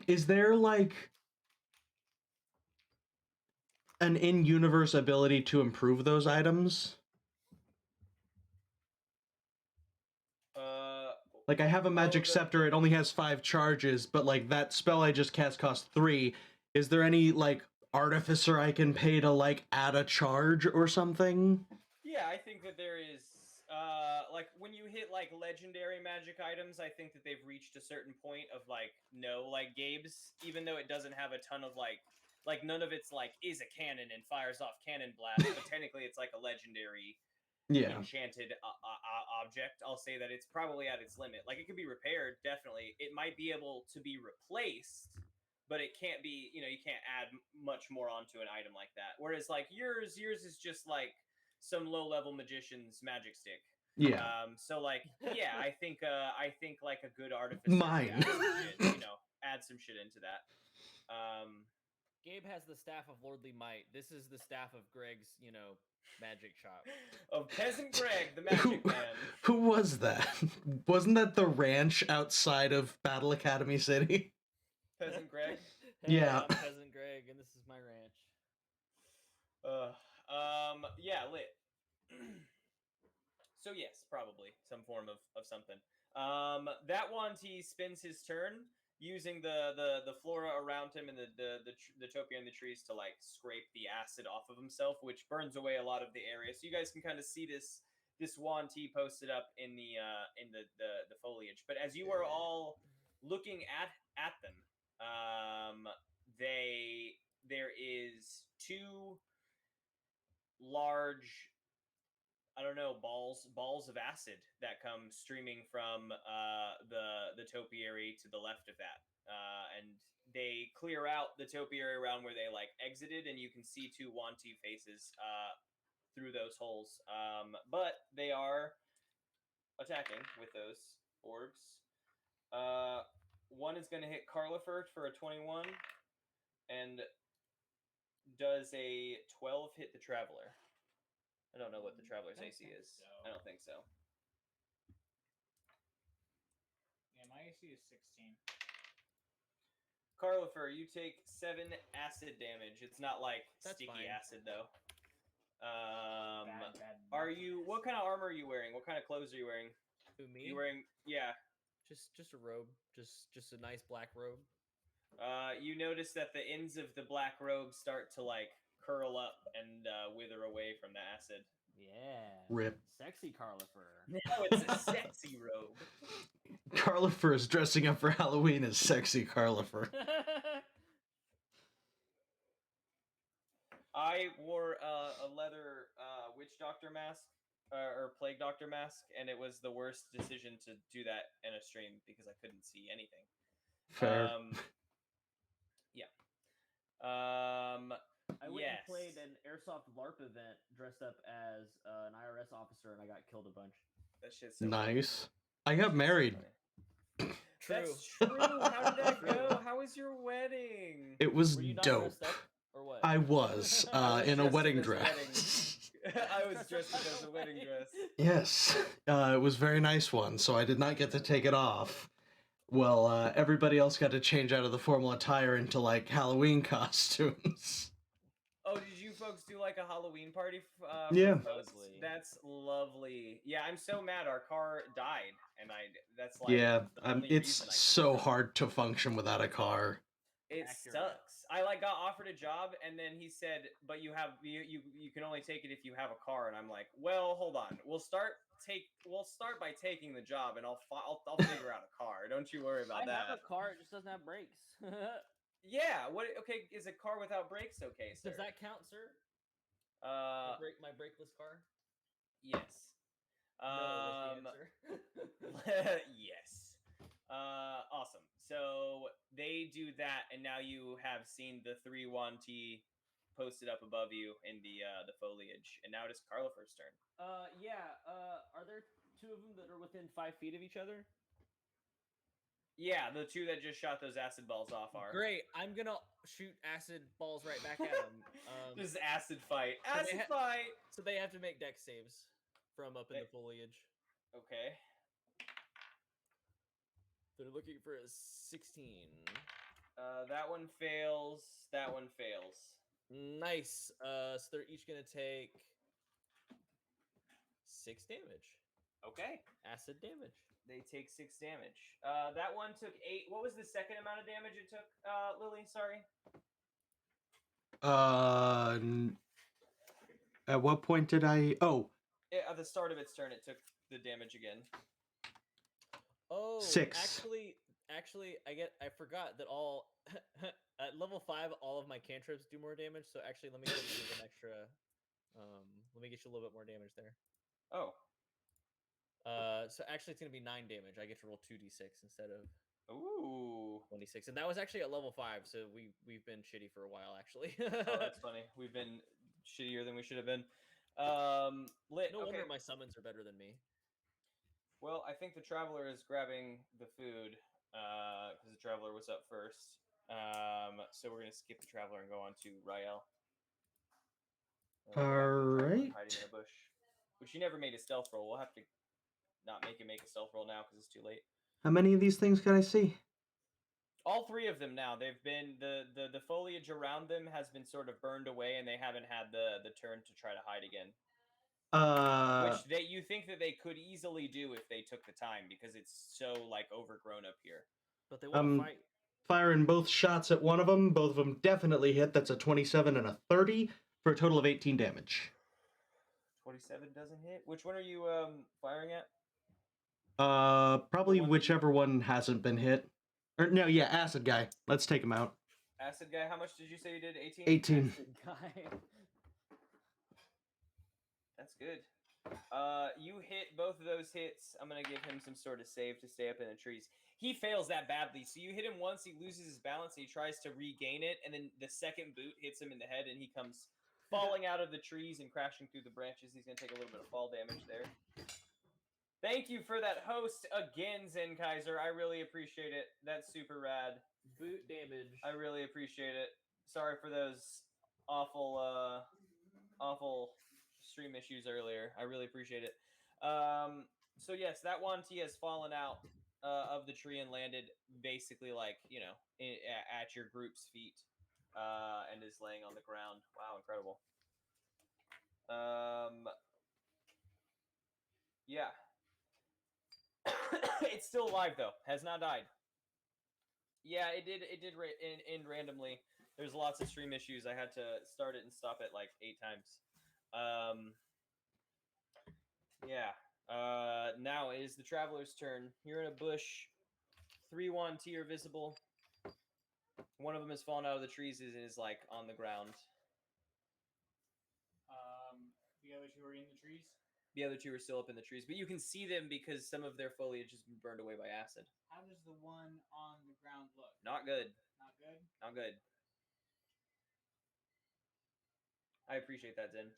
Is there like an in-universe ability to improve those items? Like I have a magic scepter, it only has 5 charges, but like that spell I just cast cost 3. Is there any like artificer I can pay to like add a charge or something? Yeah, I think that there is. Like when you hit like legendary magic items, I think that they've reached a certain point of like Gabe's, even though it doesn't have a ton of like none of it's like is a cannon and fires off cannon blast, but technically it's like a legendary enchanted object. I'll say that it's probably at its limit. Like it could be repaired, definitely. It might be able to be replaced, but it can't be. You can't add much more onto an item like that. Whereas like yours is just like some low-level magician's magic stick. Yeah. So like, yeah, I think like a good artificer. Mine. Add some shit into that. Gabe has the staff of lordly might. This is the staff of Greg's, magic shop. Of Peasant Greg, the magic man. Who was that? Wasn't that the ranch outside of Battle Academy City? Peasant Greg? Hey, Yeah. I'm Peasant Greg, and this is my ranch. Yeah, lit. So yes, probably some form of something. That one, he spends his turn using the flora around him and the topia and the trees to like scrape the acid off of himself, which burns away a lot of the area. So you guys can kind of see this wand T posted up in the foliage. But as you are all looking at them, there is 2 large, I don't know, balls of acid that come streaming from the topiary to the left of that, and they clear out the topiary around where they like exited, and you can see 2 Wanty faces through those holes. But they are attacking with those orbs. One is going to hit Carlifer for a 21, and does a 12 hit the Traveler? I don't know what the Traveler's AC is. So. I don't think so. Yeah, my AC is 16. Carlifer, you take 7 acid damage. It's not like That's sticky fine. acid though. Bad Are you? What kind of armor are you wearing? What kind of clothes are you wearing? Who, me? You wearing? Yeah. Just a robe. Just a nice black robe. You notice that the ends of the black robe start to like curl up and wither away from the acid. Yeah. Rip. Sexy Carlifer. Now it's a sexy robe. Carlifer is dressing up for Halloween as sexy Carlifer. I wore a leather witch doctor mask or plague doctor mask, and it was the worst decision to do that in a stream because I couldn't see anything. Fair. Yeah. I went and played an airsoft LARP event dressed up as an IRS officer, and I got killed a bunch. That shit's so Nice. I got married. funny. True. That's true. How did that go? How was your wedding? It was Were you not dope. dressed up, or what? I was in a dressed wedding as a dress. I was dressed up as a wedding dress. Yes, it was a very nice one, so I did not get to take it off. Well, everybody else got to change out of the formal attire into, like, Halloween costumes. Oh, did you folks do, like, a Halloween party? Yeah. Lovely. That's lovely. Yeah, I'm so mad our car died, and that's, like... Yeah, the only it's reason I so hard to function without a car. It Accurate. sucks. I like got offered a job, and then he said, "But you can only take it if you have a car." And I'm like, "Well, hold on. We'll start by taking the job, and I'll figure out a car. Don't you worry about I that." have a car. It just doesn't have brakes. Yeah. What? Okay. Is a car without brakes okay, sir? Does that count, sir? My brakeless car. Yes. No, was the answer. Yes. Awesome. So they they do that, and now you have seen the 3-1T posted up above you in the foliage, and now it is Carlifer's turn. Yeah. Are there two of them that are within 5 feet of each other? Yeah, the two that just shot those acid balls off are. Great. I'm gonna shoot acid balls right back at them. This is acid fight. so they Acid ha- fight. So they have to make dex saves from up in They- the foliage. Okay. They're looking for a 16. That one fails. That one fails. Nice. So they're each gonna take 6 damage. Okay. Acid damage. They take 6 damage. That one took 8. What was the second amount of damage it took, Lily? Sorry. At what point did I? Oh, At the start of its turn, it took the damage again. Oh, 6. Actually, I forgot that all at level 5, all of my cantrips do more damage. So actually, let me give you an extra. Let me get you a little bit more damage there. Oh. So actually, it's gonna be 9 damage. I get to roll 2d6 instead of Ooh. 26, and that was actually at level 5. So we've been shitty for a while, actually. Oh, that's funny. We've been shittier than we should have been. Lit. No Okay. wonder my summons are better than me. Well, I think the traveler is grabbing the food because the traveler was up first. So we're gonna skip the traveler and go on to Rael. Alright. Hiding in a bush, which he never made a stealth roll. We'll have to not make him make a stealth roll now because it's too late. How many of these things can I see? All 3 of them now. They've been the foliage around them has been sort of burned away, and they haven't had the turn to try to hide again. Which you think that they could easily do if they took the time because it's so like overgrown up here. But they want to fight. Firing both shots at one of them. Both of them definitely hit. That's a 27 and a 30 for a total of 18 damage. 27 doesn't hit. Which one are you firing at? Probably one that whichever one hasn't been hit. Or no, yeah, acid guy. Let's take him out. Acid guy. How much did you say you did? 18. 18. Guy. That's good. You hit both of those hits. I'm gonna give him some sort of save to stay up in the trees. He fails that badly. So you hit him once, he loses his balance, he tries to regain it, and then the second boot hits him in the head, and he comes falling out of the trees and crashing through the branches. He's gonna take a little bit of fall damage there. Thank you for that host again, Zenkaiser. I really appreciate it. That's super rad. Boot damage. I really appreciate it. Sorry for those awful stream issues earlier. I really appreciate it. So yes, that one T has fallen out of the tree and landed basically like, at your group's feet and is laying on the ground. Wow, incredible. Yeah. It's still alive though. Has not died. Yeah, it did end randomly. There's lots of stream issues. I had to start it and stop it like 8 times. Yeah. Now it is the traveler's turn. You're in a bush. 3-1T are visible. One of them has fallen out of the trees and is like on the ground. The other 2 are in the trees. The other 2 are still up in the trees, but you can see them because some of their foliage has been burned away by acid. How does the one on the ground look? Not good. Not good? Not good. I appreciate that, Zen.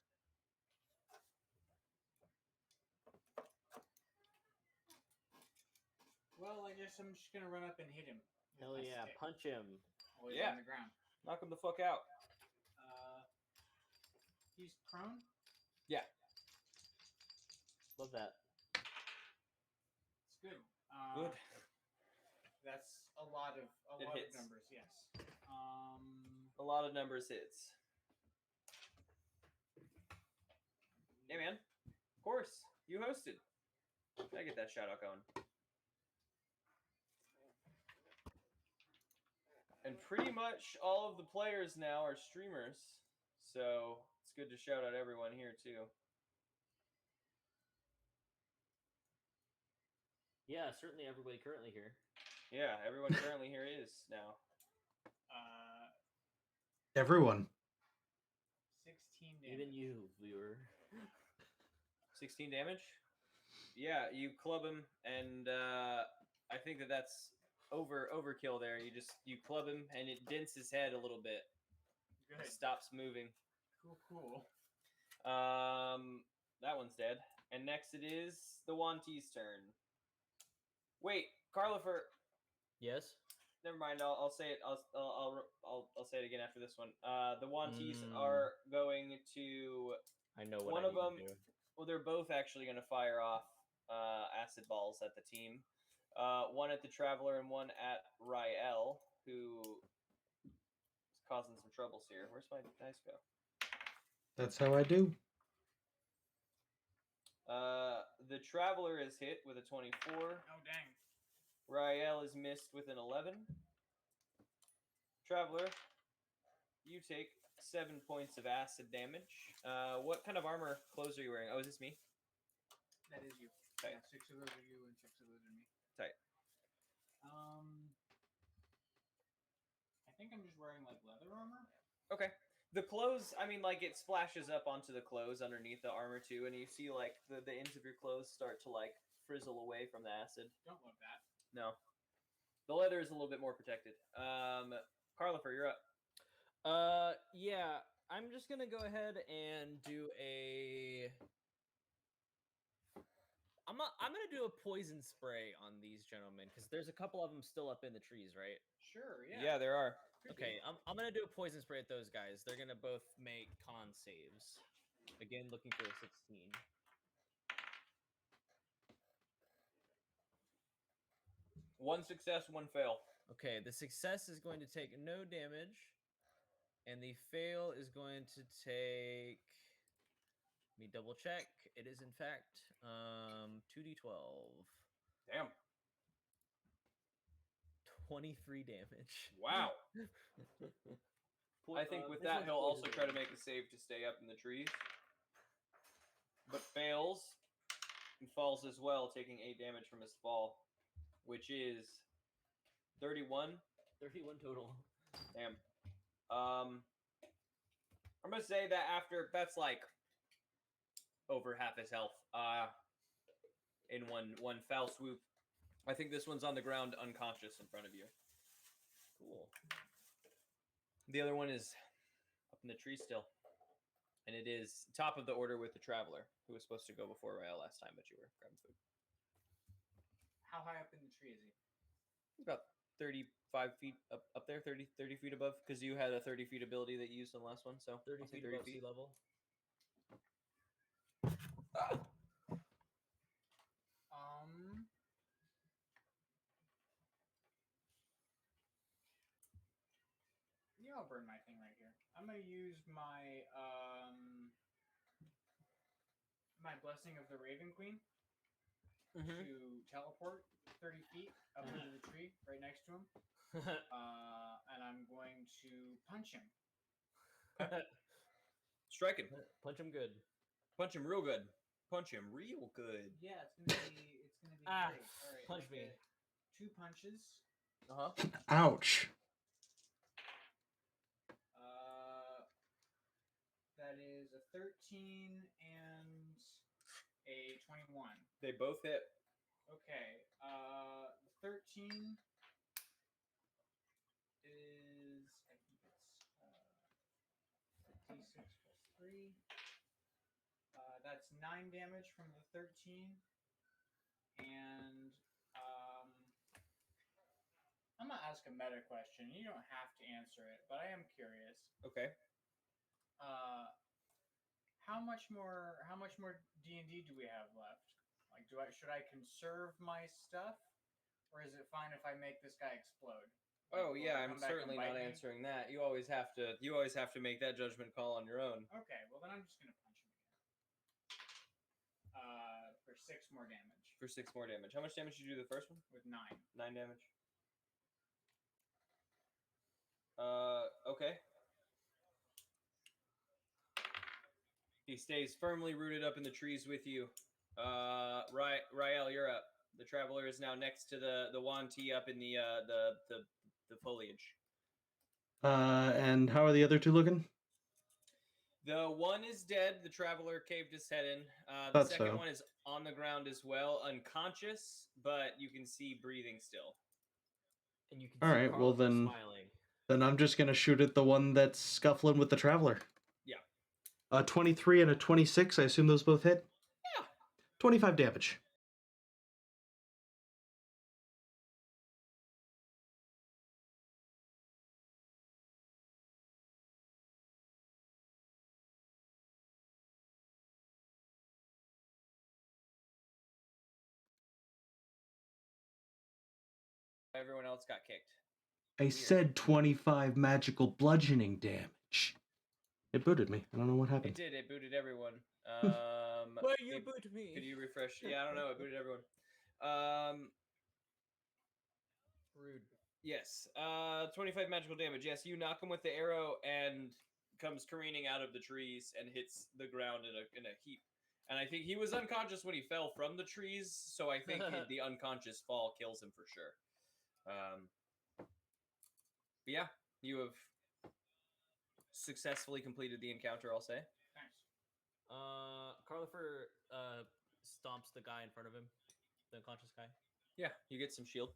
Well, I guess I'm just gonna run up and hit him. with Hell my yeah, stick punch him. while he's Yeah. on the ground. Knock him the fuck out. He's prone. Yeah. Love that. It's good. Good. That's a lot of hits. numbers. Yes. A lot of numbers hits. Yeah, man. Of course. You hosted. I get that shout out going. And pretty much all of the players now are streamers. So it's good to shout out everyone here too. Yeah, certainly everybody currently here. Yeah, everyone currently here is now. Everyone. 16 damage. Even you, viewer. 16 damage? Yeah, you club him, and I think that's overkill there. You club him and it dents his head a little bit. Good. It stops moving. Cool. That one's dead. And next it is the Wantee's turn. Wait, Carlifer. Yes. Never mind. I'll say it. I'll say it again after this one. The Wantees are going to. I know what One I of need them. to do. Well, they're both actually going to fire off acid balls at the team. One at the Traveler and one at Rael, who is causing some troubles here. Where's my dice go? That's how I do. The Traveler is hit with a 24. Oh dang. Rael is missed with an 11. Traveler, you take 7 points of acid damage. What kind of armor clothes are you wearing? Oh, is this me? That is you. Tight. Yeah, 6 of those are you and 6 of those are me. Tight. I think I'm just wearing like leather armor. Okay. The clothes, I mean, like, it splashes up onto the clothes underneath the armor, too, and you see, like, the ends of your clothes start to, like, frizzle away from the acid. Don't love that. No. The leather is a little bit more protected. Carlifer, you're up. Yeah, I'm just gonna go ahead and do a. I'm gonna do a poison spray on these gentlemen because there's a couple of them still up in the trees, right? Sure, Yeah, there are. Okay, I'm gonna do a poison spray at those guys. They're gonna both make con saves. Again, looking for a 16. One success, one fail. Okay, the success is going to take no damage, and the fail is going to take. Let me double check. It is in fact 2d12. Damn. 23 damage. Wow. I think with that, he'll also try to make a save to stay up in the trees. But fails and falls as well, taking 8 damage from his fall, which is 31. 31 total. Damn. I'm gonna say that after that's like over half his health. In one foul swoop. I think this one's on the ground unconscious in front of you. Cool. The other one is up in the tree still. And it is top of the order with the Traveler, who was supposed to go before Rael last time, but you were grabbing food. How high up in the tree is he? He's about 35 feet up there, 30 feet above, because you had a 30 feet ability that you used in the last one, so 30 I'll say feet above sea level. Yeah, I'll burn my thing right here. I'm gonna use my my Blessing of the Raven Queen to teleport 30 feet up into the tree right next to him. And I'm going to punch him. Strike him. Punch him good. Punch him real good. Punch him real good. Yeah, it's gonna be great. All right, punch me. get 2 punches. Ouch. That is a 13 and a 21. They both hit. Okay. The 13 is, I think it's d6 plus 3. That's 9 damage from the 13. And I'm gonna ask a meta question. You don't have to answer it, but I am curious. Okay. How much more D&D do we have left? Like, should I conserve my stuff, or is it fine if I make this guy explode? Like, Oh will yeah, it I'm come back and certainly bite not me? answering that. You always have to make that judgment call on your own. Okay, well then I'm just gonna punch him again. For 6 more damage. For 6 more damage. How much damage did you do the first one? With 9. 9 damage. Okay. He stays firmly rooted up in the trees with you. Rael, you're up. The Traveler is now next to the Wantee up in the foliage. And how are the other two looking? The one is dead. The Traveler caved his head in. The Thought second so. one is on the ground as well, unconscious, but you can see breathing still. And you can All see right, well Carliford then- smiling. Then I'm just gonna shoot at the one that's scuffling with the traveler. Yeah. 23 and a 26. I assume those both hit. Yeah. 25 damage. Everyone else got kicked. I said 25 magical bludgeoning damage. It booted me. I don't know what It happened. did. It booted everyone. Why you it- boot me? Could you refresh? Yeah, I don't know. It booted everyone. Rude. Yes. 25 magical damage. Yes, you knock him with the arrow and comes careening out of the trees and hits the ground in a heap. And I think he was unconscious when he fell from the trees, so I think the unconscious fall kills him for sure. But yeah, you have successfully completed the encounter, I'll say. Nice. Carliford stomps the guy in front of him, the unconscious guy. Yeah, you get some shield.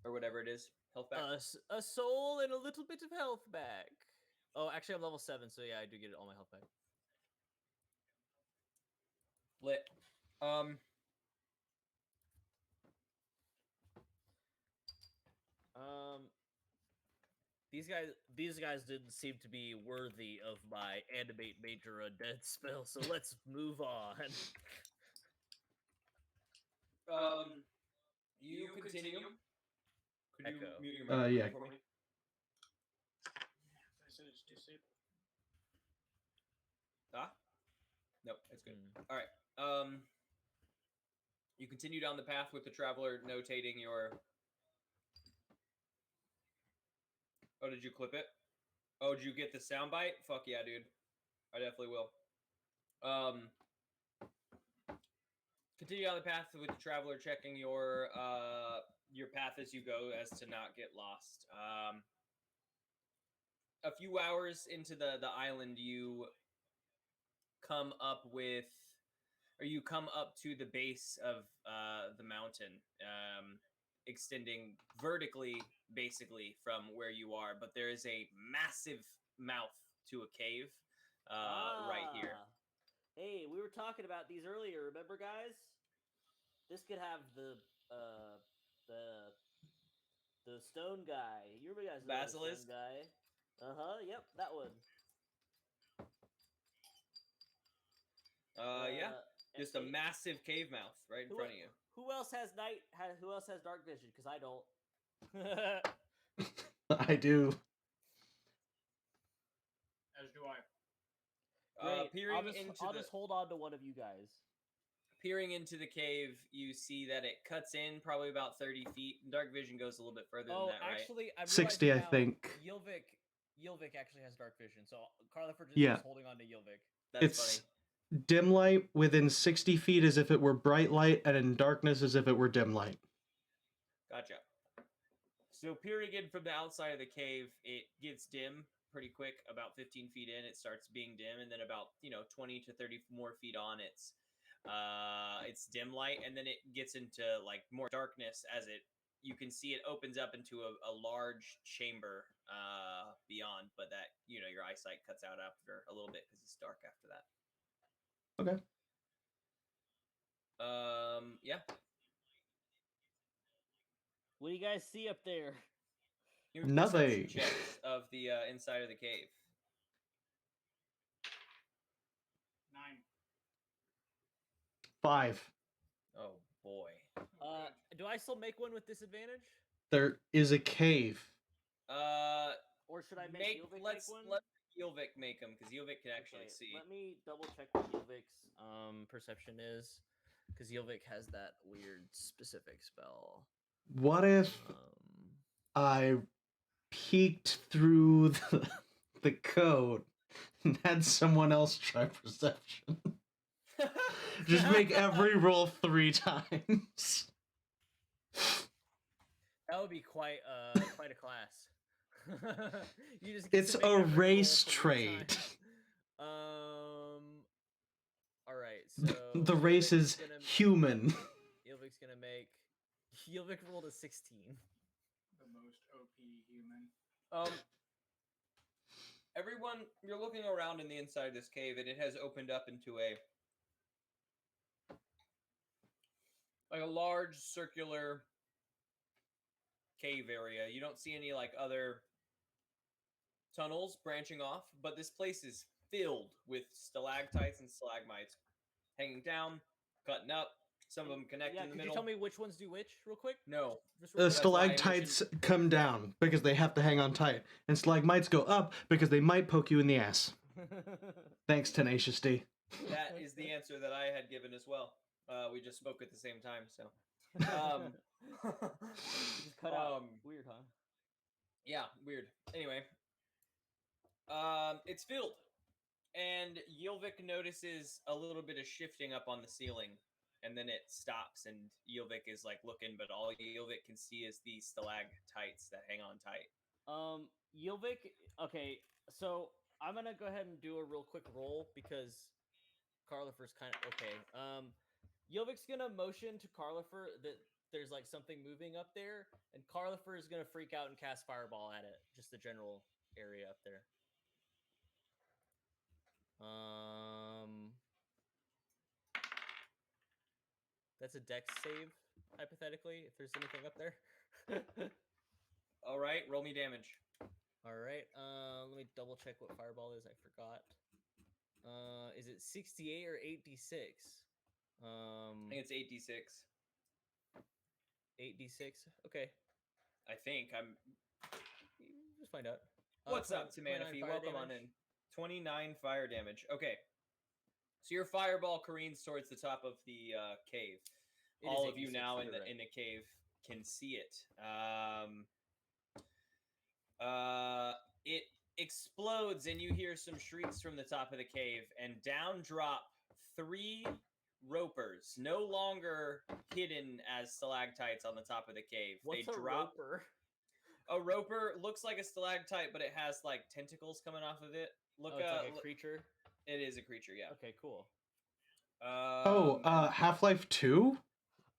Or whatever it is. Health back. A soul and a little bit of health back. Oh, actually, I'm level 7, so yeah, I do get all my health back. Lit. These guys didn't seem to be worthy of my animate major undead spell, so let's move on. You continue. Could you Echo. mute your microphone Yeah. for me? I said it's disabled. Ah? Nope, it's good. Hmm. All right. You continue down the path with the traveler notating your. Oh, did you clip it? Oh, did you get the soundbite? Fuck yeah, dude. I definitely will. Continue down the path with the traveler, checking your path as you go, as to not get lost. A few hours into the island, you come up to the base of the mountain, extending vertically, basically, from where you are. But there is a massive mouth to a cave right here. Hey, we were talking about these earlier, remember, guys? This could have the stone guy. You remember, guys? The Basilisk? stone guy. Yep, that one. Yeah, just a and- massive cave mouth right in Who- front of you. Who else has Who else has dark vision? Because I don't. I do. As do I. Great. Peering I'll just hold on to one of you guys. Peering into the cave, you see that it cuts in probably about 30 feet. Dark vision goes a little bit further than that, right? Actually, I'm 60, I realizing now, think. Yilvik actually has dark vision, so Carliford is Yeah. just holding on to Yilvik. That's It's funny. dim light within 60 feet as if it were bright light, and in darkness as if it were dim light. Gotcha. So peering in from the outside of the cave, it gets dim pretty quick. About 15 feet in, it starts being dim, and then about 20 to 30 more feet on, it's dim light, and then it gets into like more darkness as you can see it opens up into a large chamber beyond, but that your eyesight cuts out after a little bit because it's dark after that. Okay. Yeah. What do you guys see up there? Give me perception Nothing. checks of the inside of the cave. 9. 5. Oh boy. Do I still make one with disadvantage, There is a cave. or should I make Yilvik Let make one? Yilvik make them because Yilvik can actually Okay, see. Let me double check what Yilvik's perception is, because Yilvik has that weird specific spell. What if I peeked through the code and had someone else try perception? Just make every roll 3 times. That would be quite a class. You just get to It's make a every roll race 3 trait. times. All right. So The race is human. Yilvik's gonna make. Yilvik rolled a 16. The most OP human. Everyone, you're looking around in the inside of this cave, and it has opened up into a large circular cave area. You don't see any like other tunnels branching off, but this place is filled with stalactites and stalagmites hanging down, cutting up. Some of them connect Yeah, in the could middle. you tell me which ones do which, real quick? No. Just real quick? That's why I Stalactites mentioned- come down because they have to hang on tight, and stalagmites go up because they might poke you in the ass. Thanks, Tenacious D. That is the answer that I had given as well. We just spoke at the same time, so. Just cut out. Weird, huh? Yeah, weird. Anyway, it's filled, and Yilvik notices a little bit of shifting up on the ceiling, and then it stops, and Yilvik is like looking, but all Yilvik can see is these stalactites that hang on tight. Yilvik. Okay, so I'm gonna go ahead and do a real quick roll because Carlifer's kind of okay. Yilvik's gonna motion to Carlifer that there's like something moving up there, and Carlifer is gonna freak out and cast Fireball at it, just the general area up there. That's a Dex save, hypothetically, if there's anything up there. All right, roll me damage. All right. Let me double check what Fireball is. I forgot. Is it 68 or 8d6? I think it's 8d6. 8d6. Okay. I think I'm. Just find out. What's 20 up, 29 Tamanafi? fire Welcome on damage. in. 29 fire damage. Okay. So your fireball careens towards the top of the cave. It is All of you 86, now in you're the right. in the cave can see it. It explodes, and you hear some shrieks from the top of the cave, and down drop 3 ropers, no longer hidden as stalactites on the top of the cave. What's they a drop. roper? A roper looks like a stalactite, but it has like tentacles coming off of it. Look, Oh, it's like a creature. It is a creature, yeah. Okay, cool. Half-Life 2?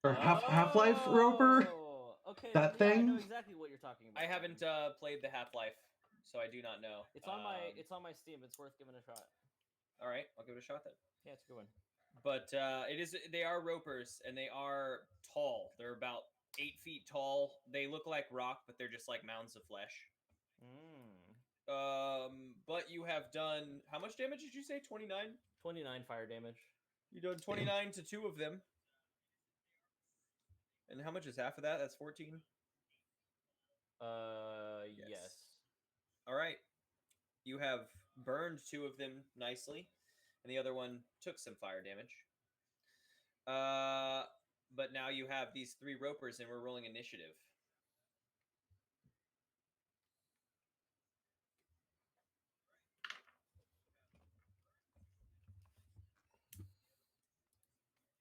Or Half-Life Roper? Oh, okay. That yeah, I thing? know exactly what you're talking about. I haven't played the Half-Life, so I do not know. It's on my Steam. It's worth giving a shot. All right, I'll give it a shot then. Yeah, it's a good one. But they are ropers, and they are tall. They're about 8 feet tall. They look like rock, but they're just like mounds of flesh. But you have done how much damage did you say? 29? 29 fire damage. You done 29 to 2 of them. And how much is half of that? That's 14. Yes. All right. You have burned 2 of them nicely, and the other one took some fire damage. But now you have these 3 ropers, and we're rolling initiative.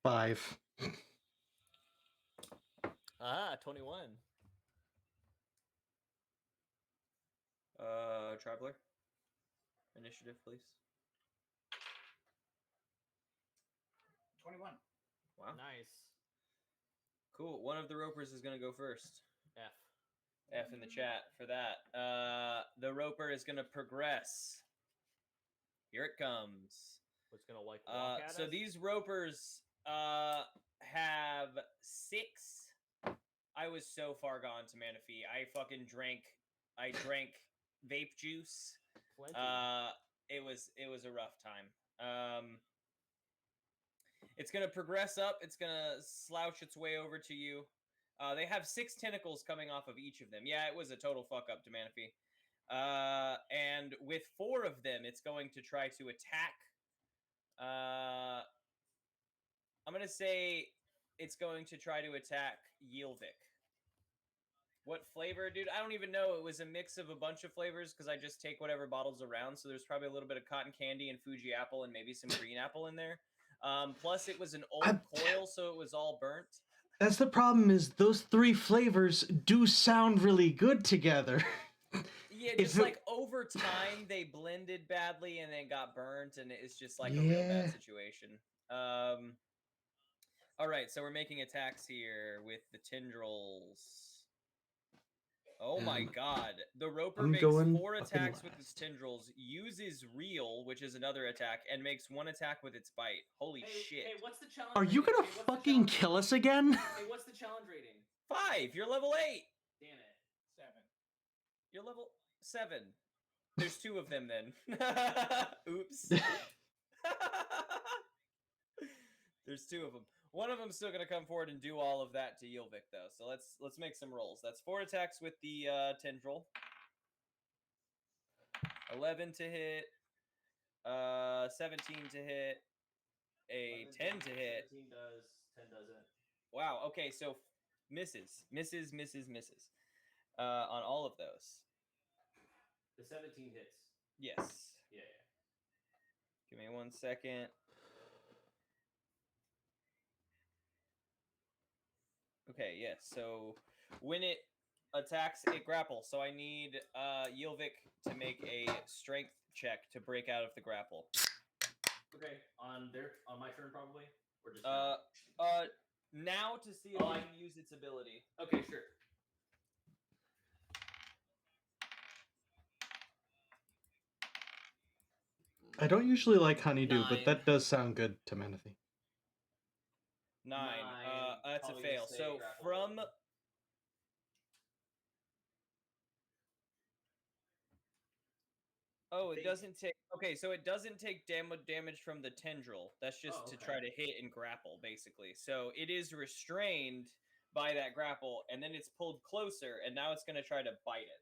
Five. 21. Traveler, initiative, please. 21. Wow. Nice. Cool. One of the ropers is going to go first. F. F in the chat for that. The roper is going to progress. Here it comes. What's gonna like walk at So us? these ropers have 6. I was so far gone to Manaphy. I drank vape juice. Plenty. It was a rough time. It's gonna progress up. It's gonna slouch its way over to you. They have 6 tentacles coming off of each of them. Yeah, it was a total fuck up to Manaphy. And with 4 of them, it's going to try to attack. I'm gonna say it's going to try to attack Yilvik. What flavor, dude? I don't even know. It was a mix of a bunch of flavors because I just take whatever bottles around. So there's probably a little bit of cotton candy and Fuji apple and maybe some green apple in there. Plus, it was an old coil, so it was all burnt. That's the problem, is those 3 flavors do sound really good together. Yeah, just like over time, they blended badly and then got burnt, and it's just like a real bad situation. All right, so we're making attacks here with the tendrils. Oh my And god. The Roper I'm makes going 4 fucking attacks with its last. tendrils, uses Reel, which is another attack, and makes 1 attack with its bite. Holy shit. Hey, what's the challenge? Are you rating? gonna Hey, what's the fucking challenge kill rating? us again? Hey, what's the challenge rating? 5! You're level 8! Damn it. 7. You're level 7. There's 2 of them then. Oops. There's 2 of them. One of them's still gonna come forward and do all of that to Yilvik though. So let's make some rolls. That's 4 attacks with the tendril. 11 to hit. 17 to hit. A 10 to hit. 17 does, 10 doesn't. Wow. Okay, so misses. On all of those. The 17 hits. Yes. Yeah. Give me 1 second. Okay, yes. So when it attacks, it grapples. So I need Yilvik to make a strength check to break out of the grapple. Okay, on my turn probably, or just now to see if Oh, I can use its ability. Okay, sure. I don't usually like honeydew, but 9. that does sound good to Manatee. 9. 9, That's a probably fail. stay So grappled. from Oh, it think- doesn't take. Okay, so it doesn't take damage from the tendril. That's just Oh, to okay. try to hit and grapple, basically. So it is restrained by that grapple, and then it's pulled closer, and now it's going to try to bite it.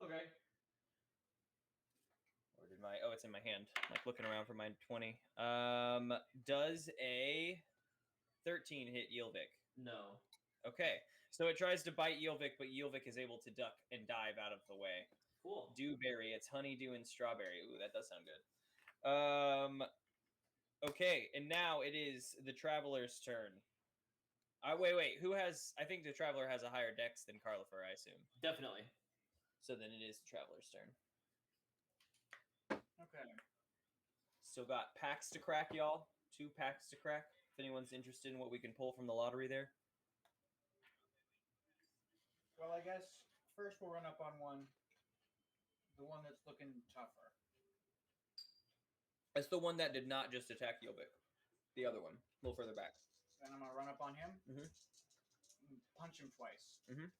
Okay. Or did my? Oh, it's in my hand. Like looking around for my 20. Does a 13 hit Yilvik? No. Okay, so it tries to bite Yilvik, but Yilvik is able to duck and dive out of the way. Cool. Dewberry. It's honeydew and strawberry. Ooh, that does sound good. Okay, and now it is the Traveler's turn. Wait. Who has? I think the Traveler has a higher dex than Carlifer, I assume. Definitely. So then it is the Traveler's turn. Okay. Still got packs to crack, y'all. 2 packs to crack. If anyone's interested in what we can pull from the lottery there. Well, I guess first we'll run up on one. The one that's looking tougher. That's the one that did not just attack Yobik. The other one, a little further back. And I'm gonna run up on him. Mhm. And punch him twice. Mhm.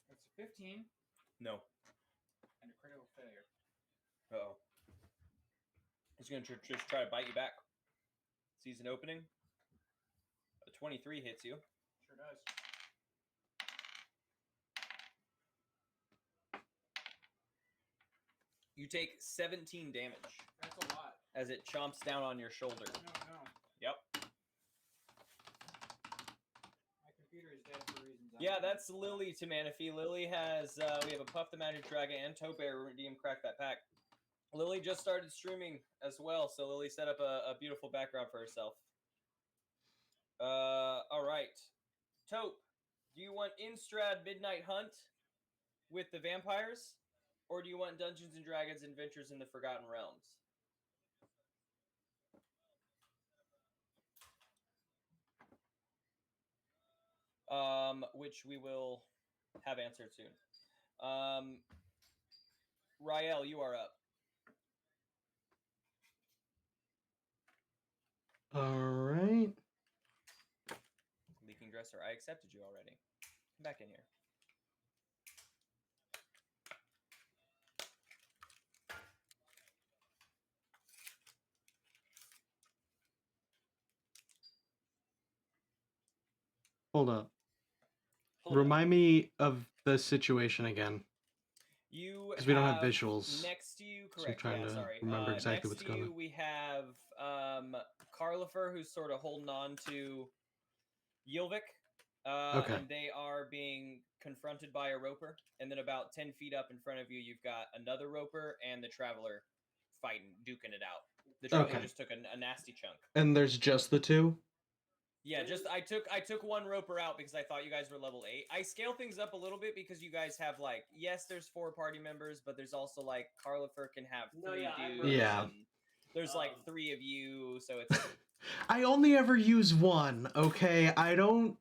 It's a 15 No. and a critical failure. Uh-oh. He's going to just try to bite you back. Sees an opening. A 23 hits you. Sure does. You take 17 damage That's a lot. as it chomps down on your shoulder. No. Yep. My computer is dead for reasons. I Yeah, don't know. that's Lily to Manaphy. Lily has, we have a Puff the Magic Dragon and Toe Bear redeem Crack That Pack. Lily just started streaming as well, so Lily set up a beautiful background for herself. All right. Taupe, do you want Instrad Midnight Hunt with the vampires? Or do you want Dungeons and Dragons Adventures in the Forgotten Realms? Which we will have answered soon. Rael, you are up. All right. Leaking Dresser, I accepted you already. Come back in here. Hold up. Hold Remind me of the situation again. You Because we don't have visuals. Next to you, So I'm correct? trying Yeah, to sorry. remember exactly next what's to going you, on. we have Carlifer, who's sort of holding on to Yilvik. Okay. And they are being confronted by a roper. And then about 10 feet up in front of you, you've got another roper and the Traveler fighting, duking it out. The Traveler Okay. just took a nasty chunk. And there's just the 2? Yeah, just I took one roper out because I thought you guys were level 8. I scale things up a little bit because you guys have like, yes, there's 4 party members, but there's also like Carlifer can have 3 No, yeah, I dudes. remember. Yeah. And there's like 3 of you, so it's I only ever use one. Okay, I don't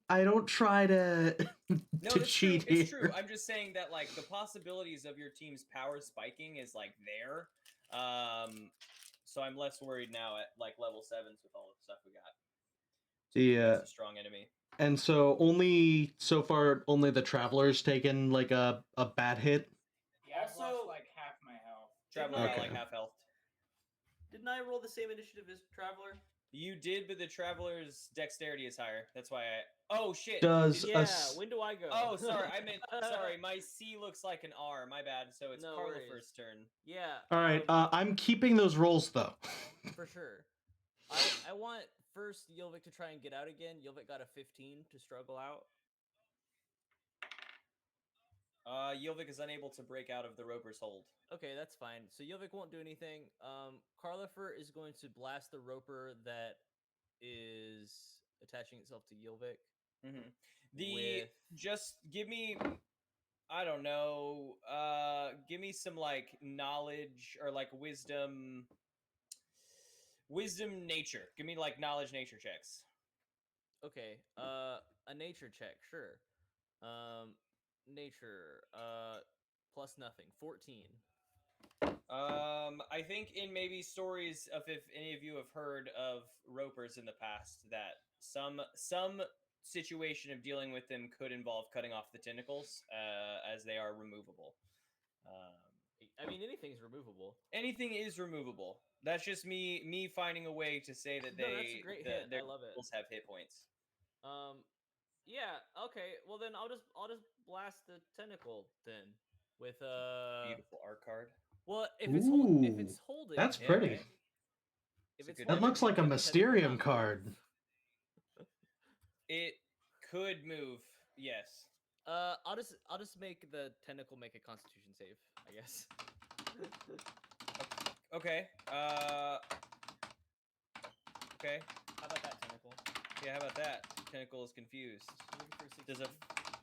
try to No, to that's true. cheat It's here. true. I'm just saying that like the possibilities of your team's power spiking is like there. So I'm less worried now at like level 7s with all the stuff we got. So we Yeah. face a strong enemy. And so only so far only the traveler's taken like a bad hit. Yeah, I've Also- lost like half my health. Traveler got like Okay. half health. Didn't I roll the same initiative as Traveler? You did, but the traveler's dexterity is higher. That's why I. Oh shit. Does Did- a Yeah, s- when do I go? Oh, sorry. I meant. Sorry, my C looks like an R. My bad. So it's No Carla worries. first turn. Yeah. All right, I'm keeping those rolls though. For sure. I want first Yilvik to try and get out again. Yilvik got a 15 to struggle out. Yilvik is unable to break out of the roper's hold. Okay, that's fine. So Yilvik won't do anything. Carlifer is going to blast the roper that is attaching itself to Yilvik. Mm-hmm. The With- just give me. I don't know. Give me some like knowledge or like wisdom. Wisdom nature. Give me like knowledge nature checks. Okay, a nature check, sure. Nature, plus nothing, 14. I think in maybe stories of if any of you have heard of ropers in the past that some situation of dealing with them could involve cutting off the tentacles as they are removable. I mean, anything's removable. Anything is removable. That's just me finding a way to say that No, that's a great hit. their I love it. tentacles have hit points. Yeah, okay. Well then I'll just blast the tentacle then with Beautiful art card. Well, if Ooh, it's holding, that's Yeah, pretty. okay. if It's a it's good That image. looks like a then the tentacle Mysterium not card. move. It could move. Yes. I'll just make the tentacle make a Constitution save, I guess. Okay. Okay. How about that tentacle? Yeah. How about that? Tentacle is confused. I'm looking for a Does 16.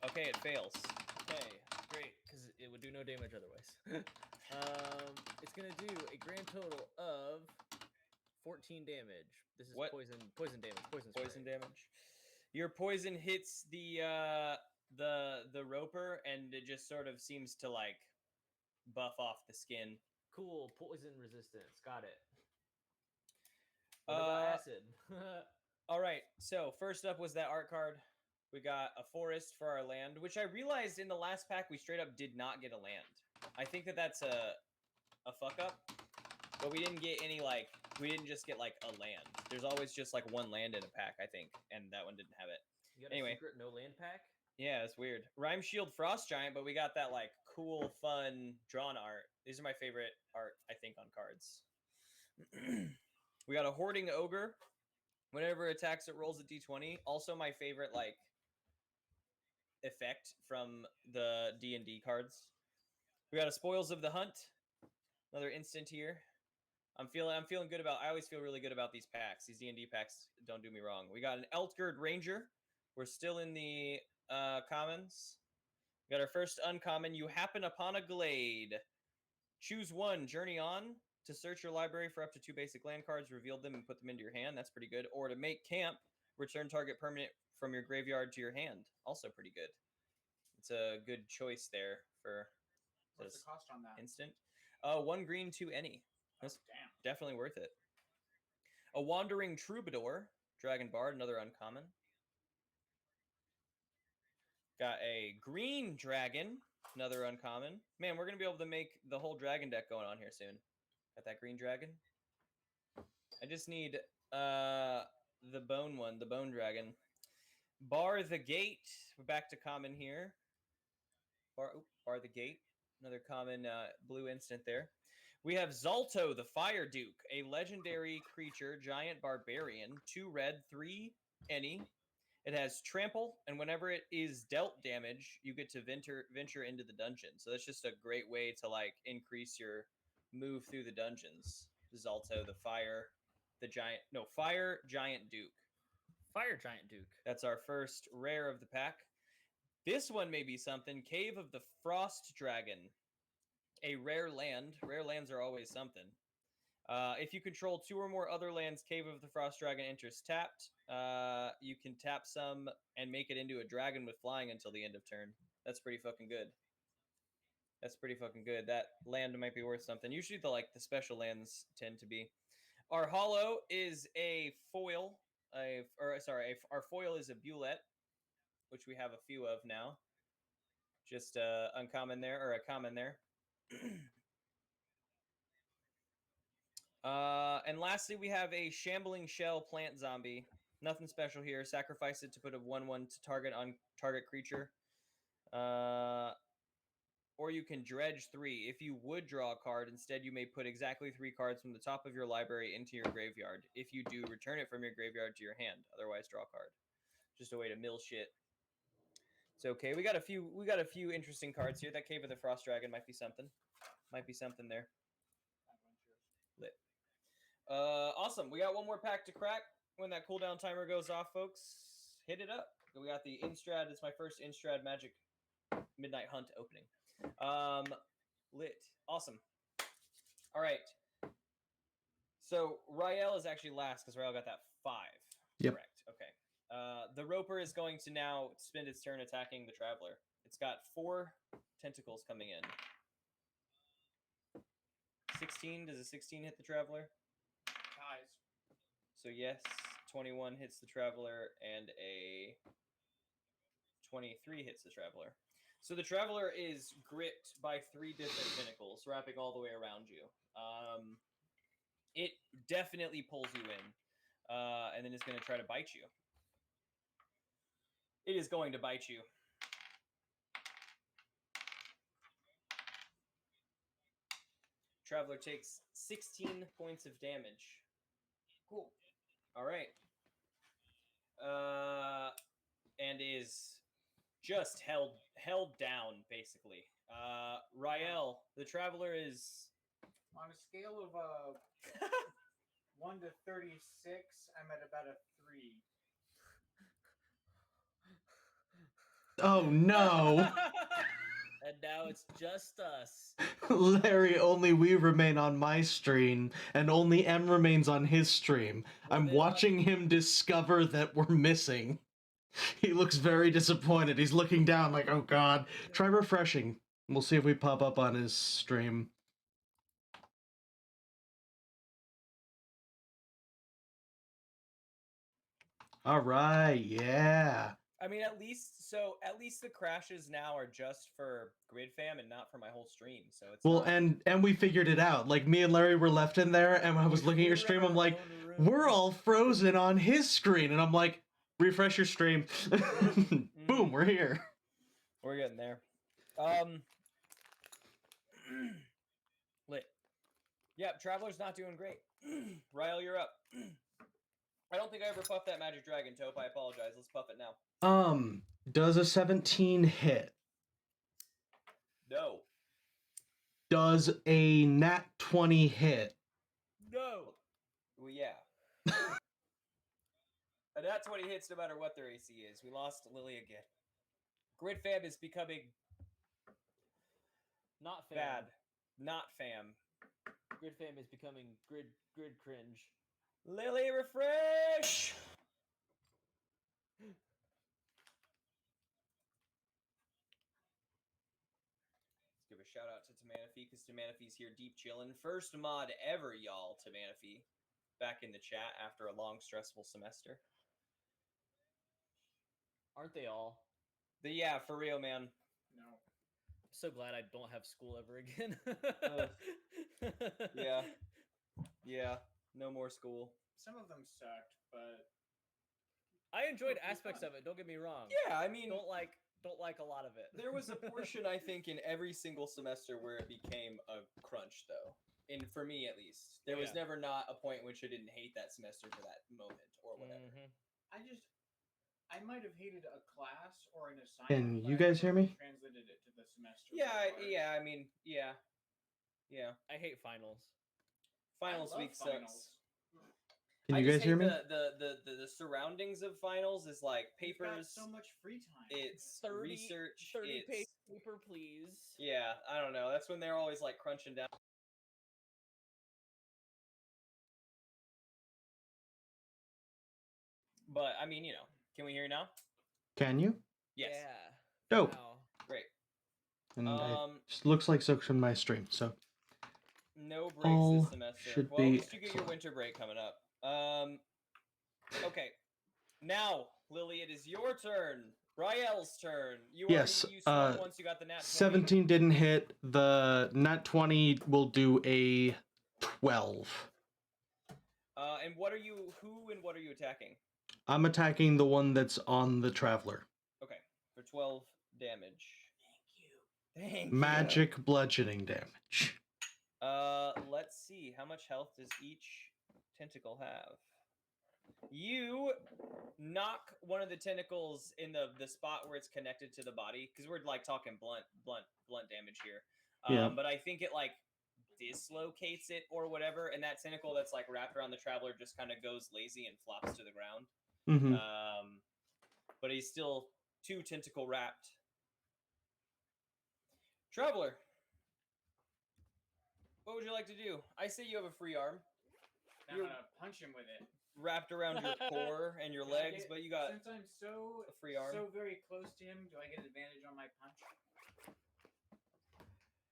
a okay? It fails. Okay, great, because it would do no damage otherwise. It's gonna do a grand total of 14 damage. This is What? poison damage. Poison Poison spray. damage. Your poison hits the roper, and it just sort of seems to like buff off the skin. Cool, poison resistance. Got it. What about acid? All right. So first up was that art card. We got a forest for our land, which I realized in the last pack we straight up did not get a land. I think that's a fuck up, but we didn't get any like we didn't just get like a land. There's always just like one land in a pack, I think, and that one didn't have it. You got Anyway. a secret no land pack? Yeah, it's weird. Rhyme Shield Frost Giant, but we got that like cool, fun drawn art. These are my favorite art, I think, on cards. We got a Hoarding Ogre. Whenever it attacks, it rolls a d20. Also, my favorite like effect from the D&D cards. We got a Spoils of the Hunt. Another instant here. I'm feeling good about. I always feel really good about these packs. These D&D packs. Don't do me wrong. We got an Eltgird Ranger. We're still in the commons. We got our first uncommon. You happen upon a glade. Choose one. Journey on to search your library for up to 2 basic land cards. Reveal them and put them into your hand. That's pretty good. Or to make camp. Return target permanent from your graveyard to your hand. Also pretty good. It's a good choice there for What's this the cost on that? instant. 1 green, 2 any. That's Damn. definitely worth it. A Wandering Troubadour. Dragon Bard, another uncommon. Got a Green Dragon, another uncommon. Man, we're going to be able to make the whole dragon deck going on here soon. Got that Green Dragon. I just need the bone one, the Bone Dragon. Bar the Gate. We're back to common here. Bar the Gate. Another common blue instant there. We have Zalto, the Fire Duke, a legendary creature, giant barbarian, 2 red, 3 any. It has trample, and whenever it is dealt damage, you get to venture into the dungeon. So that's just a great way to like increase your move through the dungeons. Zalto, the fire giant duke. Fire Giant Duke. That's our first rare of the pack. This one may be something. Cave of the Frost Dragon. A rare land. Rare lands are always something. If you control 2 or more other lands, Cave of the Frost Dragon enters tapped. You can tap some and make it into a dragon with flying until the end of turn. That's pretty fucking good. That's pretty fucking good. That land might be worth something. Usually the special lands tend to be. Our holo is a foil. Our foil is a Bulette, which we have a few of now. Just uncommon there, or a common there. And lastly, we have a Shambling Shell Plant Zombie. Nothing special here. Sacrifice it to put a 1/1 to target on target creature. Or you can dredge 3. If you would draw a card, instead you may put exactly 3 cards from the top of your library into your graveyard. If you do, return it from your graveyard to your hand. Otherwise, draw a card. Just a way to mill shit. It's okay. We got a few interesting cards here. That Cave of the Frost Dragon might be something. Might be something there. Lit. Awesome. We got one more pack to crack. When that cooldown timer goes off, folks, hit it up. We got the Instrad. It's my first Instrad Magic Midnight Hunt opening. Lit. Awesome. All right. So Rael is actually last because Rael got that 5. Yep. Correct. Okay. The Roper is going to now spend its turn attacking the Traveler. It's got 4 tentacles coming in. 16. Does a 16 hit the Traveler? Ties. So yes, 21 hits the Traveler, and a 23 hits the Traveler. So the Traveler is gripped by 3 different tentacles, wrapping all the way around you. It definitely pulls you in, and then it's going to try to bite you. It is going to bite you. Traveler takes 16 points of damage. Cool. All right. And is just held down, basically. Rael, the Traveler is... On a scale of 1 to 36, I'm at about a 3. Oh no! And now it's just us. Larry, only we remain on my stream, and only M remains on his stream. I'm watching him discover that we're missing. He looks very disappointed. He's looking down like, oh god. Try refreshing. We'll see if we pop up on his stream. Alright, yeah. I mean, at least the crashes now are just for Grid Fam and not for my whole stream. So it's well, not... and we figured it out. Like, me and Larry were left in there, and when I was looking at your stream, I'm like, we're all frozen on his screen, and I'm like, refresh your stream. Boom, we're here. We're getting there. Lit. Yeah, Traveler's not doing great. Ryle, you're up. I don't think I ever puffed that Magic Dragon Taupe. I apologize. Let's puff it now. Does a 17 hit? No. Does a nat 20 hit? No. Well, yeah. A nat 20 hits no matter what their AC is. We lost Lily again. Grid Fam is becoming Not fam. bad. Not fam. Grid Fam is becoming grid cringe. Lily, refresh! Let's give a shout out to Tamanafee, because Tamanafee's here deep chillin'. First mod ever, y'all, Tamanafee. Back in the chat after a long, stressful semester. Aren't they all? Yeah, for real, man. No. So glad I don't have school ever again. Yeah. Yeah. No more school. Some of them sucked, but I enjoyed It'll be aspects fun. of it. Don't get me wrong. Yeah, I mean, Don't like a lot of it. there was a portion, I think, in every single semester where it became a crunch, though. For me, at least. There was Yeah. never not a point in which I didn't hate that semester for that moment or whatever. I might have hated a class or an assignment. Can but you I guys hear never me? Translated it to the semester. Yeah, part. yeah, I mean, yeah. I hate finals. Finals I love week sucks. finals. Can I you just guys hear hate me? the surroundings of finals is like We've got papers, so much free time. it's 30 research, 30 it's... page paper, please. Yeah, I don't know. That's when they're always like crunching down But I mean, can we hear you now? Can you? Yes. Yeah. Dope. Wow. Great. And Um, it just looks like so from my stream. So No breaks all this semester. should Well, at be least you get your excellent. winter break coming up. Okay. Now, Lily, it is your turn. Rael's turn. Yes, You swung once you got the nat 20. 17 didn't hit. The nat 20 will do a 12. And what are you? Who and what are you attacking? I'm attacking the one that's on the traveler. Okay, for 12 damage. Thank you. Magic bludgeoning damage. Let's see. How much health does each tentacle have? You knock one of the tentacles in the spot where it's connected to the body, because we're like talking blunt damage here. Yeah. But I think it like dislocates it or whatever, and that tentacle that's like wrapped around the traveler just kind of goes lazy and flops to the ground. Mm-hmm. But he's still 2 tentacle wrapped. Traveler, what would you like to do? I say you have a free arm I'm You're- gonna punch him with it. wrapped around your core and your Do I legs, get- but you got since I'm so a free arm. so very close to him, do I get advantage on my punch?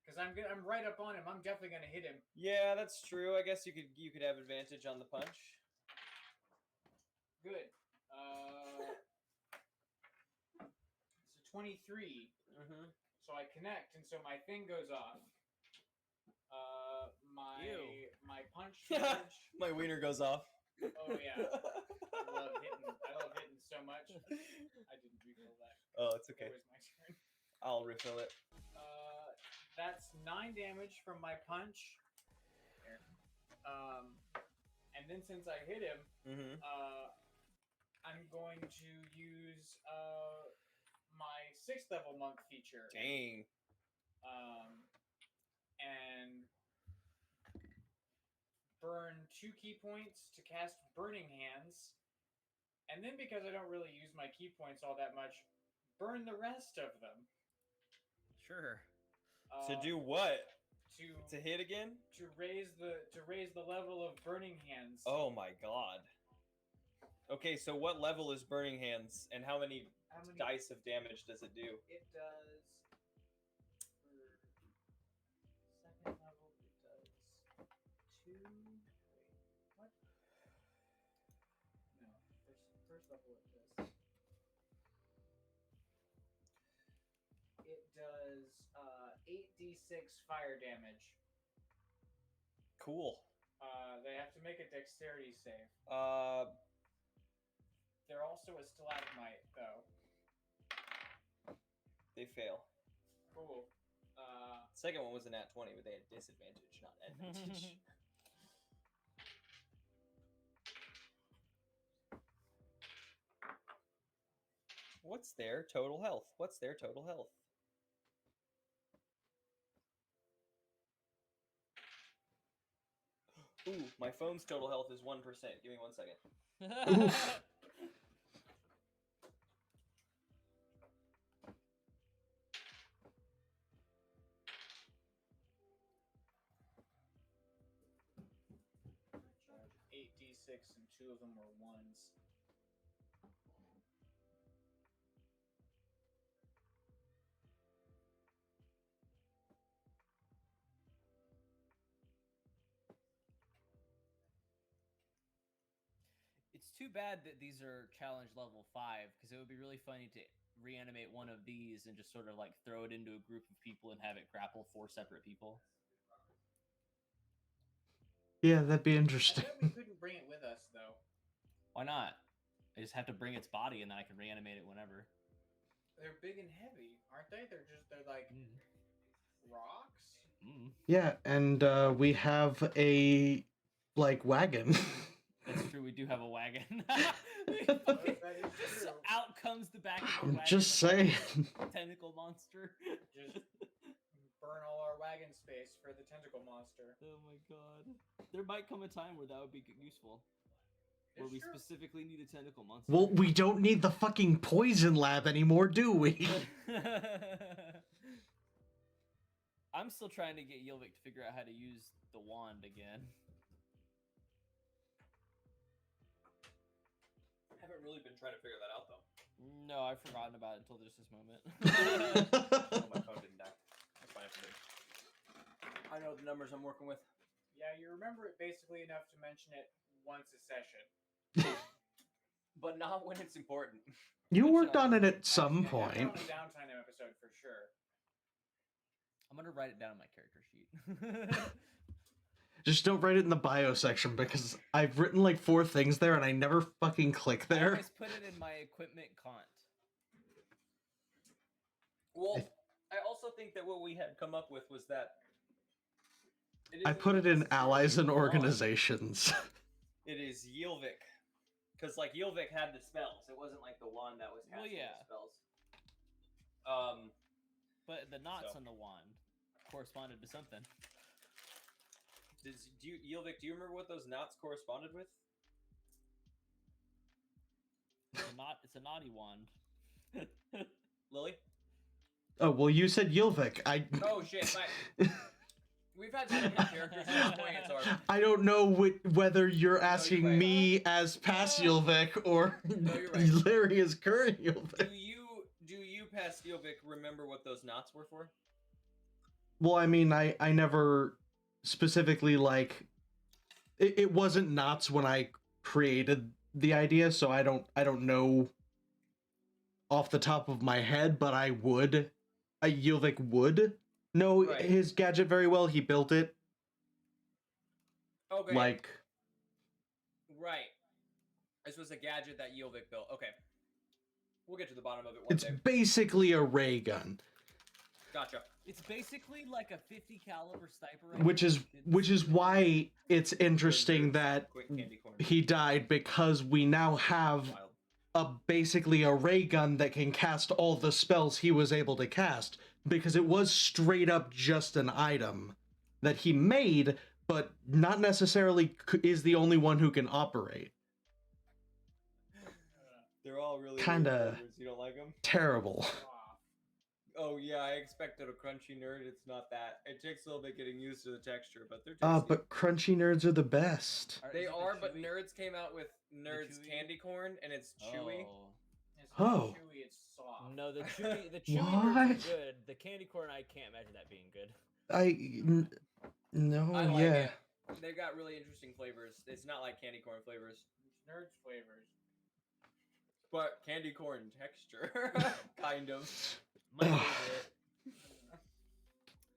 Because I'm right up on him. I'm definitely gonna hit him. Yeah, that's true. I guess you could have advantage on the punch. Good. It's a 23. Mm-hmm. So I connect, and so my thing goes off. My punch damage. My wiener goes off. Oh yeah. I love hitting so much. I didn't refill that. Oh, it's okay. It was my turn. I'll refill it. That's 9 damage from my punch. There. And then since I hit him, Mm-hmm. I'm going to use my 6th level monk feature. Dang. And burn 2 key points to cast Burning Hands. And then because I don't really use my key points all that much, burn the rest of them. Sure. To do what? To To hit again? to raise the level of Burning Hands. Oh my god. Okay, so what level is Burning Hands, and how many dice of damage does it do? It does. For second level, it does 2. Wait, what? No, first level it does. It does 8d6 fire damage. Cool. They have to make a dexterity save. They're also a stalagmite, though. They fail. Cool. Second one was a nat 20, but they had disadvantage, not advantage. What's their total health? What's their total health? Ooh, my phone's total health is 1%. Give me 1 second. Oof. Charge 8d6 and 2 of them were 1s. It's too bad that these are challenge level 5, because it would be really funny to reanimate one of these and just sort of like throw it into a group of people and have it grapple 4 separate people. Yeah, that'd be I interesting. bet we couldn't bring it with us, though. Why not? I just have to bring its body and then I can reanimate it whenever. They're big and heavy, aren't they? They're like rocks. Mm. Yeah, and we have a wagon. That's true. We do have a wagon. That is Just true. out comes the back of the I'm wagon. just with a saying. Tentacle monster. Just burn all our wagon space for the tentacle monster. Oh my god. There might come a time where that would be useful. Where we Sure. specifically need a tentacle monster. Well, we don't need the fucking poison lab anymore, do we? I'm still trying to get Yilvik to figure out how to use the wand again. haven't really been trying to figure that out though. No, I've forgotten about it until just this moment. Oh, my phone didn't die. That's fine if it did. I know the numbers I'm working with. Yeah, you remember it basically enough to mention it once a session. But not when it's important. You Good worked job. on it at some Yeah, point. definitely on the downtime episode for sure. I'm gonna write it down on my character sheet. Just don't write it in the bio section because I've written like 4 things there and I never fucking click I there. always put it in my equipment cont. Well, I also think that what we had come up with was that I put it in isn't allies and necessarily a wand. organizations. It is Yilvik. Because, like, Yilvik had the spells. It wasn't like the wand that was Well, casting yeah. the spells. But the knots So. on the wand corresponded to something. Yilvik, do you remember what those knots corresponded with? It's a naughty wand. Lily? Oh, well, you said Yilvik. Oh, shit. We've had so many characters at this point, it's hard. I don't know whether you're asking right. me as past Yilvik or No, you're right. Larry as current Yilvik. Do you, past Yilvik, remember what those knots were for? Well, I mean, I never specifically, like... It wasn't knots when I created the idea, so I don't know off the top of my head, but Yilvik would know Right. his gadget very well. He built it. Okay. Like, Right. This was a gadget that Yilvik built. Okay. We'll get to the bottom of it one it's day. basically a ray gun, Gotcha. It's basically like a 50 caliber sniper rifle. which is why it's interesting that Quick candy corn. he died, because we now have Wild. basically a ray gun that can cast all the spells he was able to cast, because it was straight up just an item that he made, but not necessarily is the only one who can operate. They're all really Kinda weird flavors. You don't like them? Terrible. Oh yeah, I expected a crunchy nerd. It's not that. It takes a little bit getting used to the texture, but they're tasty. But crunchy nerds are the best. They Is it the are, but chewy? nerds came out with nerds chewy? candy corn, and it's chewy. Oh. It's not Oh. chewy, it's soft. No, the chewy What? nerds are good. The candy corn, I can't imagine that being good. No, I like yeah. it. They've got really interesting flavors. It's not like candy corn flavors, It's nerds flavors. but candy corn texture, kind of. My favorite.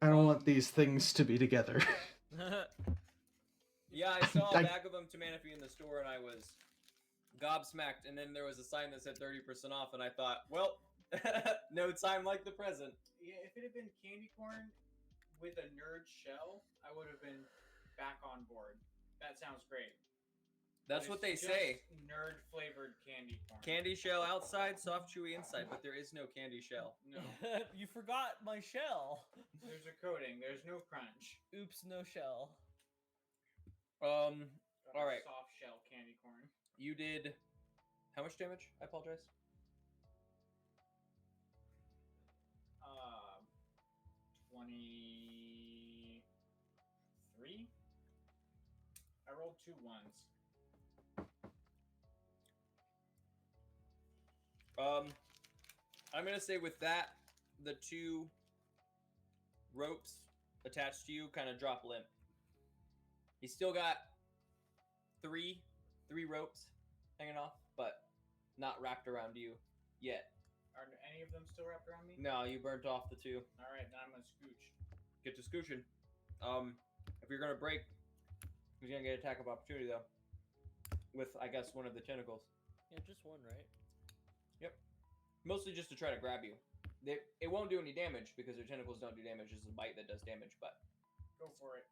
I don't want these things to be together. Yeah, I saw a I- bag of them to Manaphy in the store, and I was gobsmacked. And then there was a sign that said 30% off, and I thought, well, no time like the present. Yeah, if it had been candy corn with a nerd shell, I would have been back on board. That sounds great. That's But what they it's say. just nerd flavored candy corn. Candy shell outside, soft chewy inside, but there is no candy shell. No, You forgot my shell. there's a coating. There's no crunch. Oops, no shell. Got All a right. Soft shell candy corn. You did how much damage? I apologize. 23. I rolled 2 ones. I'm gonna say with that, the 2 ropes attached to you kind of drop limp. He's still got three ropes hanging off, but not wrapped around you yet. Are any of them still wrapped around me? No, you burnt off the 2. All right, then I'm gonna scooch. Get to scooching. If you're gonna break, he's gonna get attack of opportunity though. With I guess one of the tentacles. Yeah, just one, right? Mostly just to try to grab you. It won't do any damage because their tentacles don't do damage. It's a bite that does damage, but Go for it.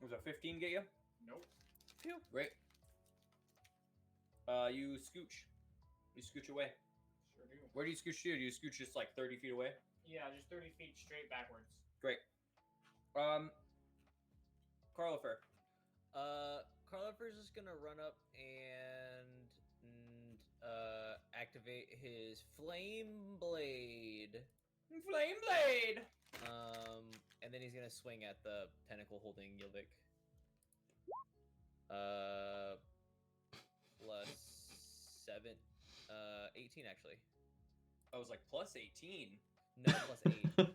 does a 15 get you? Nope. Phew. Great. You scooch. You scooch away. Sure do. Where do you scooch to? Do you scooch just like 30 feet away? Yeah, just 30 feet straight backwards. Great. Carlifer. Carlifer's just gonna run up and activate his flame blade. Flame blade. And then he's gonna swing at the tentacle holding Yilvik. Plus 7, 18 actually. I was like plus 18. No, plus 8.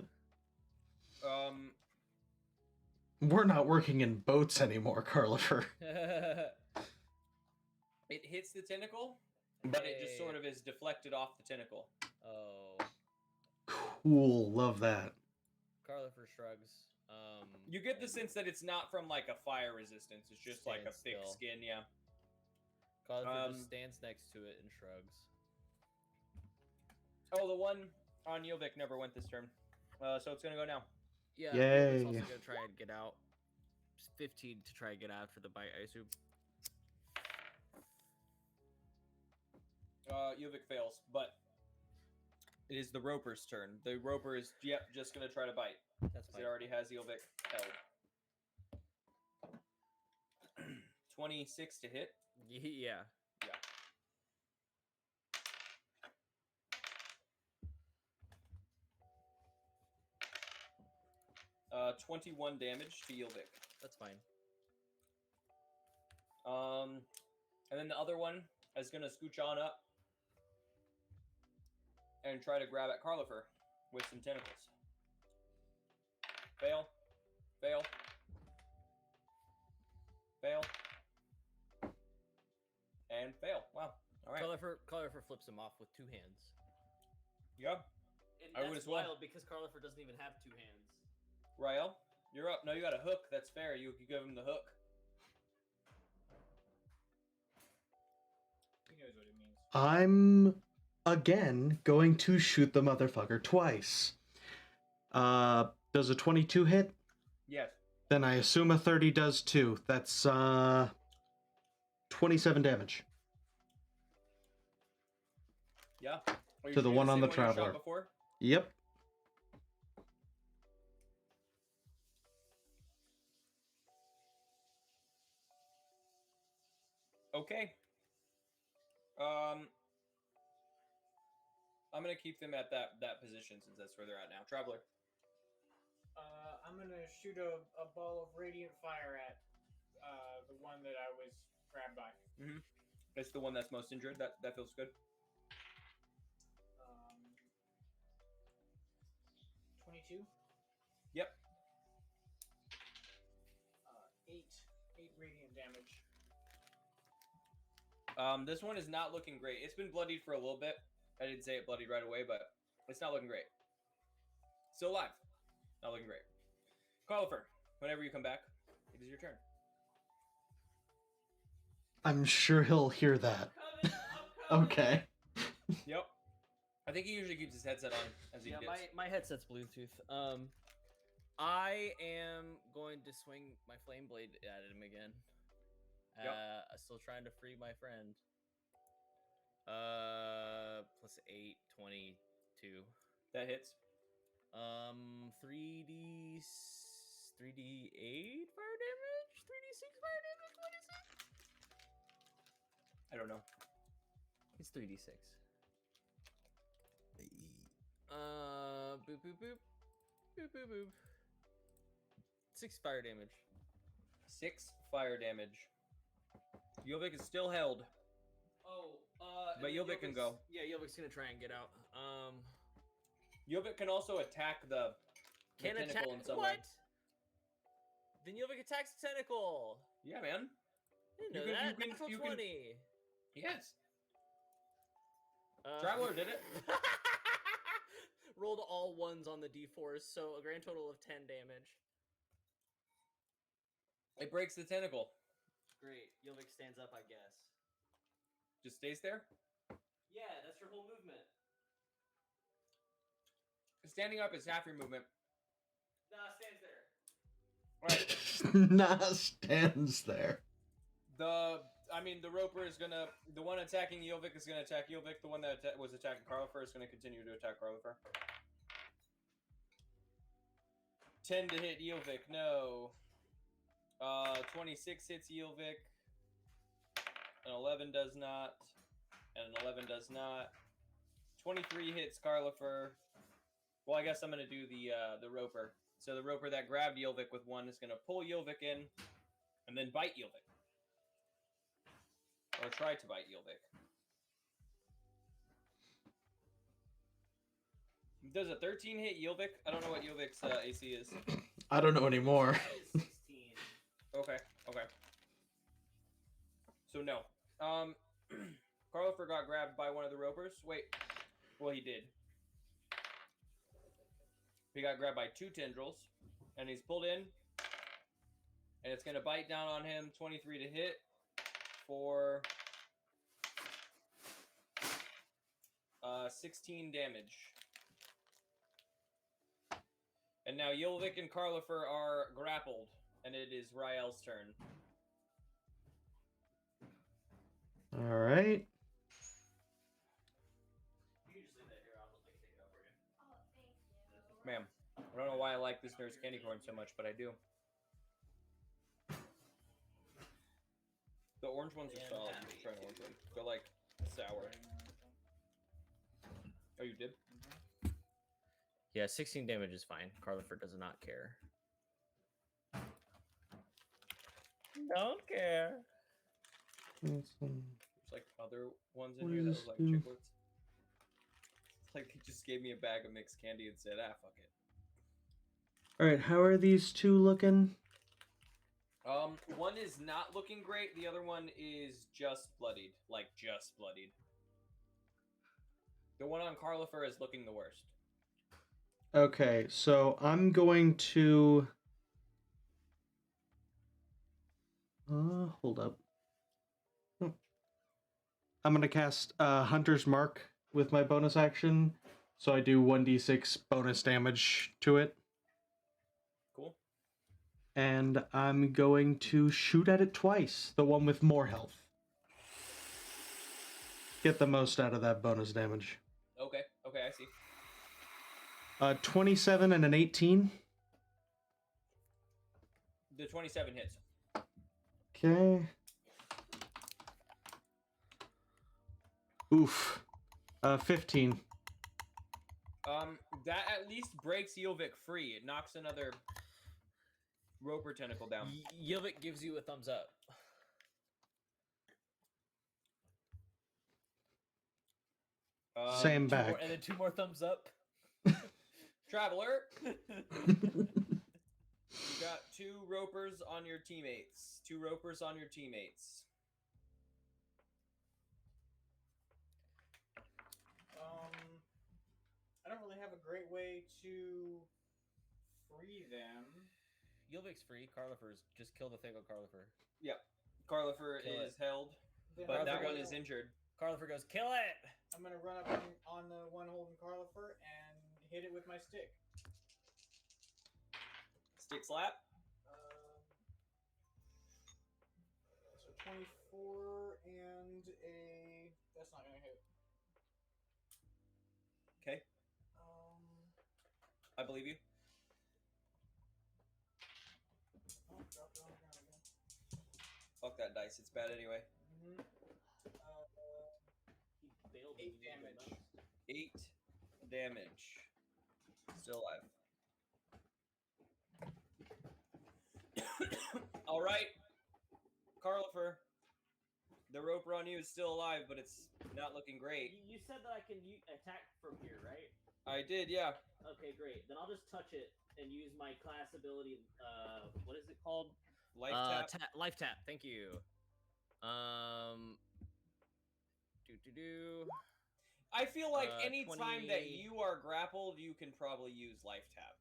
We're not working in boats anymore, Carlifer. It hits the tentacle, but it just sort of is deflected off the tentacle. Oh. Cool, love that. Carlifer shrugs. You get the and sense that it's not from like a fire resistance. It's just like a Stands thick still. skin, yeah. Carlifer just stands next to it and shrugs. Oh, the one on Yovik never went this turn. So it's gonna go now. Yeah, Yay. It's also gonna try and get out. 15 to try and get out for the bite, I assume. Yovik fails, but it is the Roper's turn. The Roper is, just gonna try to bite. That's Because fine. it already has Yovik held. 26 to hit. Yeah. 21 damage to Yovik. That's fine. And then the other one is gonna scooch on up and try to grab at Carlifer with some tentacles. Fail. Fail. Fail. And fail. Wow. All right. Carlifer flips him off with 2 hands. Yeah. And I would that's as well. wild because Carlifer doesn't even have 2 hands. Rael, you're up. No, you got a hook. That's fair. You give him the hook. He knows what it means. I'm again going to shoot the motherfucker twice. Does a 22 hit? Yes. Then I assume a 30 does too. That's 27 damage. Yeah. Are you To the shooting one on same the one you shot Traveler. Before? Yep. Okay. I'm gonna keep them at that position since that's where they're at now. Traveler. I'm gonna shoot a ball of radiant fire at the one that I was grabbed by. It's the one that's most injured. That feels good. 22. Yep. 8 radiant damage. This one is not looking great. It's been bloodied for a little bit. I didn't say it bloodied right away, but it's not looking great. Still alive. Not looking great. Carlifer, whenever you come back, it is your turn. I'm sure he'll hear that. Okay. Yep. I think he usually keeps his headset on as he Yeah, gets. my headset's Bluetooth. I am going to swing my flame blade at him again. Yep. Still trying to free my friend. Plus 8, 22. That hits. 3d8 fire damage? 3d6 fire damage? What is it? I don't know. It's 3d6. Boop boop boop. Boop boop boop. 6 fire damage. 6 fire damage. Yovik is still held. Oh, But and then Yovik can go. Yeah, Yovik's gonna try and get out. Yovik can also attack the Can attack tentacle in some what? way. Then Yovik attacks the tentacle. Yeah, man. I didn't You know can- that. you can- Natural you can- 20. Yes. Traveler did it. Rolled all ones on the d4s, so a grand total of 10 damage. It breaks the tentacle. Great. Yovik stands up, I guess. Just stays there. Yeah, that's your whole movement. Standing up is half your movement. Nah, stands there. Right. Nah, stands there. The Roper is gonna. The one attacking Yovik is gonna attack Yovik. The one that was attacking Carlifer is gonna continue to attack Carlifer. 10 to hit Yovik. No. 26 hits Yovik. An 11 does not. And an 11 does not. 23 hits Carlifer. Well, I guess I'm gonna do the Roper. So the Roper that grabbed Yovik with 1 is gonna pull Yovik in, and then bite Yovik. Or try to bite Yilvik. Does a 13 hit Yilvik? I don't know what Yilvik's AC is. I don't know anymore. It is 16. Okay, okay. So no. Carlifer got grabbed by one of the ropers. Wait. Well, he did. He got grabbed by 2 tendrils. And he's pulled in. And it's going to bite down on him. 23 to hit. For 16 damage. And now Yilvik and Carlifer are grappled. And it is Rael's turn. All right. Ma'am, I don't know why I like this Nurse Candy Corn so much, but I do. The orange ones are solid. I'm trying orange ones. They're like sour. Oh, you did? Yeah, 16 damage is fine. Carlifer does not care. Don't care. There's like other ones in What here does that this was like do? chiclets. It's like they just gave me a bag of mixed candy and said, ah, fuck it. All right, how are these two looking? One is not looking great. The other one is just bloodied. Like, just bloodied. The one on Carlifer is looking the worst. Okay, so I'm going to... hold up. Oh. I'm going to cast Hunter's Mark with my bonus action, so I do 1d6 bonus damage to it. Cool. And I'm going to shoot at it twice, the one with more health. Get the most out of that bonus damage. Okay, okay, I see. 27 and an 18. The 27 hits. Okay. Oof. 15. That at least breaks Yilvik free. It knocks another roper tentacle down. Yilvik gives you a thumbs up. Same Two back. more, and then 2 more thumbs up. Traveler, you got 2 ropers on your teammates. 2 ropers on your teammates. I don't really have a great way to free them. Yilvik's free. Carlifer's just kill the thing on Carlifer. Yep. Carlifer Kill is held, Then but I'm that gonna- one is injured. Carlifer goes, kill it! I'm gonna run up on the one holding Carlifer and hit it with my stick. Stick slap. So 24 and a. That's not gonna hit. Okay, I believe you. Oh, dropped it on the ground again. Fuck that dice. It's bad anyway. Mm-hmm. He bailed 8 damage. 8 damage. Still alive. All right, Carlifer. The roper on you is still alive, but it's not looking great. You said that I can attack from here, right? I did, yeah. Okay, great. Then I'll just touch it and use my class ability. What is it called? Life tap. Life tap. Thank you. I feel like any 20... time that you are grappled, you can probably use life tap.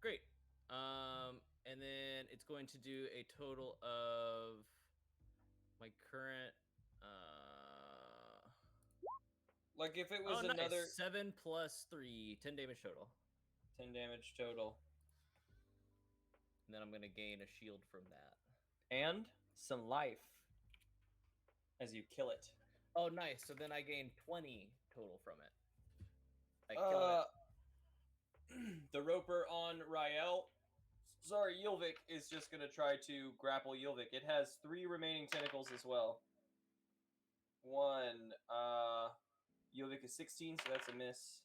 Great. And then it's going to do a total of my current. Like if it was nice. another 7 plus 3, 10 damage total. 10 damage total. And then I'm gonna gain a shield from that. And some life as you kill it. Oh, nice. So then I gain 20 total from it. I kill it. The roper on Rael. Sorry, Yilvik is just gonna try to grapple Yilvik. It has 3 remaining tentacles as well. 1. Yilvik is 16, so that's a miss.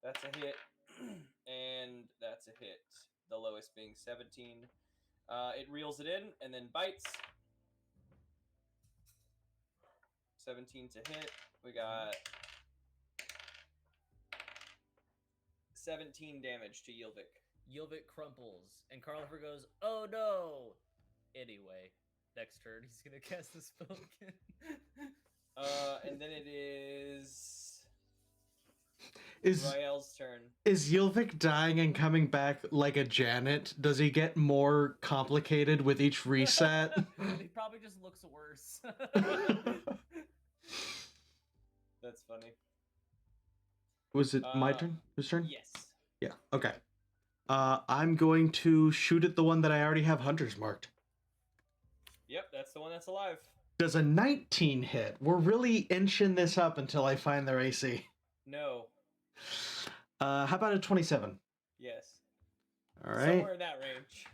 That's a hit. And that's a hit. The lowest being 17. It reels it in and then bites. 17 to hit. We got 17 damage to Yilvik. Yilvik crumples, and Carlifer goes, "Oh no!" Anyway, next turn he's gonna cast the spell again. And then it is Is Rael's turn. Yilvik dying and coming back like a Janet? Does he get more complicated with each reset? He probably just looks worse. That's funny. Was it my turn? Whose turn? Yes. Yeah. Okay. I'm going to shoot at the one that I already have hunters marked. Yep, that's the one that's alive. Does a 19 hit? We're really inching this up until I find their AC. No. How about a 27? Yes. All right. Somewhere in that range.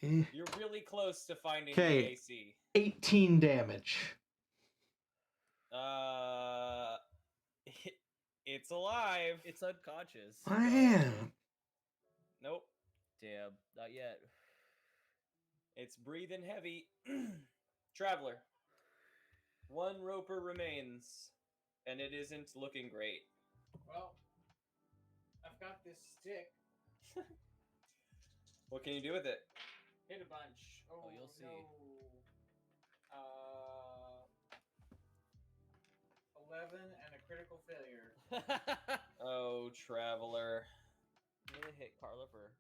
Eh, You're really close to finding Okay. the AC. 18 damage. It's alive. It's unconscious. Man. Nope. Damn, not yet. It's breathing heavy. Traveler. One roper remains, and it isn't looking great. Well, I've got this stick. What can you do with it? Hit a bunch. Oh, you'll see. No. 11 and a critical failure. Oh, Traveler. I'm gonna hit Carlifer.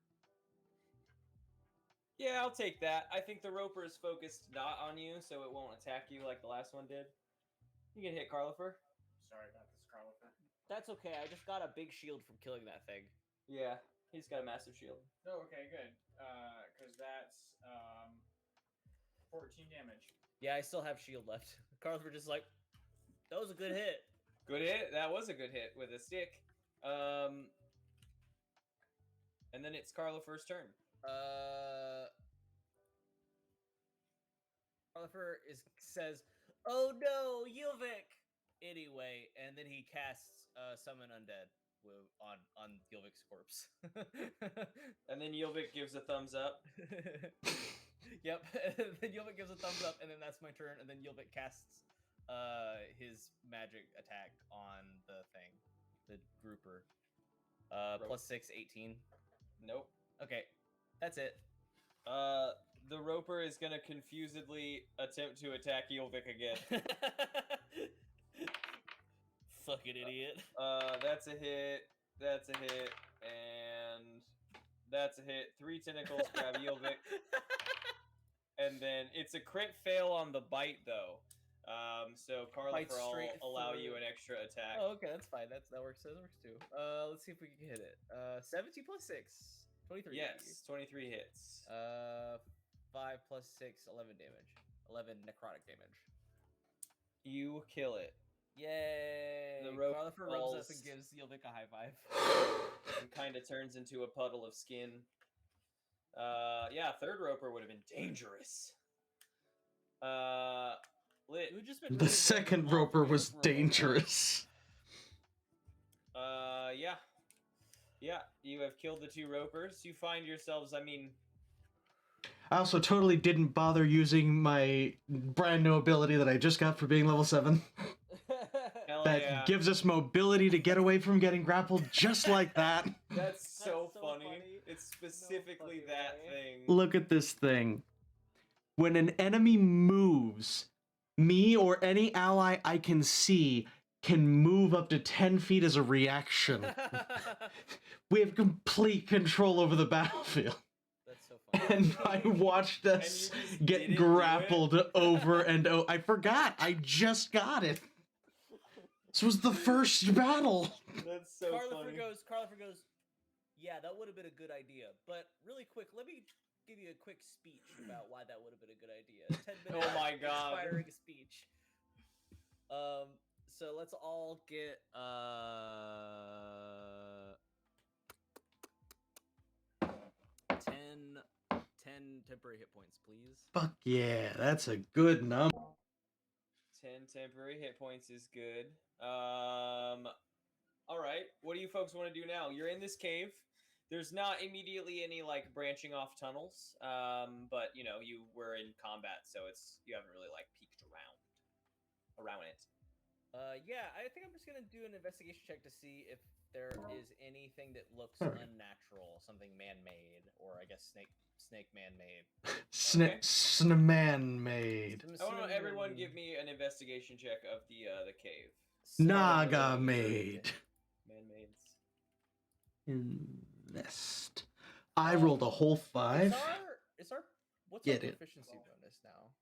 Yeah, I'll take that. I think the roper is focused not on you, so it won't attack you like the last one did. You can hit Carlifer. Sorry about this, Carlifer. That's okay. I just got a big shield from killing that thing. Yeah, he's got a massive shield. Oh, okay, good. Because that's 14 damage. Yeah, I still have shield left. Carlifer just like, that was a good hit. Good hit. That was a good hit with a stick. And then it's Carlifer's turn. Carlifer says, "Oh no, Yilvik!" Anyway, and then he casts Summon Undead on Yilvik's corpse. And then Yilvik gives a thumbs up. Yep. Then Yilvik gives a thumbs up, and then that's my turn. And then Yilvik casts his magic attack on the thing, the grouper. Plus 6, 18. Nope. Okay, that's it. The roper is gonna confusedly attempt to attack Yilvik again. Fucking idiot. That's a hit. That's a hit. And that's a hit. 3 tentacles grab Yilvik. And then it's a crit fail on the bite, though. So Carlifer, I'll straight allow through. you an extra attack. Oh, okay, that's fine. That works. That works too. Let's see if we can hit it. 17 plus 6, 23. Yes, 23 hits. 5 plus 6, 11 damage. 11 necrotic damage. You kill it. Yay! The rope Carlifer rubs falls. up and gives Yilvik a high five. And kind of turns into a puddle of skin. Yeah, third roper would have been dangerous. Lit. We've just been The really second going off roper of was for a while. dangerous. Yeah. Yeah, you have killed the 2 ropers. You find yourselves, I mean... I also totally didn't bother using my brand new ability that I just got for being level 7. Hell That yeah. gives us mobility to get away from getting grappled just like that. That's so so funny. funny. It's specifically fucking that way. thing. Look at this thing. When an enemy moves, me or any ally I can see can move up to 10 feet as a reaction. We have complete control over the battlefield. That's so funny. And I watched us And you just get didn't do grappled over and over. I forgot. I just got it. This was the first battle. That's so Carlifer funny. goes, yeah, that would have been a good idea. But really quick, let me give you a quick speech about why that would have been a good idea. 10-minute Oh my God. inspiring speech. So let's all get 10 temporary hit points, please. Fuck yeah, that's a good number. 10 temporary hit points is good. All right. What do you folks want to do now? You're in this cave. There's not immediately any like branching off tunnels, but you know you were in combat, so you haven't really like peeked around it. Yeah, I think I'm just gonna do an investigation check to see if there is anything that looks unnatural, something man-made, or I guess snake man-made. Man-made. I want everyone give me an investigation check of the cave. Naga-made. Man-mades. Invest. I rolled a whole 5. What's Get our it. proficiency bonus now?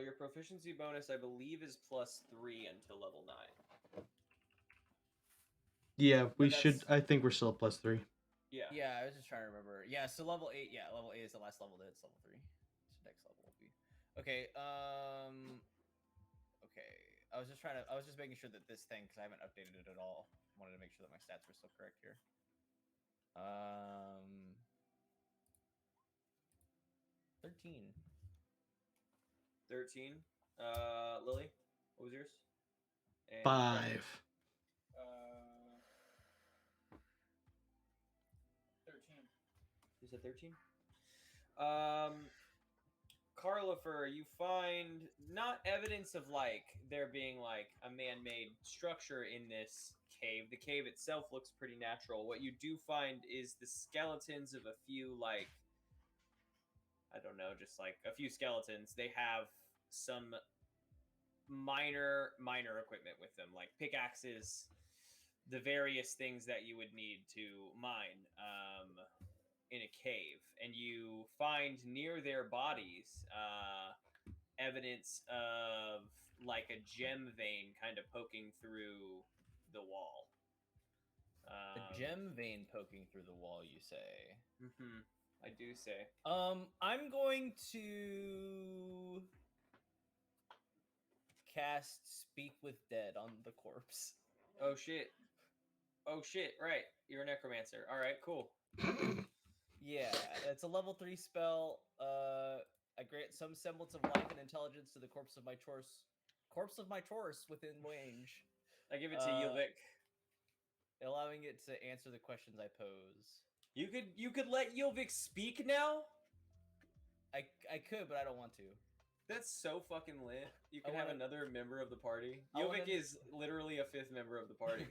Your proficiency bonus, I believe, is +3 until level 9. Yeah, we But should. that's- I think we're still at +3. Yeah. Yeah, I was just trying to remember. Yeah, so level 8. Yeah, level 8 is the last level. That's level 3. So next level will be. Okay. Okay. I was just making sure that this thing, because I haven't updated it at all. Wanted to make sure that my stats were still correct here. 13. 13. Lily, what was yours? And 5. 13. You said 13? Carlifer, you find not evidence of like there being like a man-made structure in this cave. The cave itself looks pretty natural. What you do find is the skeletons of a few like I don't know, just like a few skeletons. They have some minor equipment with them, like pickaxes, the various things that you would need to mine in a cave. And you find near their bodies evidence of like a gem vein kind of poking through the wall. A gem vein poking through the wall, you say? Mm-hmm. I do say. I'm going to cast Speak with Dead on the corpse. Oh shit. Right. You're a necromancer. All right, cool. Yeah, it's a level 3 spell. I grant some semblance of life and intelligence to the corpse of my Taurus within range. I give it to Yilvik. Allowing it to answer the questions I pose. You could let Yilvik speak now? I could, but I don't want to. That's so fucking lit. You can I have wanna- another member of the party. I wanna- Yilvik is literally a 5th member of the party.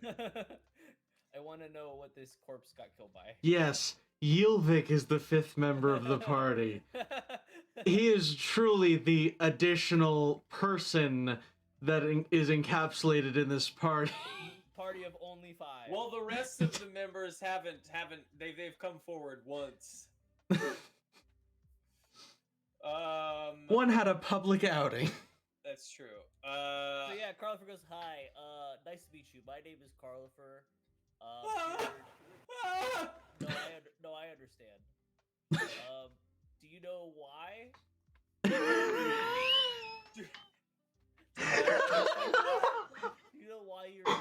I want to know what this corpse got killed by. Yes, Yilvik is the 5th member of the party. He is truly the additional person that is encapsulated in this party. Party of only 5. Well, the rest of the members haven't they've come forward once. One had a public outing. That's true. So yeah, Carlifer goes, "Hi, nice to meet you. My name is Carlifer. No, I understand. Do you know why? Do you know why you're dead?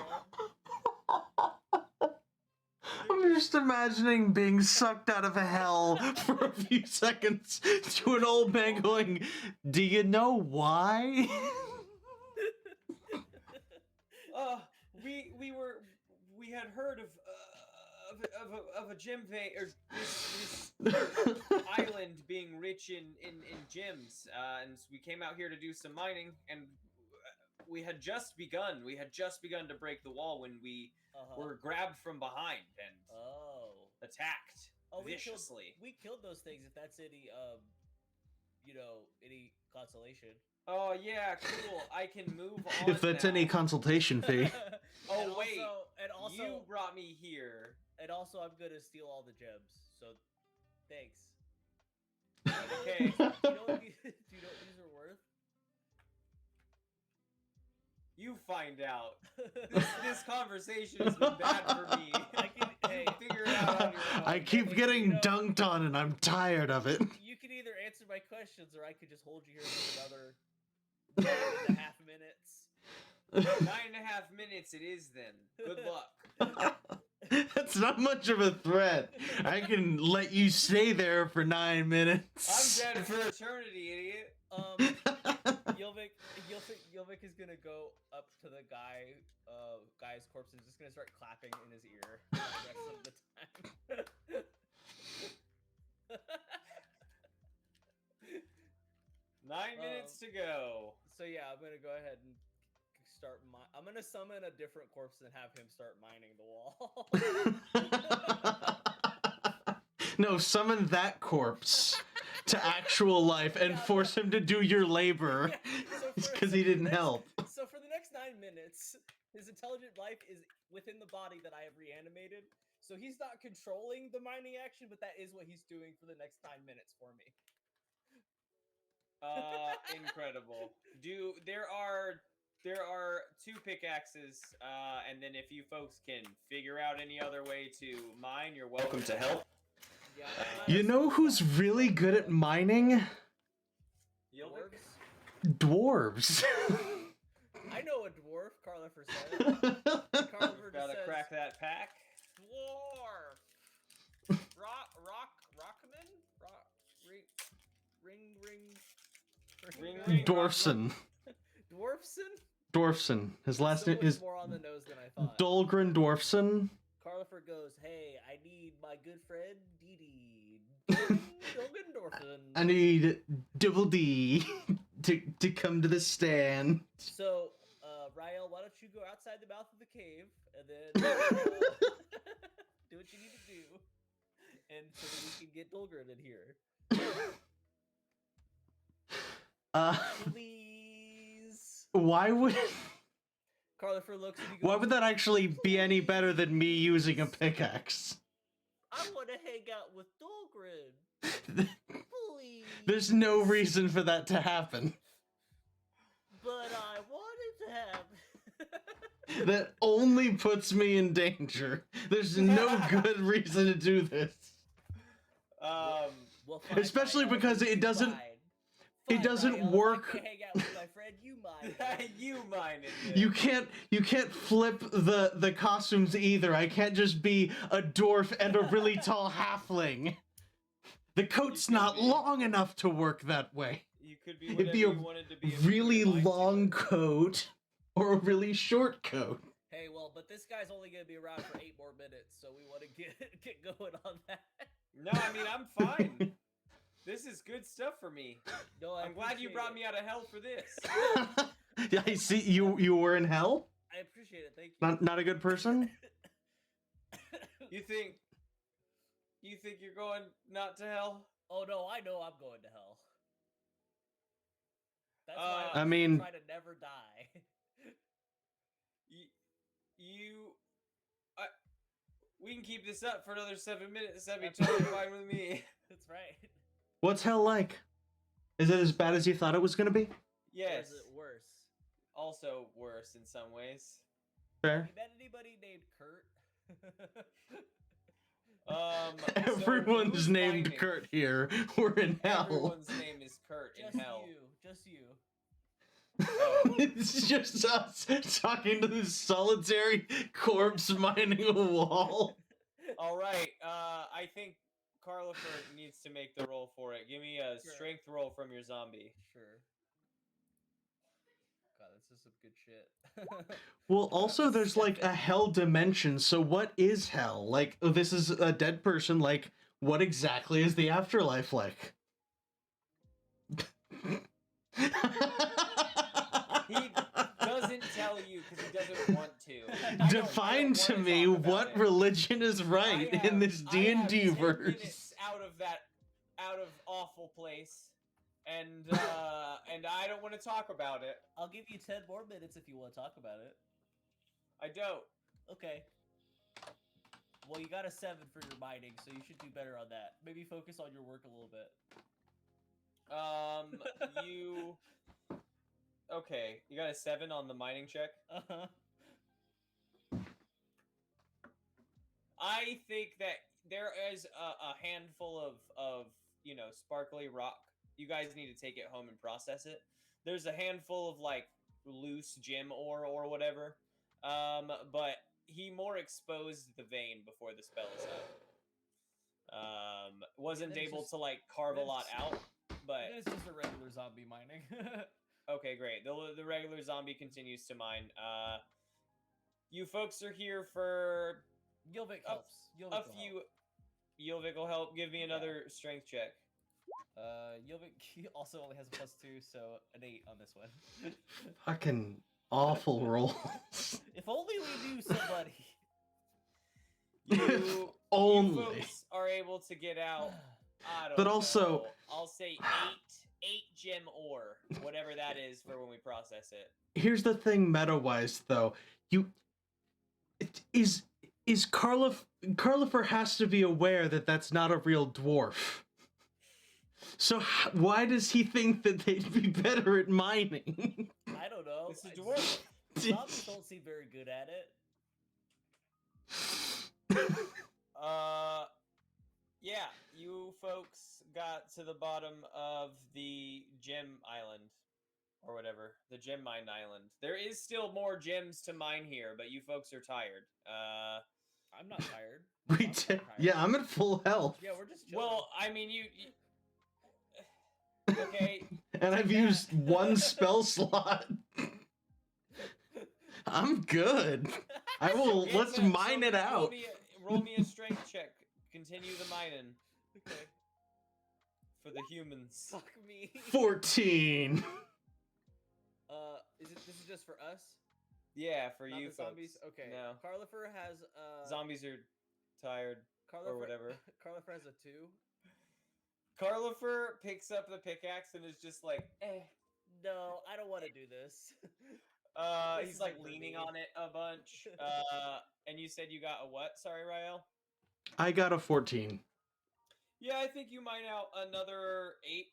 I'm just imagining being sucked out of hell for a few seconds to an old man going, "Do you know why?" We had heard of a gem vein or this island being rich in gems, and we came out here to do some mining, and we had just begun to break the wall when we were grabbed from behind and attacked viciously. We killed those things. If that's any any consolation. Oh yeah, cool. I can move on. If that's now. any consultation fee. Oh And wait, also, you brought me here. And also, I'm gonna steal all the gems. So, thanks. Okay. Do you know what these are worth? You find out. This conversation has been bad for me. Hey, Figure it out on your own. I keep getting dunked on and I'm tired of it. You can either answer my questions, or I could just hold you here for another 9.5 minutes. 9.5 minutes it is then. Good luck. That's not much of a threat. I can let you stay there for 9 minutes. I'm dead for eternity, idiot. Yovik is gonna go up to the guy's corpse and just gonna start clapping in his ear the rest of the time. 9 minutes to go. So yeah, I'm gonna go ahead and start. I'm gonna summon a different corpse and have him start mining the wall. No, summon that corpse to actual life and force him to do your labor because he didn't help. So for the next 9 minutes, his intelligent life is within the body that I have reanimated. So he's not controlling the mining action, but that is what he's doing for the next 9 minutes for me. Incredible. There are 2 pickaxes, and then if you folks can figure out any other way to mine, you're welcome to help. Yeah, You know who's really good at mining? Dwarves. I know a dwarf, Carlifer said. Carlifer Gotta says, crack that pack. Dwarf. Rockman? Ring. Dwarfson. Dwarfson? Dwarfson. His last So name much is more on the nose than I thought. Dolgren Dwarfson. Carlifer goes, hey, I need my good friend Dee Dolgan Dwarfson. I need Double D to come to the stand. So, Rael, why don't you go outside the mouth of the cave and then do what you need to do, and so that we can get Dolgren in here. Please. Why would Carlifer looks and he goes, why would that actually be any better than me using a pickaxe? I want to hang out with Dolgren. Please. There's no reason for that to happen. But I want it to happen. That only puts me in danger. There's no good reason to do this. Well, fine, Especially Rael, because it you doesn't- mine. it Fine, doesn't Rael, if work- I can't hang out with my friend, you mine. You mine it. You can't flip the costumes either. I can't just be a dwarf and a really tall halfling. The coat's not long enough to work that way. You could be It'd whatever be a you wanted to be. if you really were minded. long coat or a really short coat. Hey, well, but this guy's only gonna be around for 8 more minutes, so we want to get going on that. No, I mean I'm fine. This is good stuff for me. No, I'm glad you brought me out of hell for this. Yeah, I see you were in hell. I appreciate it. Thank you. Not a good person. You think you're going not to hell? Oh no, I know I'm going to hell. That's why I I'm mean- trying to never die. We can keep this up for another 7 minutes. That'd be totally fine with me. That's right. What's hell like? Is it as bad as you thought it was gonna be? Or Yes. is it worse? Also worse in some ways. Have Fair. you met anybody named Kurt? Everyone's who's named mining? Kurt here. We're in hell. Everyone's name is Kurt in hell. Just you. It's just us talking to this solitary corpse mining a wall. All right. I think Carlifer needs to make the roll for it. Give me a Sure. strength roll from your zombie. Sure. God, this is some good shit. Well, also there's like a hell dimension. So what is hell? Like, oh, this is a dead person. Like, what exactly is the afterlife like? He doesn't tell you because he doesn't want to. Define to me what religion is right in this D&D verse. Out of awful place, and I don't want to talk about it. I'll give you 10 more minutes if you want to talk about it. I don't. Okay. Well, you got a 7 for your mining, so you should do better on that. Maybe focus on your work a little bit. You. Okay, you got a 7 on the mining check. Uh-huh. I think that there is a handful of sparkly rock. You guys need to take it home and process it. There's a handful of like loose gem ore or whatever. But he more exposed the vein before the spell is up. Wasn't then it's able just- to like carve a then lot it's- out, but It's just a regular zombie mining. okay. Okay, great. The regular zombie continues to mine. You folks are here for Gilvik a- helps. Gilvik a will few. Yilvik will help. Give me another strength check. Gilvik also only has a +2, so an 8 on this one. Fucking awful rolls. If only we knew somebody. You Only. folks are able to get out. I don't But also- know, I'll say eight gem ore, whatever that is for when we process it. Here's the thing, meta-wise, though. Is Carlifer has to be aware that that's not a real dwarf. So why does he think that they'd be better at mining? I don't know. It's a dwarf. Zombies don't seem very good at it. Yeah, you folks got to the bottom of the gem island, or whatever, the gem mine island. There is still more gems to mine here, but you folks are tired. I'm not tired. We I'm not did, tired. yeah, I'm at full health. Yeah, we're just chilling. Well, I mean, you okay. And I've that. used one spell slot. I'm good. I will. Yeah, Let's so mine it roll out. roll me a strength check. Continue the mining Okay. for the humans. Fuck me. 14. This is just for us? Yeah, for Not you the folks. zombies? Okay. No. Carlifer has Zombies are tired or whatever. Carlifer has a 2. Carlifer picks up the pickaxe and is just like, eh. No, I don't want to do this. This He's is like like for leaning me. on it a bunch. And you said you got a what? Sorry, Rael. I got a 14. Yeah, I think you mine out another 8.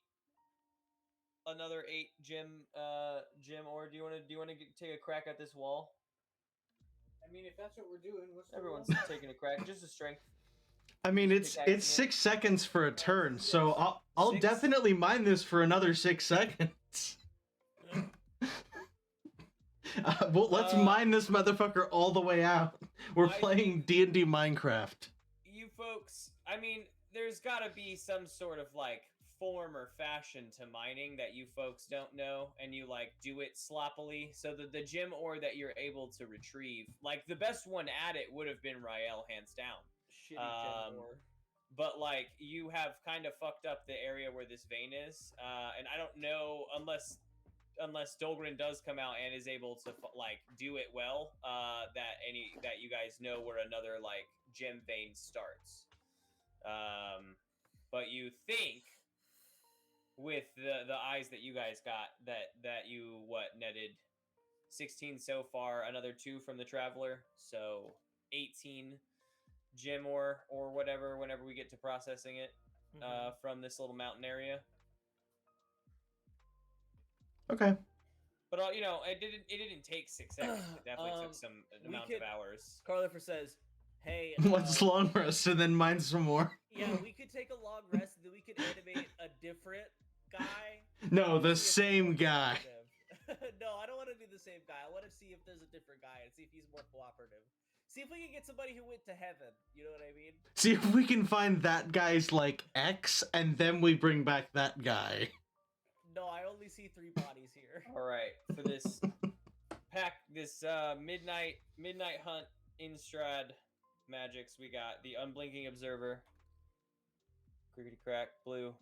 Another 8 gem ore. Do you want to take a crack at this wall? I mean, if that's what we're doing, what's the Everyone's rule? taking a crack. Just a strength. I mean, it's Pickaxing it. 6 seconds for a turn, so I'll 6? definitely mine this for another 6 seconds. Well, let's mine this motherfucker all the way out. We're I playing D&D Minecraft. You folks, I mean, there's got to be some sort of like form or fashion to mining that you folks don't know, and you like do it sloppily. So the gem ore that you're able to retrieve, like the best one at it would have been Rael, hands down. Shitty gem ore. But like you have kind of fucked up the area where this vein is, and I don't know unless Dolgren does come out and is able to like do it well, that you guys know where another like gem vein starts. But you think with the eyes that you guys got that you netted 16 so far, another 2 from the traveler, so 18 gem ore or whatever whenever we get to processing it from this little mountain area. Okay. But it didn't take 6 seconds. It definitely took some amount of hours. Carlifer says, "Hey, Let's long rest and then mine some more. yeah, we could take a long rest, and then we could animate a different guy." No, the See if he's same more guy. cooperative. No, I don't want to do the same guy. I want to see if there's a different guy and see if he's more cooperative. See if we can get somebody who went to heaven. You know what I mean? See if we can find that guy's like X, and then we bring back that guy. No, I only see 3 bodies here. All right, for this midnight hunt Instrad magics, we got the Unblinking Observer, Crickety Crack, blue,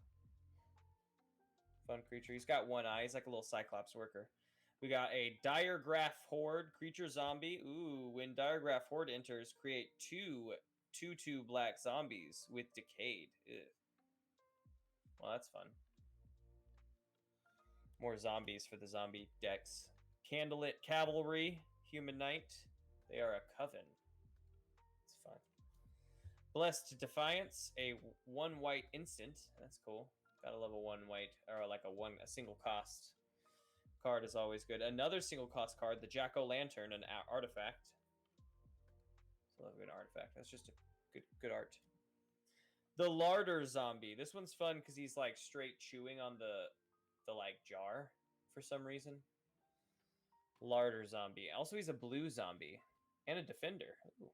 fun creature. He's got 1 eye. He's like a little Cyclops worker. We got a Diregraph Horde, creature zombie. Ooh, when Diregraph Horde enters, create 2/2 black zombies with Decayed. Ew. Well, that's fun. More zombies for the zombie decks. Candlelit Cavalry, Human Knight. They are a coven. It's fun. Blessed Defiance, a 1 white instant. That's cool. Got a level 1 white, or like a single cost card is always good. Another single cost card, the Jack-o'-lantern, an artifact. So love a good artifact. That's just a good art. The Larder Zombie. This one's fun because he's like straight chewing on the like jar for some reason. Larder Zombie. Also, he's a blue zombie and a defender. Ooh.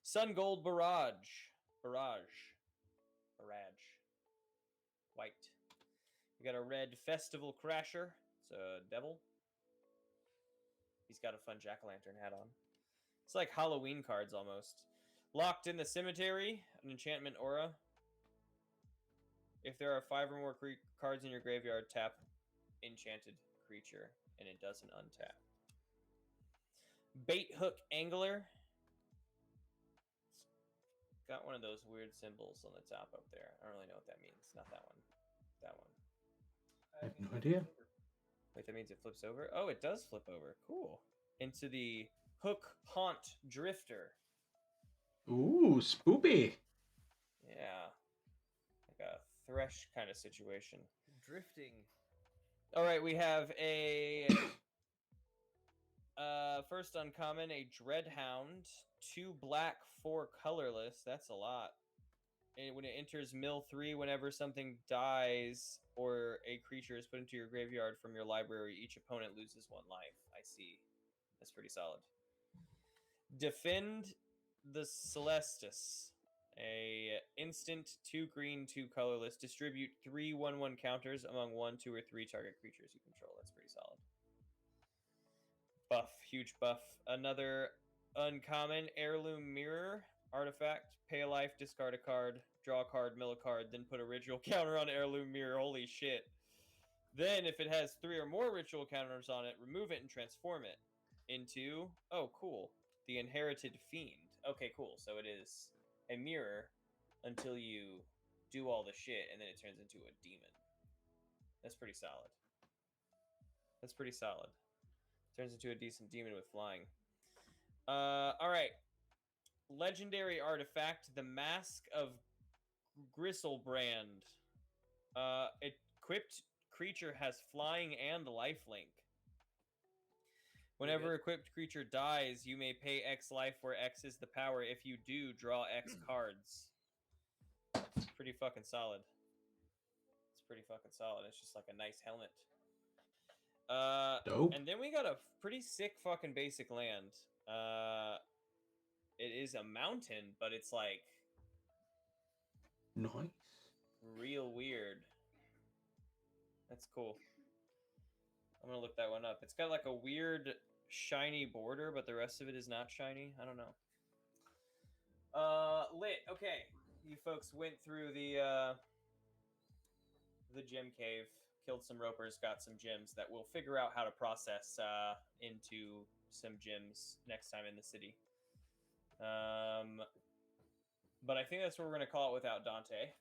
Sun Gold Barrage. White. We got a red Festival Crasher. It's a devil. He's got a fun jack-o'-lantern hat on. It's like Halloween cards almost. Locked in the Cemetery, an enchantment aura. If there are 5 or more cards in your graveyard, tap enchanted creature, and it doesn't untap. Bait Hook Angler. It's got one of those weird symbols on the top up there. I don't really know what that means. Not that one. That one. I have no idea. Wait, that means it flips over? Oh, it does flip over. Cool. Into the Hook Haunt Drifter. Ooh, spoopy. Yeah. Like a Thresh kind of situation. Drifting. All right, we have a first uncommon, a Dreadhound, 2 black, 4 colorless. That's a lot. And when it enters mill 3, whenever something dies or a creature is put into your graveyard from your library, each opponent loses 1 life. I see. That's pretty solid. Defend the Celestus. A instant 2 green, 2 colorless. Distribute 3 1/1 counters among 1, 2, or 3 target creatures you control. That's pretty solid. Buff, huge buff. Another uncommon Heirloom Mirror artifact. Pay a life, discard a card, draw a card, mill a card, then put a ritual counter on Heirloom Mirror. Holy shit. Then, if it has 3 or more ritual counters on it, remove it and transform it into, oh, cool, the Inherited Fiend. Okay, cool. So it is a mirror until you do all the shit, and then it turns into a demon. That's pretty solid. That's pretty solid. Turns into a decent demon with flying. All right. Legendary artifact, the Mask of Gristlebrand. Equipped creature has flying and lifelink. Whenever equipped creature dies, you may pay X life where X is the power. If you do, draw X cards. It's pretty fucking solid. It's pretty fucking solid. It's just like a nice helmet. Dope. And then we got a pretty sick fucking basic land. It is a mountain, but it's like Nice. real weird. That's cool. I'm gonna look that one up. It's got like a weird shiny border, but the rest of it is not shiny. I don't know. Lit. Okay, you folks went through the gem cave, killed some ropers, got some gems that we'll figure out how to process into some gems next time in the city. But I think that's what we're gonna call it without Dante,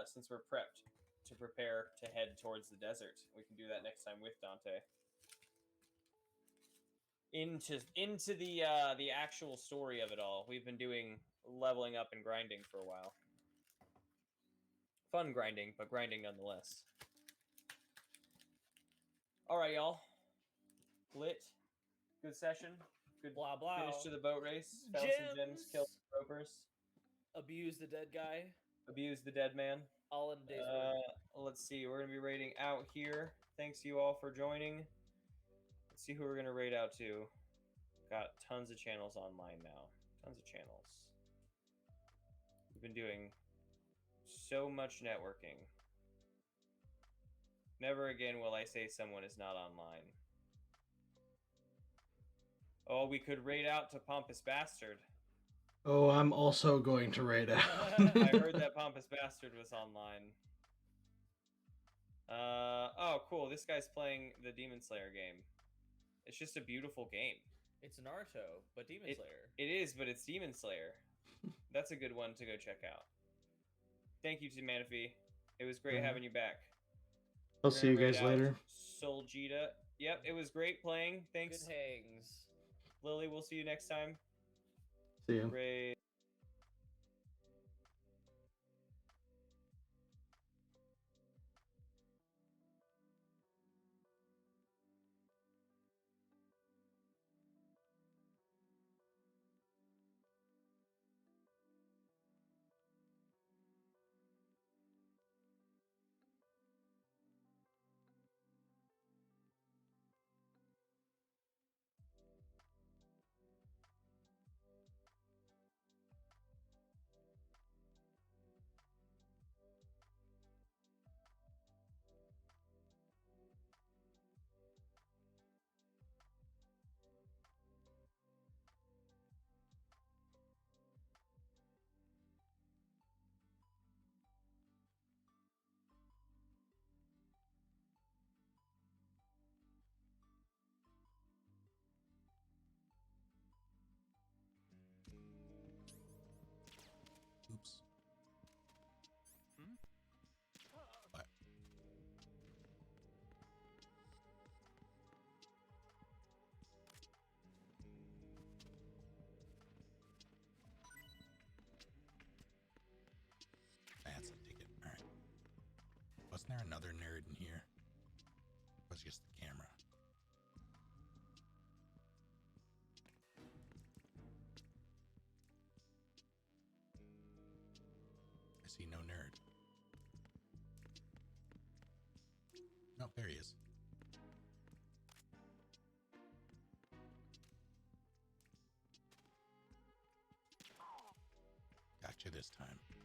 since we're prepped to prepare to head towards the desert. We can do that next time with Dante. Into the actual story of it all. We've been doing leveling up and grinding for a while. Fun grinding, but grinding nonetheless. All right, y'all. Lit. Good session. Good Blah blah. finish to the boat race. Found some gems, killed some ropers. Abuse the dead guy. Abused the dead man. All in a day's work. Let's see. We're going to be raiding out here. Thanks you all for joining. Let's see who we're going to raid out to. Got tons of channels online now. Tons of channels. We've been doing so much networking. Never again will I say someone is not online. Oh, we could raid out to Pompous Bastard. Oh, I'm also going to raid out. I heard that Pompous Bastard was online. Oh, cool. This guy's playing the Demon Slayer game. It's just a beautiful game. It's Naruto, but Demon Slayer. It is, but it's Demon Slayer. That's a good one to go check out. Thank you to Manaphy. It was great having you back. I'll see you guys later. Soljita. Yep, it was great playing. Thanks. Good hangs. Lily, we'll see you next time. See you. Ray. Isn't there another nerd in here? It was just the camera. I see no nerd. No, there he is. Gotcha this time.